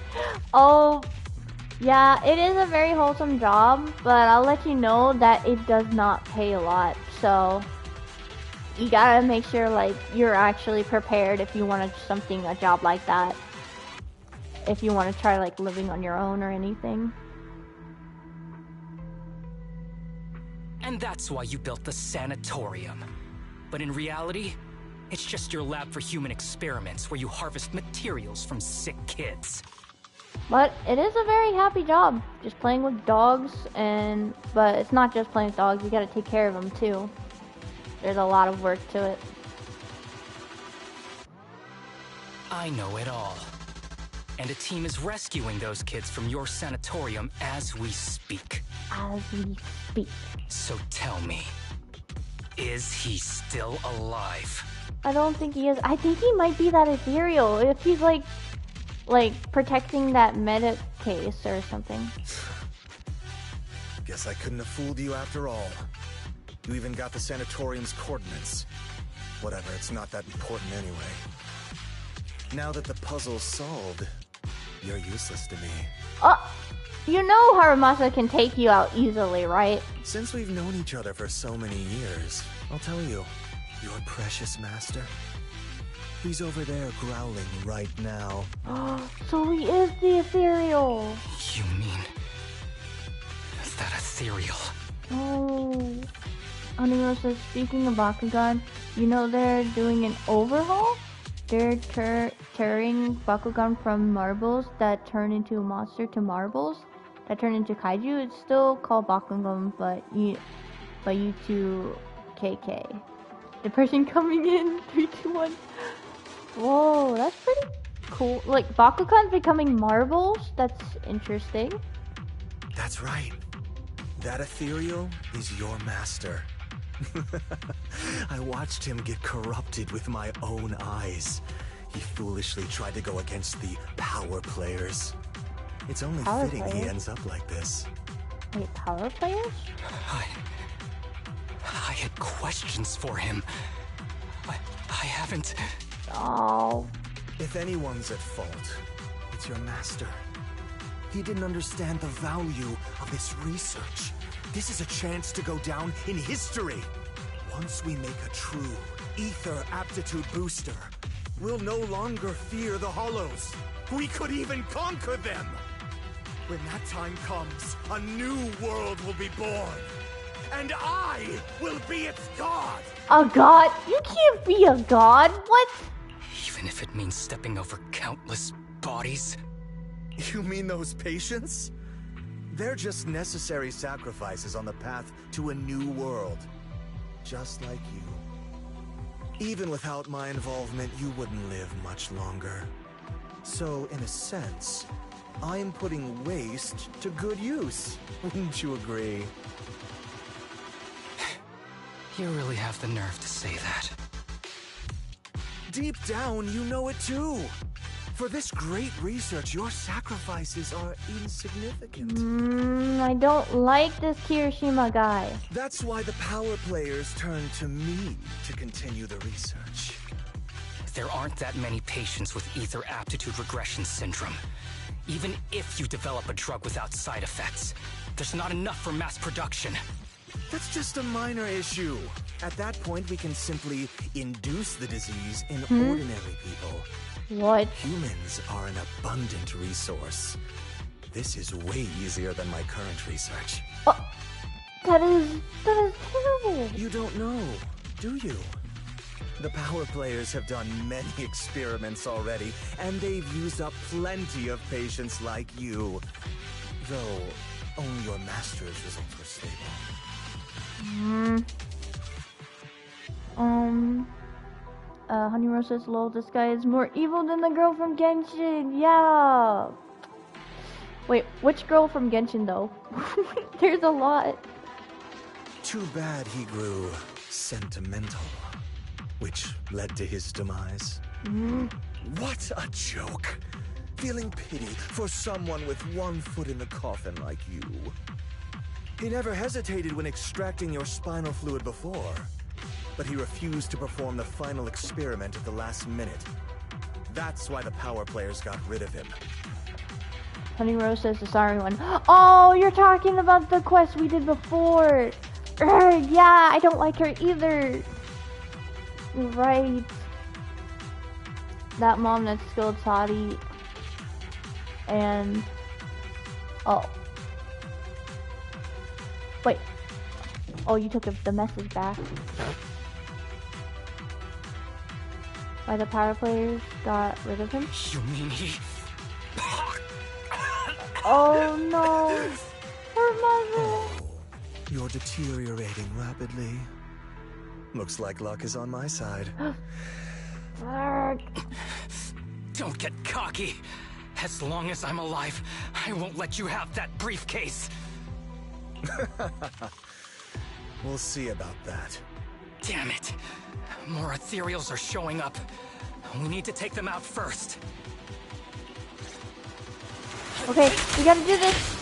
Oh, yeah, it is a very wholesome job, but I'll let you know that it does not pay a lot, so you gotta make sure like you're actually prepared if you want a job like that. If you want to try like living on your own or anything. And that's why you built the sanatorium. But in reality, it's just your lab for human experiments where you harvest materials from sick kids. But it is a very happy job, just playing with dogs, but it's not just playing with dogs, you gotta take care of them too. There's a lot of work to it. I know it all. And a team is rescuing those kids from your sanatorium as we speak. As we speak. So tell me, is he still alive? I don't think he is. I think he might be that ethereal. If he's like protecting that meta case or something. Guess I couldn't have fooled you after all. You even got the sanatorium's coordinates. Whatever, it's not that important anyway. Now that the puzzle's solved, you're useless to me. You know Harumasa can take you out easily, right? Since we've known each other for so many years, I'll tell you, your precious master, he's over there growling right now. So he is the ethereal. You mean that ethereal? Oh. Oniro says, speaking of Bakugan, you know they're doing an overhaul? They're turning Bakugan from marbles that turn into a monster to marbles that turn into kaiju. It's still called Bakugan, but you two KK. The person coming in, 3, 2, 1. Whoa, that's pretty cool. Like, Bakugan's becoming marbles? That's interesting. That's right. That ethereal is your master. I watched him get corrupted with my own eyes. He foolishly tried to go against the power players. It's only fitting he ends up like this. Wait, power players? I had questions for him. I haven't... Oh. If anyone's at fault, it's your master. He didn't understand the value of this research. This is a chance to go down in history. Once we make a true ether aptitude booster, we'll no longer fear the hollows. We could even conquer them. When that time comes, a new world will be born. And I will be its god. A god? You can't be a god. What? Even if it means stepping over countless bodies? You mean those patients? They're just necessary sacrifices on the path to a new world. Just like you. Even without my involvement, you wouldn't live much longer. So, in a sense, I'm putting waste to good use. Wouldn't you agree? You really have the nerve to say that. Deep down, you know it too. For this great research, your sacrifices are insignificant. I don't like this Kirishima guy. That's why the power players turn to me to continue the research. There aren't that many patients with ether aptitude regression syndrome. Even if you develop a drug without side effects, there's not enough for mass production. That's just a minor issue. At that point, we can simply induce the disease in ordinary people. What? Humans are an abundant resource. This is way easier than my current research. That is terrible. You don't know, do you? The power players have done many experiments already, and they've used up plenty of patients like you. Though, only your master's results were stable. Honeyrow says, lol, this guy is more evil than the girl from Genshin. Yeah. Wait, which girl from Genshin though? There's a lot. Too bad he grew sentimental, which led to his demise. What a joke. Feeling pity for someone with one foot in the coffin like you. He never hesitated when extracting your spinal fluid before, but he refused to perform the final experiment at the last minute. That's why the power players got rid of him. Honeyrow says the sorry one. Oh, you're talking about the quest we did before. Yeah, I don't like her either. Right. That mom that killed Toddy. And... oh. Wait. Oh, you took the message back. Why the power players got rid of him? You mean he... Oh no! Her mother! You're deteriorating rapidly. Looks like luck is on my side. Don't get cocky. As long as I'm alive, I won't let you have that briefcase. We'll see about that. Damn it. More ethereals are showing up. We need to take them out first. Okay, we gotta do this.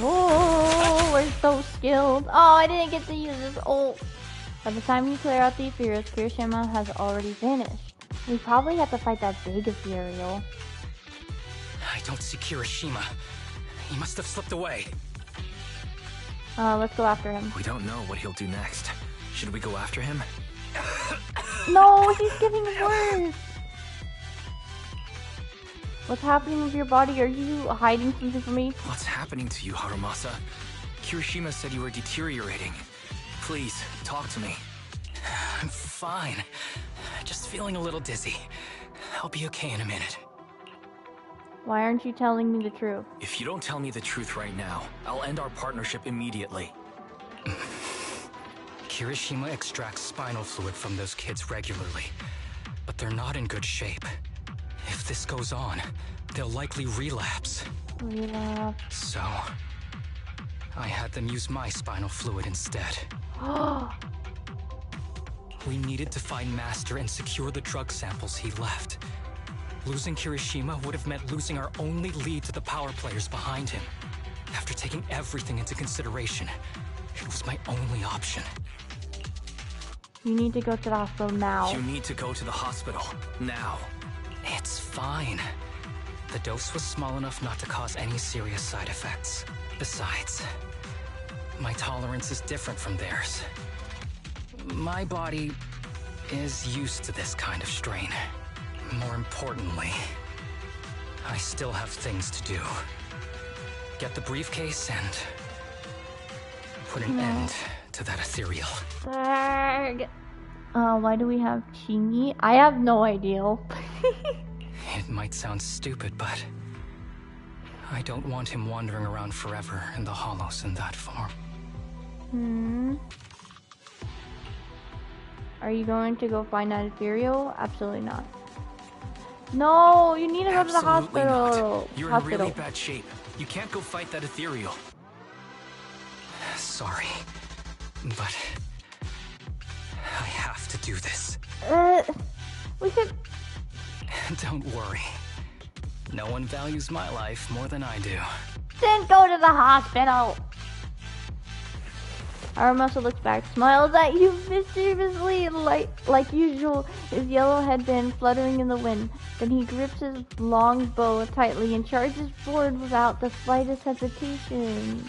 Oh, we're so skilled. Oh, I didn't get to use this ult. By the time you clear out the ethereals, Kirishima has already vanished. We probably have to fight that big ethereal. I don't see Kirishima. He must have slipped away. Let's go after him. We don't know what he'll do next. Should we go after him? No, he's getting worse. What's happening with your body? Are you hiding something from me? What's happening to you, Harumasa? Kirishima said you were deteriorating. Please, talk to me. I'm fine. Just feeling a little dizzy. I'll be okay in a minute. Why aren't you telling me the truth? If you don't tell me the truth right now, I'll end our partnership immediately. Kirishima extracts spinal fluid from those kids regularly, but they're not in good shape. If this goes on, they'll likely relapse. So, I had them use my spinal fluid instead. We needed to find Master and secure the drug samples he left. Losing Kirishima would have meant losing our only lead to the power players behind him. After taking everything into consideration, it was my only option. You need to go to the hospital now. You need to go to the hospital now. It's fine. The dose was small enough not to cause any serious side effects. Besides, my tolerance is different from theirs. My body is used to this kind of strain. More importantly, I still have things to do. Get the briefcase and put an end to that ethereal. Why do we have Chingy? I have no idea. It might sound stupid, but I don't want him wandering around forever in the hollows in that form. Are you going to go find that ethereal? Absolutely not. No, you need to go to the hospital. You're in really bad shape. You can't go fight that ethereal. Sorry, but I have to do this. We could... Don't worry. No one values my life more than I do. Then go to the hospital. Harumasa looks back, smiles at you mischievously, like usual, his yellow headband fluttering in the wind. Then he grips his long bow tightly and charges forward without the slightest hesitation.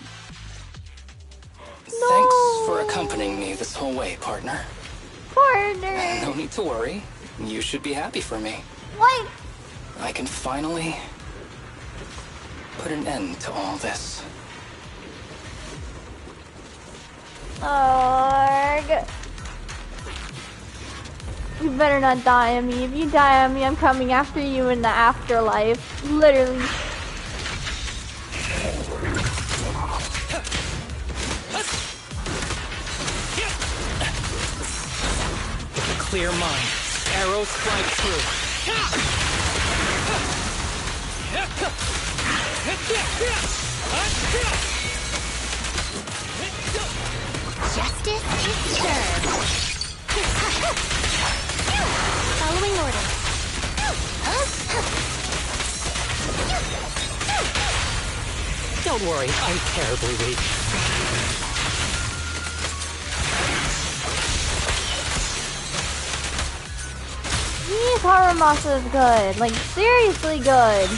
Thanks for accompanying me this whole way, partner. Partner! No need to worry. You should be happy for me. What? I can finally put an end to all this. Arg. You better not die on me. If you die on me, I'm coming after you in the afterlife. Literally. With a clear mind, arrows fly true. Justice is served. Following orders. Don't worry, I'm terribly weak. Jeez, Harumasa is good. Like, seriously good.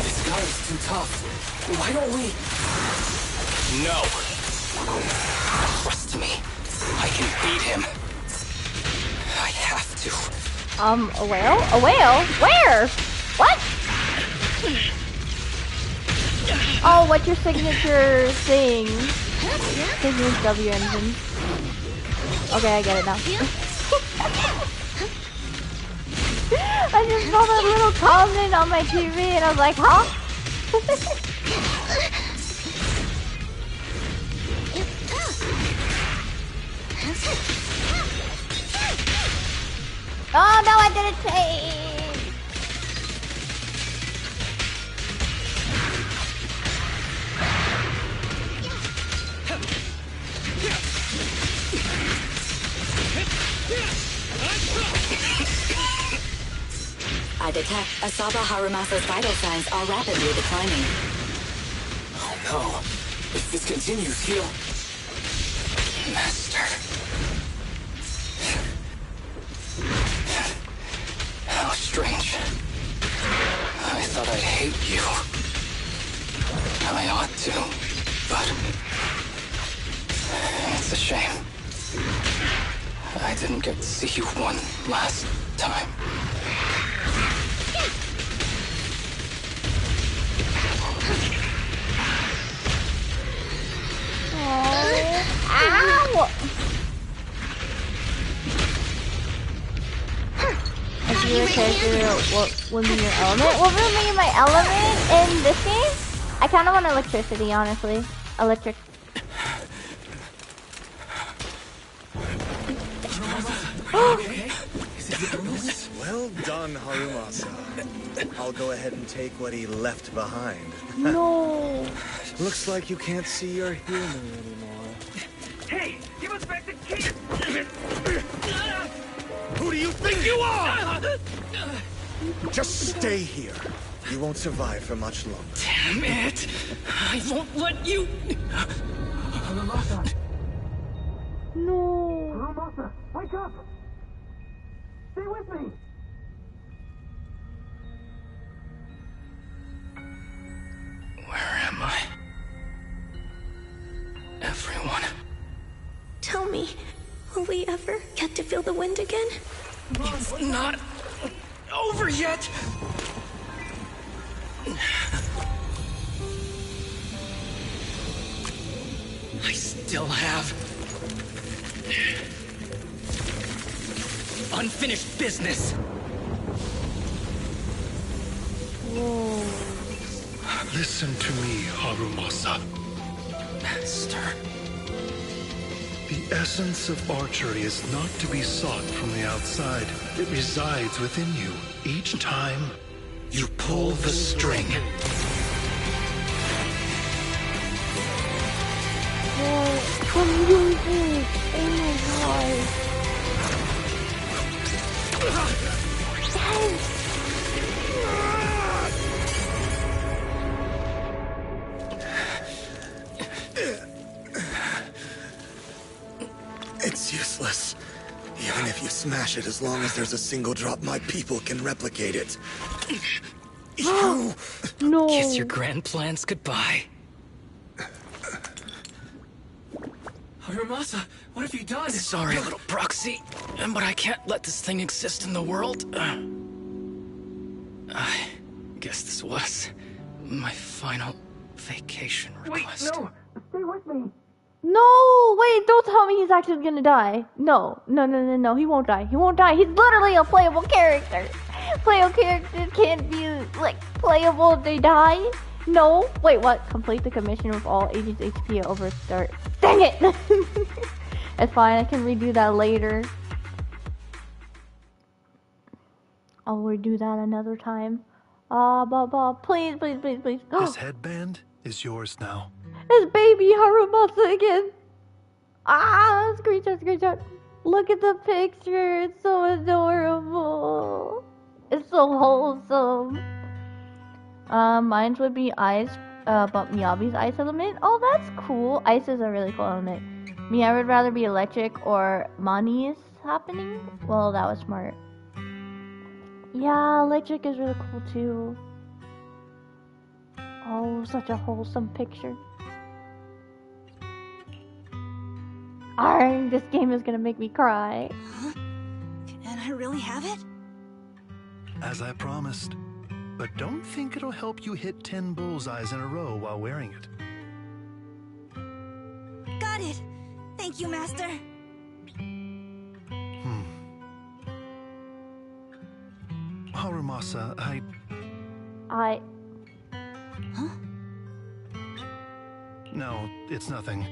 This guy's too tough. Why don't we... No. Trust me. I can beat him. I have to. A whale? A whale? Where? What? Oh, what's your signature thing? Signature W engine. Okay, I get it now. I just saw that little comment on my TV and I was like, huh? Oh no, I didn't change! I detect Asaba Harumasa's vital signs are rapidly declining. Oh no. If this continues, he'll... Master. How strange. I thought I'd hate you. I ought to, but... It's a shame. I didn't get to see you one last time. Ow! If your character, what would be your element? What would be my element in this game? I kind of want electricity, honestly. Electric. Well done, Harumasa. I'll go ahead and take what he left behind. No. Looks like you can't see your humor anymore. Hey, give us back the key! Who do you think you are? Just stay here. You won't survive for much longer. Damn it! I won't let you... Harumasa! No. Harumasa, wake up! Stay with me! Where am I? Everyone. Tell me, will we ever get to feel the wind again? It's not over yet! I still have unfinished business. Whoa. Listen to me, Harumasa. Master. The essence of archery is not to be sought from the outside. It resides within you. Each time you pull the string. Whoa, I'm doing this. Oh my god. Yes. It's useless. Even if you smash it, as long as there's a single drop, my people can replicate it. You... No. Kiss your grand plans goodbye. Harumasa, what have you done? Sorry, little proxy, but I can't let this thing exist in the world. I guess this was my final vacation request. Wait, no! Stay with me! No, wait, don't tell me he's actually gonna die. No, he won't die. He won't die. He's literally a playable character. Playable characters can't be, like, playable if they die. No, wait, what? Complete the commission with all agents HP over start. Dang it! It's fine, I can redo that later. I'll redo that another time. Please. This headband is yours now. It's baby Harumasa again. Screenshot. Look at the picture. It's so adorable. It's so wholesome. Mine would be ice, but Miyabi's ice element. Oh, that's cool. Ice is a really cool element. Me, I would rather be electric or Mani's happening. Well, that was smart. Yeah, electric is really cool too. Oh, such a wholesome picture. Arrgh, this game is gonna make me cry. Huh? Can I really have it? As I promised. But don't think it'll help you hit 10 bullseyes in a row while wearing it. Got it! Thank you, Master! Harumasa, Huh? No, it's nothing.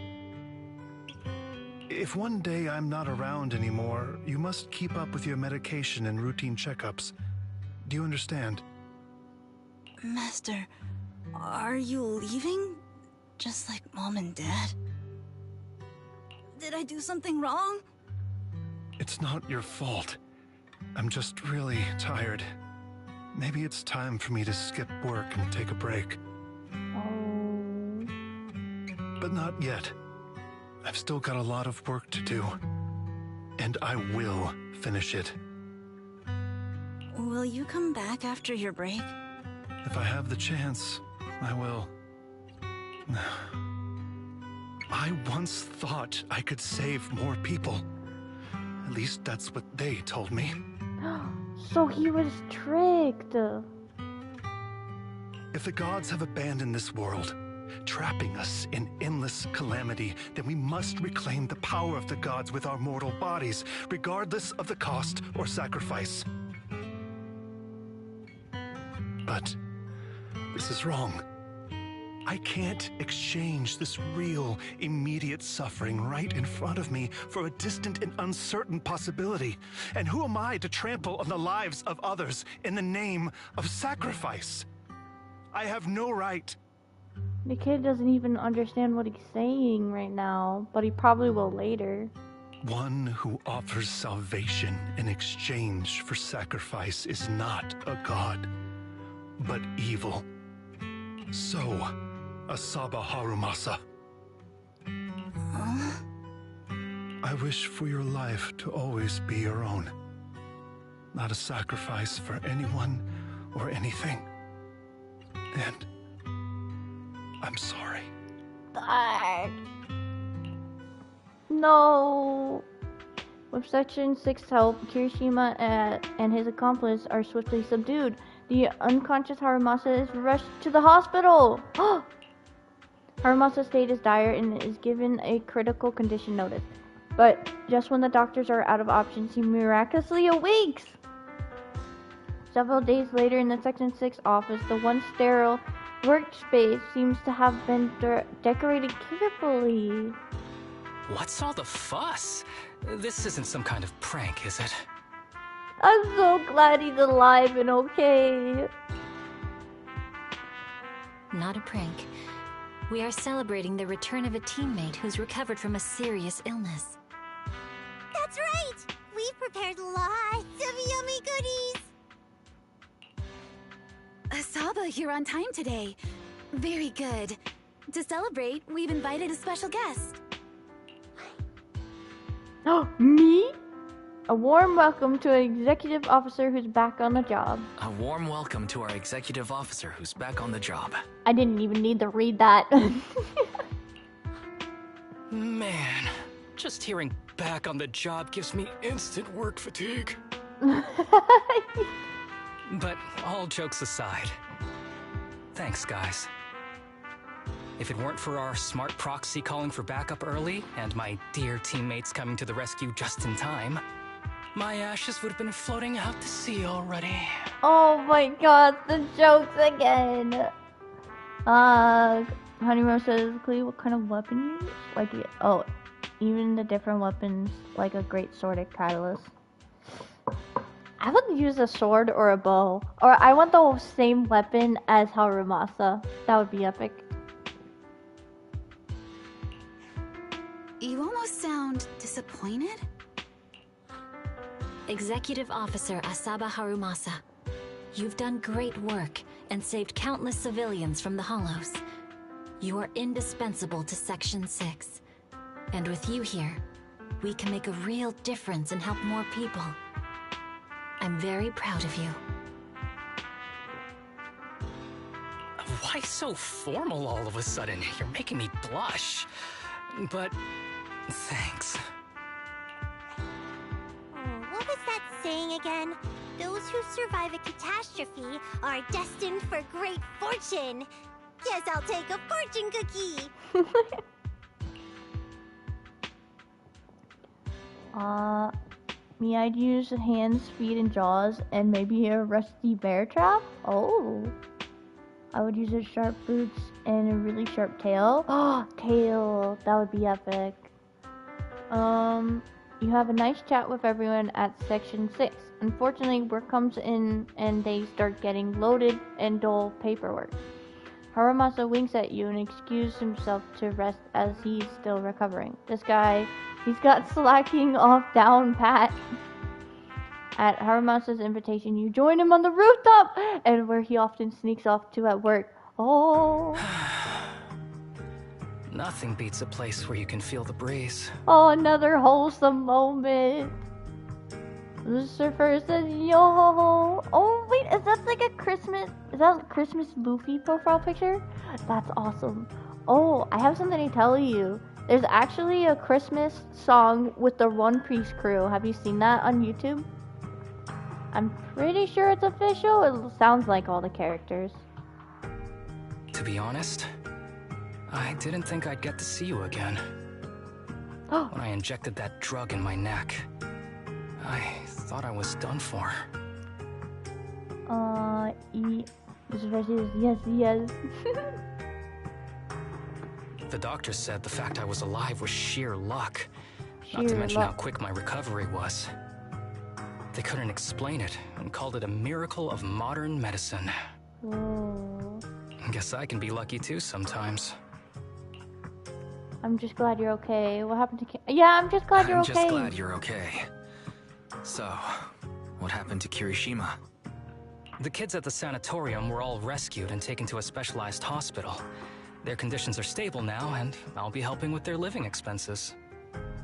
If one day I'm not around anymore, you must keep up with your medication and routine checkups. Do you understand? Master, are you leaving? Just like Mom and Dad? Did I do something wrong? It's not your fault. I'm just really tired. Maybe it's time for me to skip work and take a break. Oh. But not yet. I've still got a lot of work to do. And I will finish it. Will you come back after your break? If I have the chance, I will. I once thought I could save more people. At least that's what they told me. So he was tricked. If the gods have abandoned this world, trapping us in endless calamity, then we must reclaim the power of the gods with our mortal bodies, regardless of the cost or sacrifice. But this is wrong. I can't exchange this real, immediate suffering right in front of me for a distant and uncertain possibility. And who am I to trample on the lives of others in the name of sacrifice? I have no right. The kid doesn't even understand what he's saying right now, but he probably will later. One who offers salvation in exchange for sacrifice is not a god, but evil. So, Asaba Harumasa. Huh? I wish for your life to always be your own. Not a sacrifice for anyone or anything. And I'm sorry. No. With Section 6 help, Kirishima and his accomplice are swiftly subdued. The unconscious Harumasa is rushed to the hospital. Harumasa's state is dire and is given a critical condition notice. But just when the doctors are out of options, he miraculously awakes. Several days later in the Section 6 office, the once sterile workspace seems to have been decorated carefully. What's all the fuss? This isn't some kind of prank, is it? I'm so glad he's alive and okay. Not a prank. We are celebrating the return of a teammate who's recovered from a serious illness. That's right! We've prepared lots of yummy goodies! Asaba, you're on time today. Very good. To celebrate, we've invited a special guest. Me? A warm welcome to an executive officer who's back on the job. A warm welcome to our executive officer who's back on the job. I didn't even need to read that. Man, just hearing back on the job gives me instant work fatigue. But all jokes aside, thanks, guys. If it weren't for our smart proxy calling for backup early, and my dear teammates coming to the rescue just in time, my ashes would have been floating out to sea already. Oh my god, the jokes again. Honeymoon says, Clee, what kind of weapon you use? Like, even the different weapons, like a great sword at Catalyst. I would use a sword or a bow. Or I want the same weapon as Harumasa. That would be epic. You almost sound disappointed? Executive Officer Asaba Harumasa, you've done great work and saved countless civilians from the Hollows. You are indispensable to Section 6. And with you here, we can make a real difference and help more people. I'm very proud of you. Why so formal all of a sudden? You're making me blush. But thanks. What was that saying again? Those who survive a catastrophe are destined for great fortune. Guess I'll take a fortune cookie. Me, I'd use hands, feet, and jaws, and maybe a rusty bear trap. Oh. I would use a sharp boots and a really sharp tail. Oh, tail. That would be epic. You have a nice chat with everyone at Section 6. Unfortunately, work comes in and they start getting loaded and dull paperwork. Harumasa winks at you and excuses himself to rest as he's still recovering. This guy, he's got slacking off down pat. At Harumasa's invitation, you join him on the rooftop, and where he often sneaks off to at work. Oh. Nothing beats a place where you can feel the breeze. Oh, another wholesome moment. The surfer says, yo. Oh, wait, is that like a Christmas? Is that a Christmas Luffy profile picture? That's awesome. Oh, I have something to tell you. There's actually a Christmas song with the One Piece crew. Have you seen that on YouTube? I'm pretty sure it's official. It sounds like all the characters. To be honest, I didn't think I'd get to see you again. When I injected that drug in my neck, I thought I was done for. This version is yes. The doctor said the fact I was alive was sheer luck. Not to mention how quick my recovery was. They couldn't explain it and called it a miracle of modern medicine. Whoa. Guess I can be lucky too sometimes. I'm just glad you're okay. What happened to Yeah, I'm just glad you're okay. I'm just glad you're okay. So, what happened to Kirishima? The kids at the sanatorium were all rescued and taken to a specialized hospital. Their conditions are stable now, and I'll be helping with their living expenses.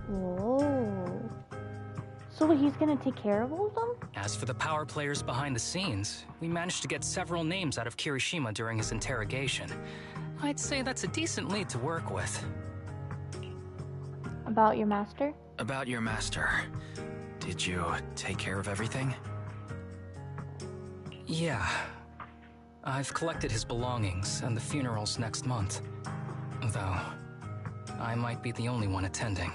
Whoa. So he's gonna take care of all of them? As for the power players behind the scenes, we managed to get several names out of Kirishima during his interrogation. I'd say that's a decent lead to work with. About your master? About your master. Did you take care of everything? Yeah. I've collected his belongings, and the funeral's next month. Though, I might be the only one attending.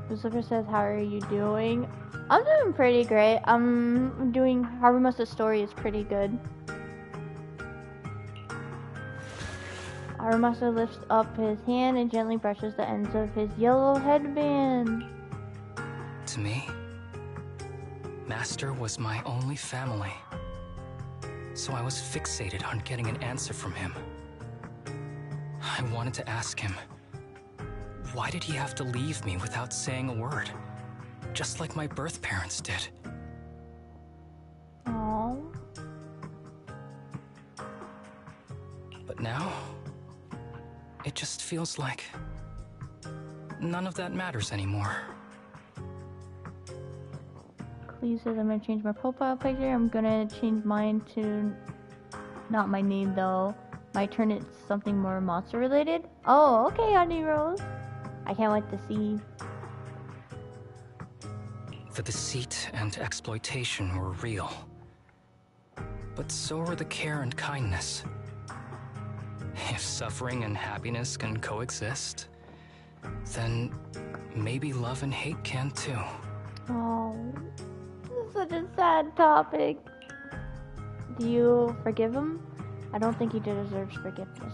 Lucifer says, how are you doing? I'm doing pretty great. I'm doing Harumasa's story is pretty good. Harumasa lifts up his hand and gently brushes the ends of his yellow headband. To me, Master was my only family. So I was fixated on getting an answer from him. I wanted to ask him, why did he have to leave me without saying a word? Just like my birth parents did. Aww. But now, it just feels like none of that matters anymore. Cleve says I'm gonna change my profile picture. I'm gonna change mine to not my name though. Might turn it something more monster related. Oh, okay, Honey Rose. I can't wait to see. The deceit and exploitation were real. But so were the care and kindness. If suffering and happiness can coexist, then maybe love and hate can too. Oh, this is such a sad topic. Do you forgive him? I don't think he deserves forgiveness.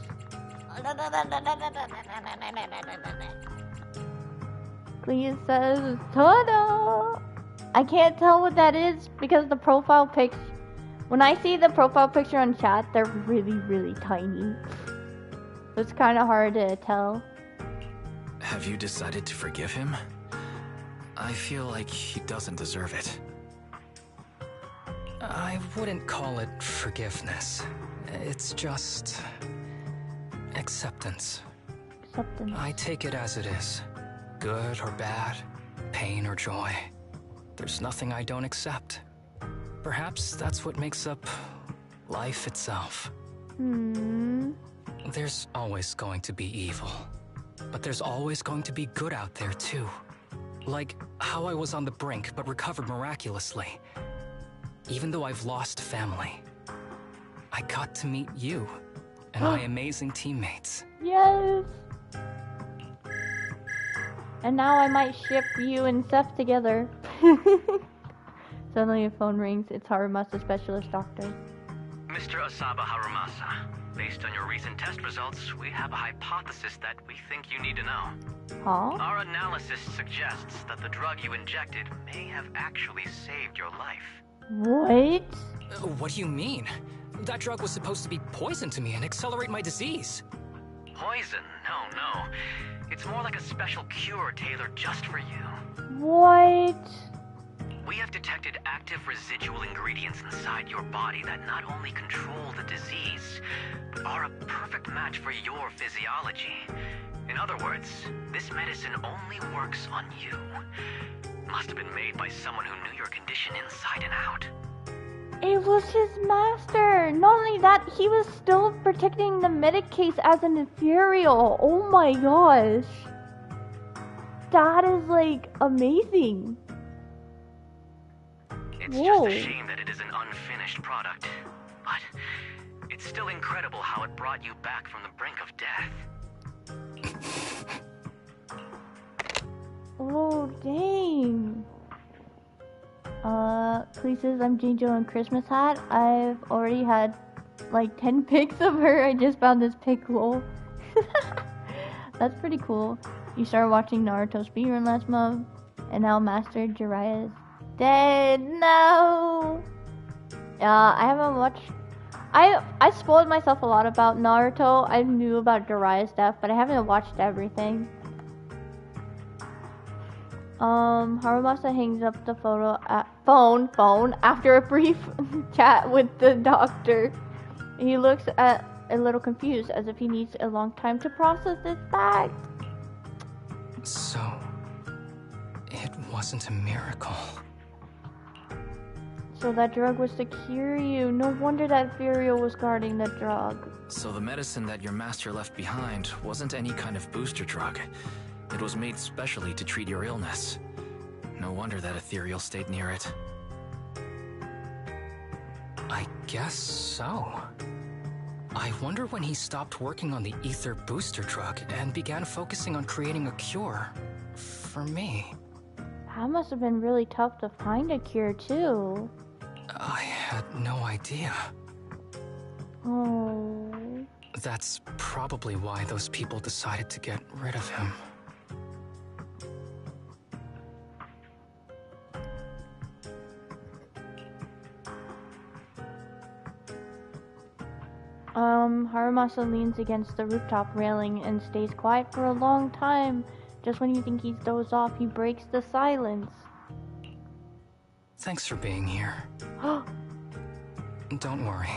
Clea says, ta-da! I can't tell what that is because the profile pics, when I see the profile picture on chat, they're really, really tiny. It's kind of hard to tell. Have you decided to forgive him? I feel like he doesn't deserve it. I wouldn't call it forgiveness. It's just acceptance. Acceptance. I take it as it is. Good or bad, pain or joy. There's nothing I don't accept. Perhaps that's what makes up life itself. There's always going to be evil, but there's always going to be good out there too. Like how I was on the brink but recovered miraculously. Even though I've lost family, I got to meet you and my amazing teammates. Yes! And now I might ship you and Seth together. Suddenly a phone rings. It's Harumasa Specialist Doctor. Mr. Asaba Harumasa, based on your recent test results, we have a hypothesis that we think you need to know. Huh? Our analysis suggests that the drug you injected may have actually saved your life. What? What do you mean? That drug was supposed to be poison to me and accelerate my disease. Poison? No. It's more like a special cure tailored just for you. What? We have detected active residual ingredients inside your body that not only control the disease, but are a perfect match for your physiology. In other words, this medicine only works on you. Must have been made by someone who knew your condition inside and out. It was his master! Not only that, he was still protecting the medic case as an ethereal. Oh my gosh. That is like amazing. It's just a shame that it is an unfinished product. But it's still incredible how it brought you back from the brink of death. Oh, dang. Please, I'm Jinjo in Christmas hat. I've already had like 10 pics of her. I just found this pic, lol. That's pretty cool. You started watching Naruto speedrun last month, and now Master Jiraiya is dead. No! I haven't watched... I spoiled myself a lot about Naruto. I knew about Jiraiya's death, but I haven't watched everything. Harumasa hangs up the phone after a brief chat with the doctor. He looks a little confused, as if he needs a long time to process this fact. So, it wasn't a miracle. So that drug was to cure you. No wonder that ethereal was guarding the drug. So the medicine that your master left behind wasn't any kind of booster drug. It was made specially to treat your illness. No wonder that ethereal stayed near it. I guess so. I wonder when he stopped working on the ether booster drug and began focusing on creating a cure for me. That must have been really tough to find a cure too. I had no idea. Oh. That's probably why those people decided to get rid of him. Harumasa leans against the rooftop railing and stays quiet for a long time. Just when you think he's dozed off, he breaks the silence. Thanks for being here. Don't worry.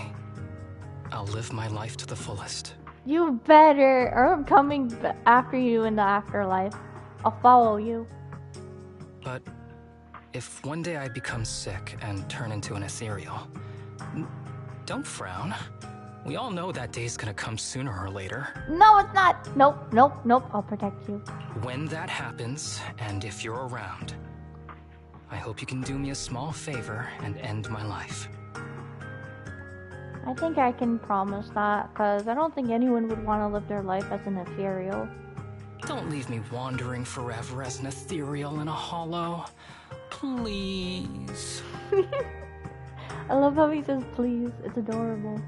I'll live my life to the fullest. You better, or I'm coming after you in the afterlife. I'll follow you. But if one day I become sick and turn into an ethereal, don't frown. We all know that day's gonna come sooner or later. No, it's not. Nope. I'll protect you. When that happens, and if you're around, I hope you can do me a small favor and end my life. I think I can promise that, because I don't think anyone would want to live their life as an ethereal. Don't leave me wandering forever as an ethereal in a hollow. Please. I love how he says please. It's adorable.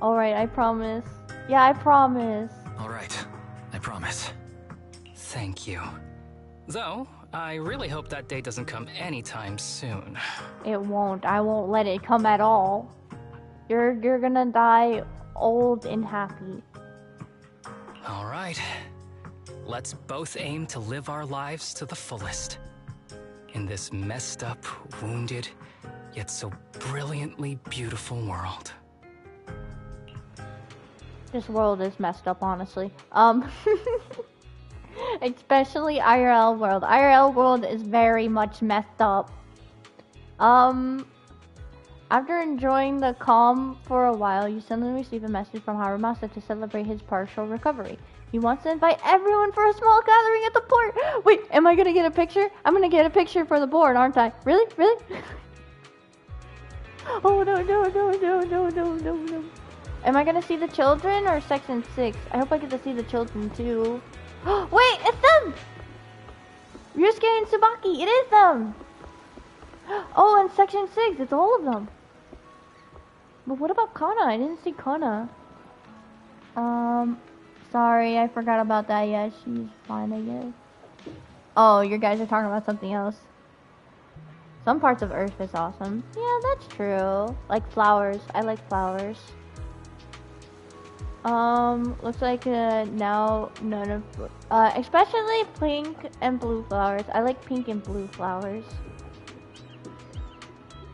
Alright, I promise. Yeah, I promise. Alright, I promise. Thank you. Though, I really hope that day doesn't come anytime soon. It won't. I won't let it come at all. You're gonna die old and happy. Alright. Let's both aim to live our lives to the fullest. In this messed up, wounded, yet so brilliantly beautiful world. This world is messed up, honestly. Especially IRL world. IRL world is very much messed up. After enjoying the calm for a while, you suddenly receive a message from Harumasa to celebrate his partial recovery. He wants to invite everyone for a small gathering at the port. Wait, am I gonna get a picture? I'm gonna get a picture for the board, aren't I? Really? Really? Oh no, no, no, no, no, no, no, no. Am I gonna see the children or section 6? I hope I get to see the children too. Wait, it's them! Ryusuke and Tsubaki, it is them! Oh, and section 6, it's all of them. But what about Kana? I didn't see Kana. Sorry, I forgot about that. Yeah, she's fine, I guess. Oh, you guys are talking about something else. Some parts of Earth is awesome. Yeah, that's true. Like flowers. I like flowers. Looks like now none of... especially pink and blue flowers. I like pink and blue flowers.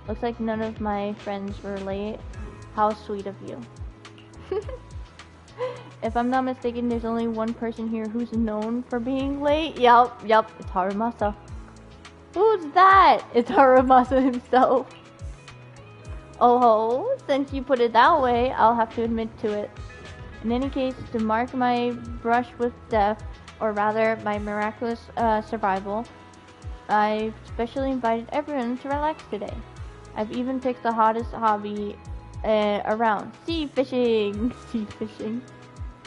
Looks like none of my friends were late. How sweet of you. If I'm not mistaken, there's only one person here who's known for being late. Yup, it's Harumasa. Who's that? It's Harumasa himself. Oh ho, since you put it that way, I'll have to admit to it. In any case, to mark my brush with death, or rather my miraculous survival, I've specially invited everyone to relax today. I've even picked the hottest hobby around, sea fishing. Sea fishing.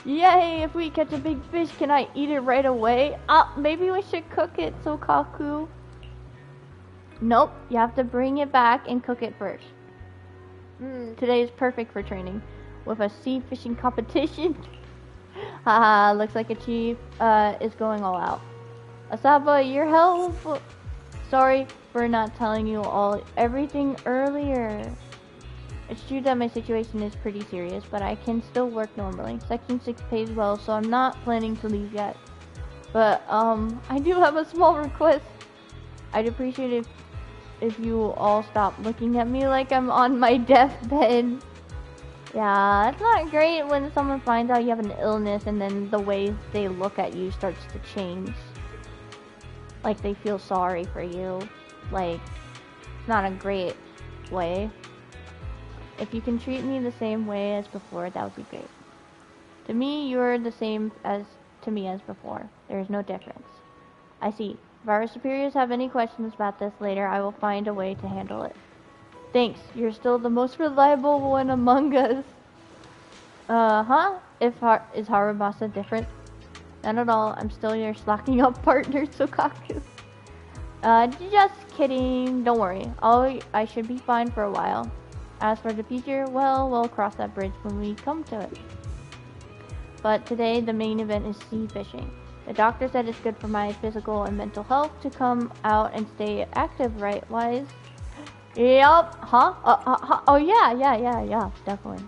Yay, if we catch a big fish, can I eat it right away? Maybe we should cook it, Sokaku. Nope, you have to bring it back and cook it first. Today is perfect for training. With a sea fishing competition. Haha, looks like a chief is going all out. Asaba, your help. Sorry for not telling you everything earlier. It's true that my situation is pretty serious, but I can still work normally. Section 6 pays well, so I'm not planning to leave yet. But, I do have a small request. I'd appreciate it if you all stop looking at me like I'm on my deathbed. Yeah, it's not great when someone finds out you have an illness and then the way they look at you starts to change. Like, they feel sorry for you. Like, it's not a great way. If you can treat me the same way as before, that would be great. To me, you're the same to me as before. There is no difference. I see. If our superiors have any questions about this later, I will find a way to handle it. Thanks. You're still the most reliable one among us. Is Harumasa different? Not at all. I'm still your slacking up partner, Sokaku. Just kidding. Don't worry. I should be fine for a while. As for the future, well, we'll cross that bridge when we come to it. But today, the main event is sea fishing. The doctor said it's good for my physical and mental health to come out and stay active, right, Wise? Yup. Oh, yeah, definitely.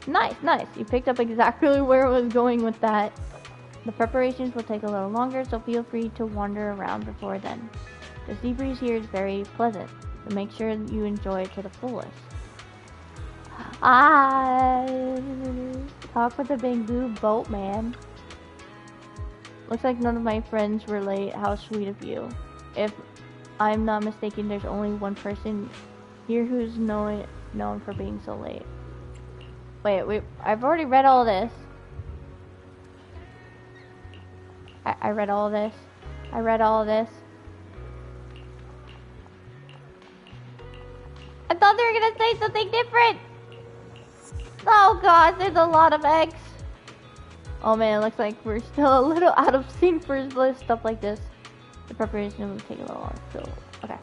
Nice. You picked up exactly where I was going with that. The preparations will take a little longer, so feel free to wander around before then. The sea breeze here is very pleasant, so make sure you enjoy it to the fullest. Talk with the bamboo boat, man. Looks like none of my friends were late. How sweet of you. If I'm not mistaken, there's only one person here who's known for being so late. Wait, I've already read all this. I read all this. I thought they were gonna say something different! Oh god, there's a lot of eggs. Oh man, it looks like we're still a little out of sync for stuff like this. The preparation will take a little while, so okay.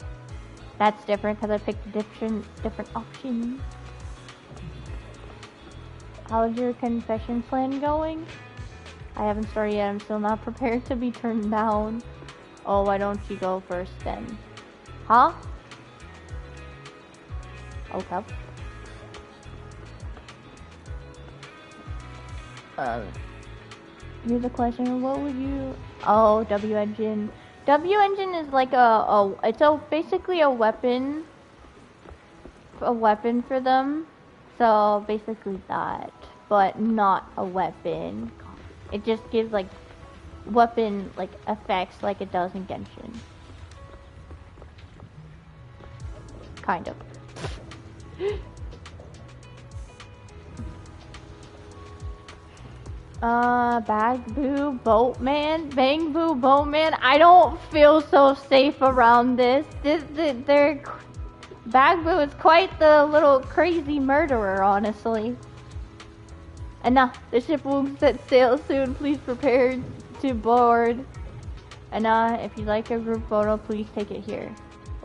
That's different because I picked a different option. How's your confession plan going? I haven't started yet. I'm still not prepared to be turned down. Oh, why don't you go first then? Huh? Okay. Here's a question. What would you... Oh, W engine. W engine is like it's basically a weapon. A weapon for them. So basically that, but not a weapon. It just gives like weapon effects like it does in Genshin. Kind of. Bag Boo Boatman? Bang Boo Boatman? I don't feel so safe around this. Bag Boo is quite the little crazy murderer, honestly. And now, the ship will set sail soon. Please prepare to board. And if you'd like a group photo, please take it here.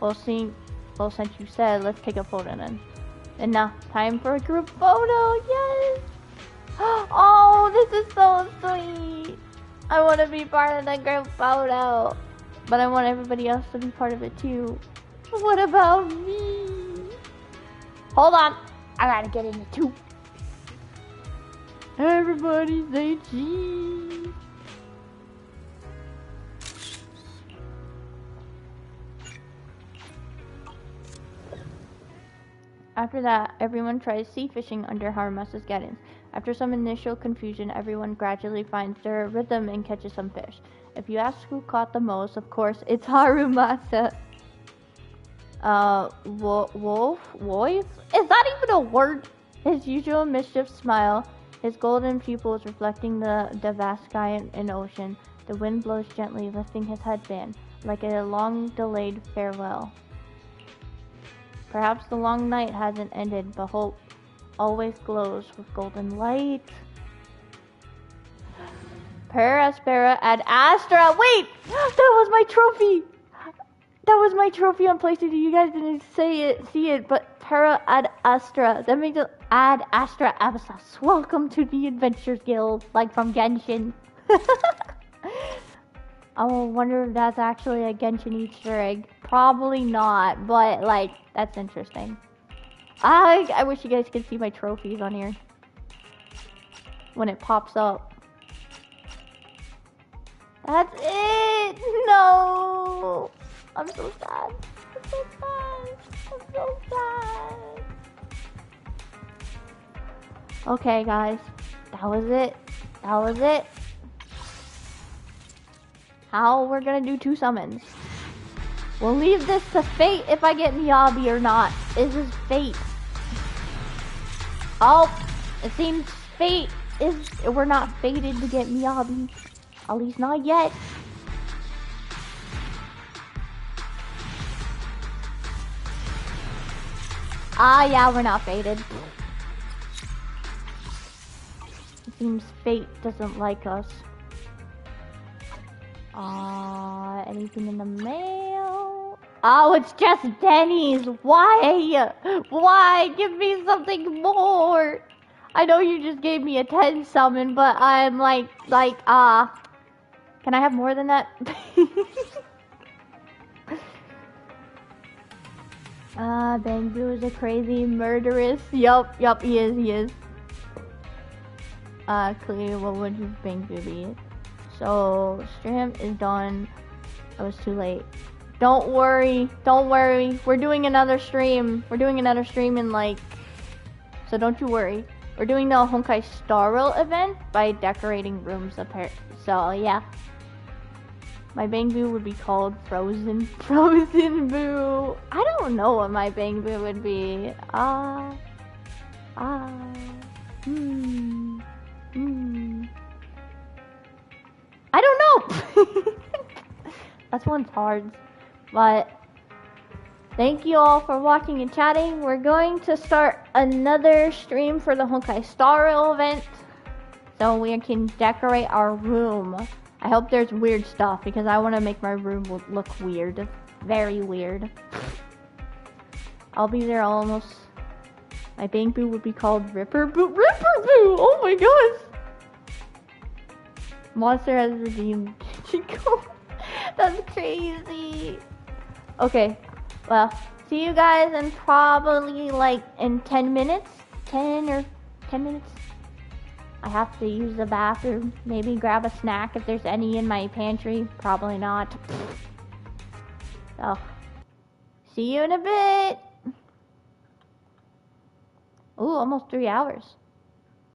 Well, since you said, let's take a photo then. And now, time for a group photo. Yes! Oh, this is so sweet. I want to be part of the group photo. But I want everybody else to be part of it too. What about me? Hold on. I gotta get in it too. Everybody say cheese. After that, everyone tries sea fishing under Harumasa's guidance. After some initial confusion, everyone gradually finds their rhythm and catches some fish. If you ask who caught the most, of course, it's Harumasa. Wolf? Is that even a word? His usual mischief smile, his golden pupils reflecting the vast sky and ocean. The wind blows gently, lifting his headband, like a long-delayed farewell. Perhaps the long night hasn't ended, but hope always glows with golden light. Paraspera ad Astra. Wait! That was my trophy! That was my trophy on PlayStation. You guys didn't see it, but Para ad Astra. That makes it ad Astra Abyssus. Welcome to the Adventures Guild, like from Genshin. I wonder if that's actually a Genshin Easter egg. Probably not, but like, that's interesting. I wish you guys could see my trophies on here when it pops up. That's it! No! I'm so sad. I'm so sad. I'm so sad. Okay, guys. That was it. That was it. How we're gonna do 2 summons. We'll leave this to fate if I get Miyabi or not. This is fate. Oh, it seems fate is... We're not fated to get Miyabi. At least not yet. Yeah, we're not fated. It seems fate doesn't like us. Anything in the mail? Oh, it's just Denny's. Why? Why? Give me something more. I know you just gave me a 10 summon, but I'm like, can I have more than that? Bang Boo is a crazy murderess. Yup, he is. Clea, what would you Bang Boo be? So, stream is done. I was too late. Don't worry. We're doing another stream. In like... So don't you worry. We're doing the Honkai Star Rail event by decorating rooms apparently. So, yeah. My Bang Boo would be called Frozen Boo. I don't know what my Bang Boo would be. I don't know. That one's hard. But thank you all for watching and chatting. We're going to start another stream for the Honkai Star Rail event, so we can decorate our room. I hope there's weird stuff because I want to make my room look weird. Very weird. I'll be there almost. My Bang Boo would be called Ripper Boo. Oh my gosh. Monster has redeemed Chico. That's crazy. Okay, well, see you guys in probably like in 10 minutes. 10 minutes. I have to use the bathroom. Maybe grab a snack if there's any in my pantry. Probably not. So, see you in a bit. Ooh, almost 3 hours.